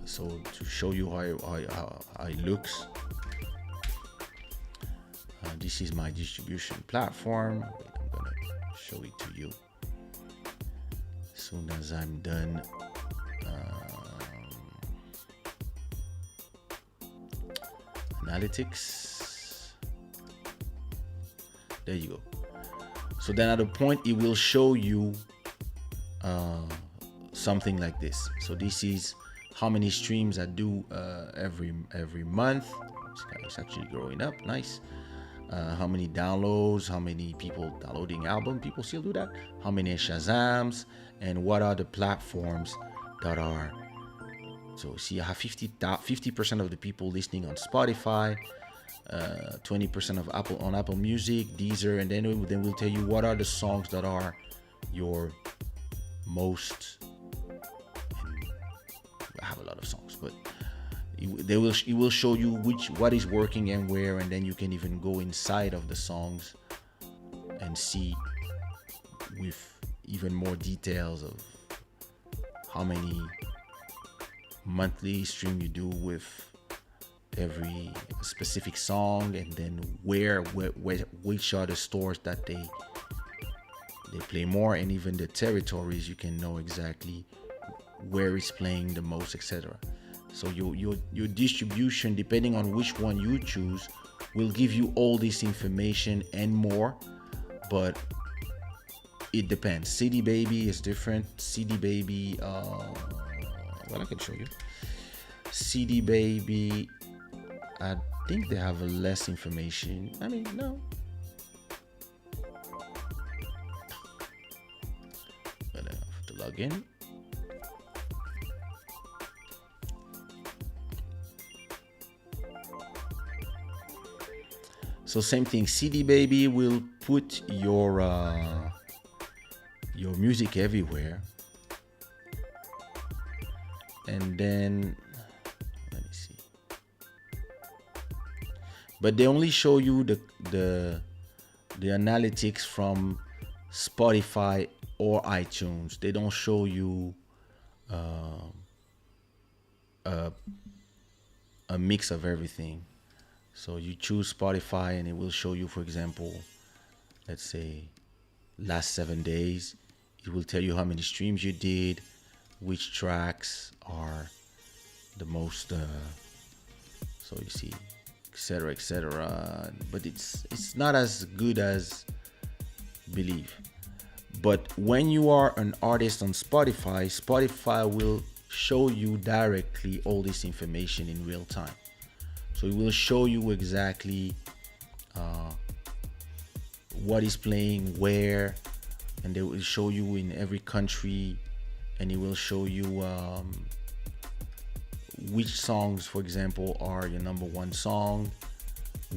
[SPEAKER 1] so to show you how it looks. This is my distribution platform. Wait, I'm gonna show it to you as soon as I'm done. Analytics. There you go. So then at a point it will show you something like this. So this is how many streams I do every month. It's actually growing up. Nice. How many downloads, how many people downloading album, people still do that, how many Shazams, and what are the platforms that are. So see, I have 50% of the people listening on Spotify, 20% of Apple Music, Deezer, and then we'll tell you what are the songs that are your most. I have a lot of songs, but it will show you what is working and where, and then you can even go inside of the songs and see with even more details of how many monthly stream you do with every specific song, and then which are the stores that they play more, and even the territories. You can know exactly where it's playing the most, etc. So your distribution, depending on which one you choose, will give you all this information and more, but it depends. CD Baby is different. CD Baby, well, I can show you. CD Baby, I think they have less information. I mean, no. But I have to log in. So same thing. CD Baby will put your music everywhere. And then let me see. but they only show you the analytics from Spotify or iTunes. They don't show you a mix of everything. So you choose Spotify and it will show you, for example, let's say last 7 days. It will tell you how many streams you did, which tracks are the most. So you see, etc., etc. But it's not as good as Believe. But when you are an artist on Spotify, Spotify will show you directly all this information in real time. So it will show you exactly what is playing where, and they will show you in every country, and it will show you which songs, for example, are your number one song,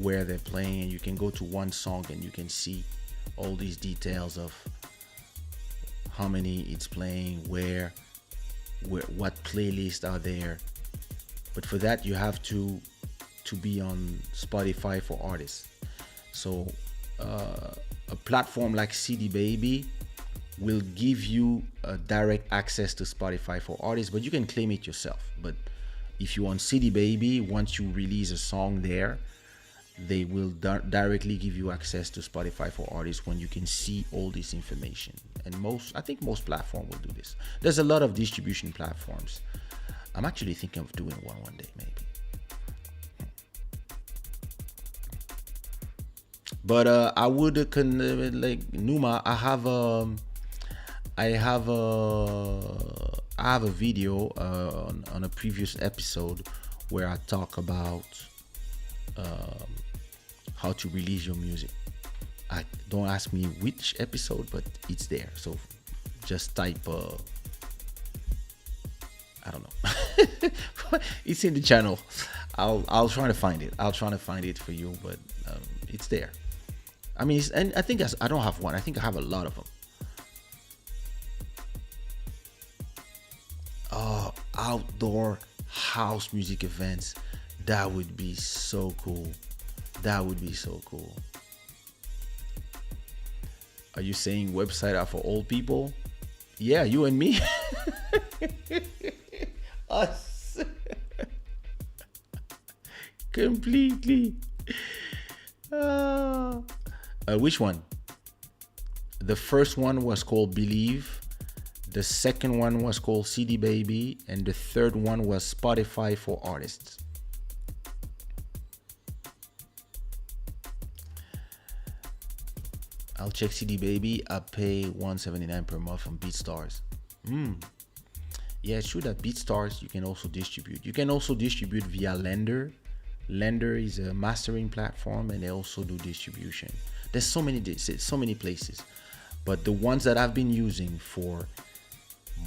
[SPEAKER 1] where they're playing, and you can go to one song and you can see all these details of how many it's playing, where what playlists are there. But for that, you have to be on Spotify for artists. So a platform like CD Baby will give you direct access to Spotify for artists, but you can claim it yourself. But if you want CD Baby, once you release a song there, they will directly give you access to Spotify for artists when you can see all this information. And I think most platforms will do this. There's a lot of distribution platforms. I'm actually thinking of doing one day, maybe. But I would like Numa. I have a video on a previous episode where I talk about how to release your music. Don't ask me which episode, but it's there. So just type I don't know. It's in the channel. I'll try to find it. I'll try to find it for you, but it's there. I mean, and I think I don't have one. I think I have a lot of them. Outdoor house music events. That would be so cool. That would be so cool. Are you saying website are for old people? Yeah, you and me. Us. Completely. Which one? The first one was called Believe. The second one was called CD Baby. And the third one was Spotify for Artists. I'll check CD Baby. I pay $179 per month on BeatStars. Yeah, it's true that BeatStars you can also distribute. You can also distribute via Lender. Lender is a mastering platform, and they also do distribution. There's so many places, but the ones that I've been using for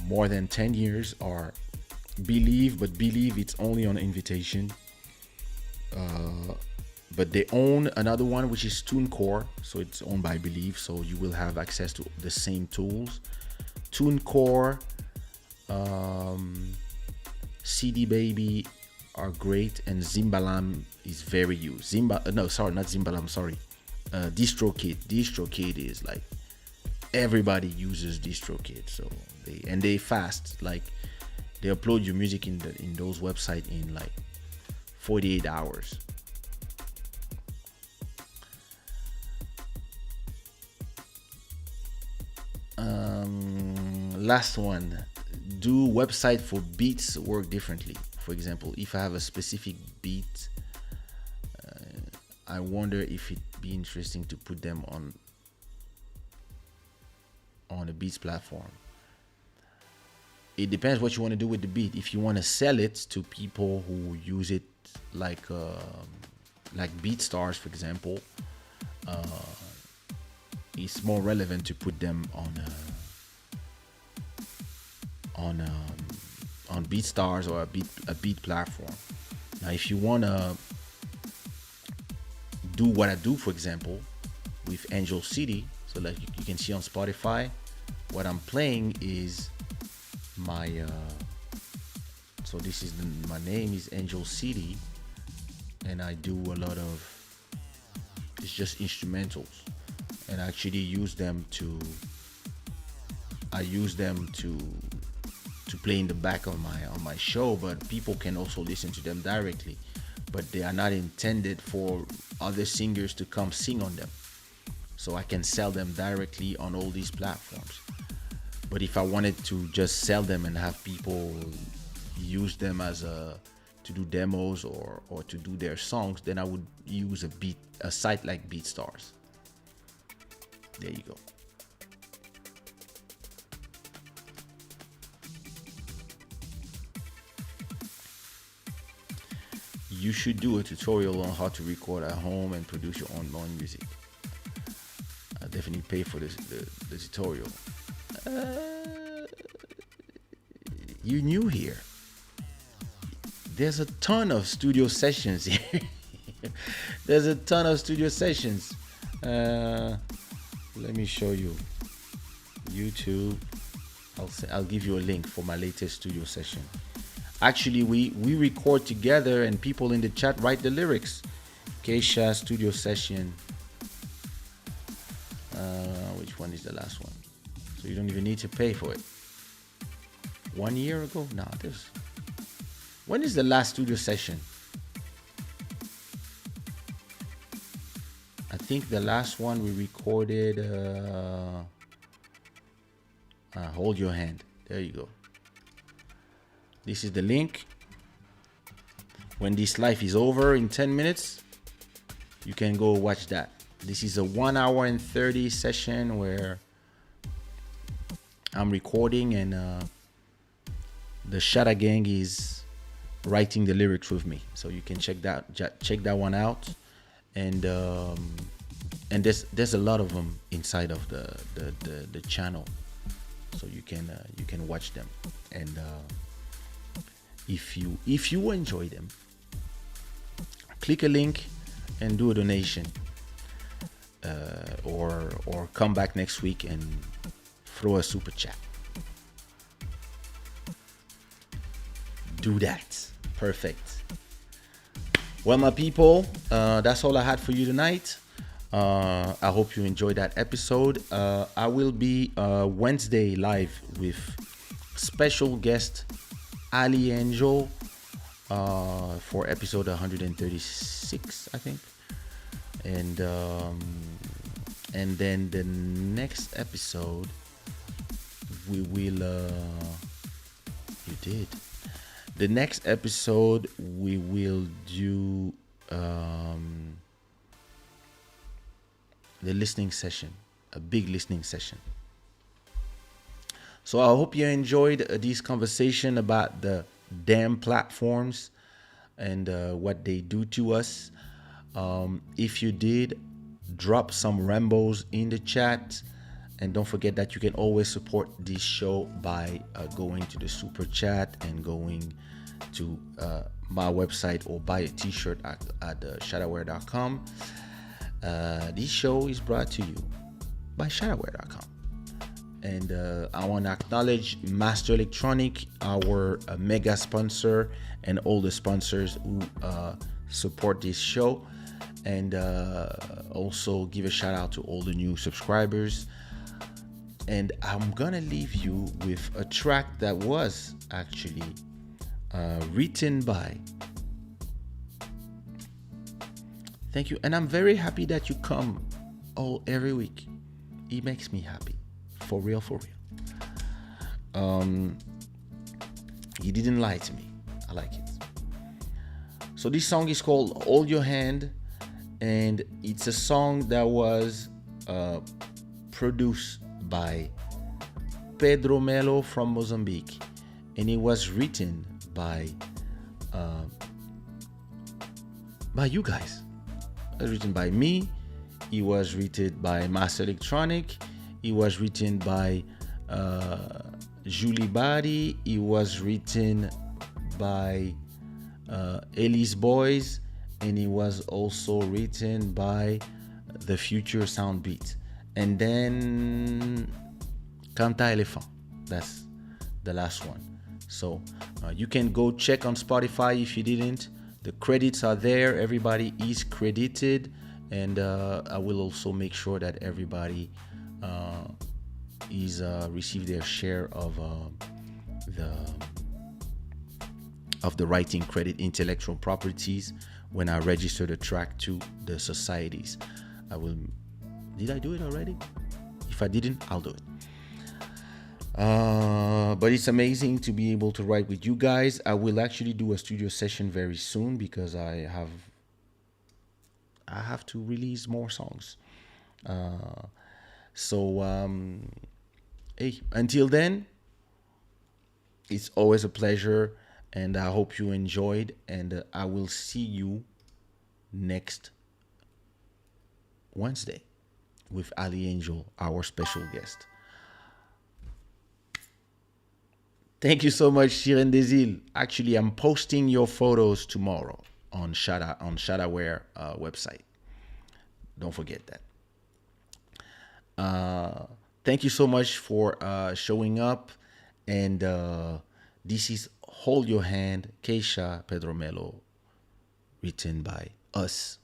[SPEAKER 1] more than 10 years are Believe, but Believe it's only on invitation. But they own another one which is TuneCore, so it's owned by Believe, so you will have access to the same tools. TuneCore, CD Baby are great, and Zimbalam is very used. Not Zimbalam, sorry. DistroKid. DistroKid is like everybody uses DistroKid, so they fast. Like they upload your music in those websites in like 48 hours. Last one. Do website for beats work differently? For example, if I have a specific beat, I wonder if it'd be interesting to put them on a beats platform. It depends what you want to do with the beat. If you want to sell it to people who use it like BeatStars, for example, it's more relevant to put them on BeatStars or a beat platform. Now, if you wanna do what I do, for example, with Angel City, so like you can see on Spotify, what I'm playing is my. So this is my name is Angel City, and I do a lot of It's just instrumentals, and I actually use them to. I use them to play in the back of my show, but people can also listen to them directly. But they are not intended for other singers to come sing on them. So I can sell them directly on all these platforms. But if I wanted to just sell them and have people use them to do demos or to do their songs, then I would use a site like BeatStars. There you go. You should do a tutorial on how to record at home and produce your own music. I'll definitely pay for the tutorial. You new here. There's a ton of studio sessions here. There's a ton of studio sessions. Let me show you. YouTube. I'll give you a link for my latest studio session. Actually, we record together and people in the chat write the lyrics. Kaysha studio session. Which one is the last one? So you don't even need to pay for it. 1 year ago? No, this. When is the last studio session? I think the last one we recorded. Hold your hand. There you go. This is the link. When this live is over in 10 minutes, you can go watch that. This is a 1 hour and 30 session where I'm recording and the Shada gang is writing the lyrics with me. So you can check that one out. And there's a lot of them inside of the channel. So you can watch them. And if you enjoy them, click a link and do a donation, or come back next week and throw a super chat. Do that. Perfect. Well, my people, that's all I had for you tonight. I hope you enjoyed that episode. I will be Wednesday live with special guest Ali Angel for episode 136, I think. And then the next episode we will the next episode we will do the listening session, a big listening session. So I hope you enjoyed this conversation about the damn platforms and what they do to us. If you did, drop some Rambos in the chat. And don't forget that you can always support this show by going to the super chat and going to my website or buy a t-shirt at shadaware.com. This show is brought to you by shadaware.com. And I want to acknowledge Master Electronic, our mega sponsor, and all the sponsors who support this show. And also give a shout out to all the new subscribers. And I'm gonna leave you with a track that was actually written by. Thank you. And I'm very happy that you come every week. It makes me happy. For real. You didn't lie to me. I like it. So this song is called Hold Your Hand, and it's a song that was produced by Pedro Melo from Mozambique, and it was written by you guys. It was written by me. It was written by Master Electronic. It was written by Julie Bari. It was written by Elise Boys, and it was also written by The Future Soundbeat. And then Canta Elephant. That's the last one. So you can go check on Spotify if you didn't. The credits are there. Everybody is credited. and I will also make sure that everybody is receive their share the the writing credit intellectual properties when I register the track to the societies. I will. Did I do it already? If I didn't, I'll do it. But it's amazing to be able to write with you guys. I will actually do a studio session very soon because I have to release more songs. Hey, until then, it's always a pleasure, and I hope you enjoyed. And I will see you next Wednesday with Ali Angel, our special guest. Thank you so much, Shiren Desil. Actually, I'm posting your photos tomorrow on Shadaware website. Don't forget that. Thank you so much for showing up. And this is Hold Your Hand, Kaysha Pedro Melo, written by us.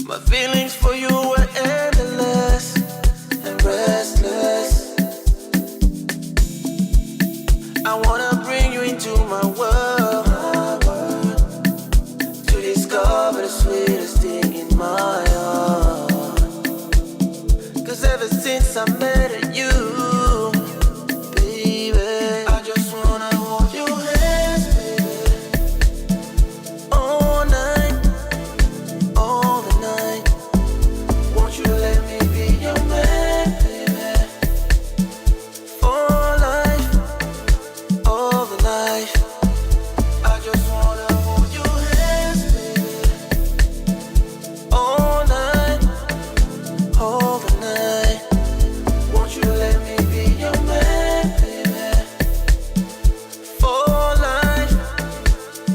[SPEAKER 2] My feelings for you are endless and restless. I wanna bring you into my world, to discover the sweetest thing in my heart. Cause ever since I met you, baby, I just wanna hold your hands, baby, all night, all the night. Won't you let me be your man, baby, for life, all the life. I just wanna hold your hands, baby, all night, all the night. Won't you let me be your man, baby, for life,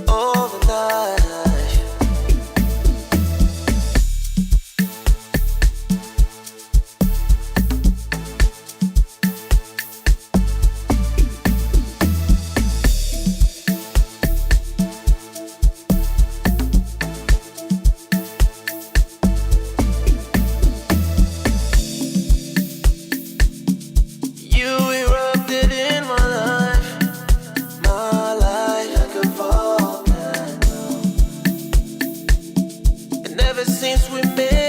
[SPEAKER 2] all the life. You erupted in my life like a volcano. And ever since we met,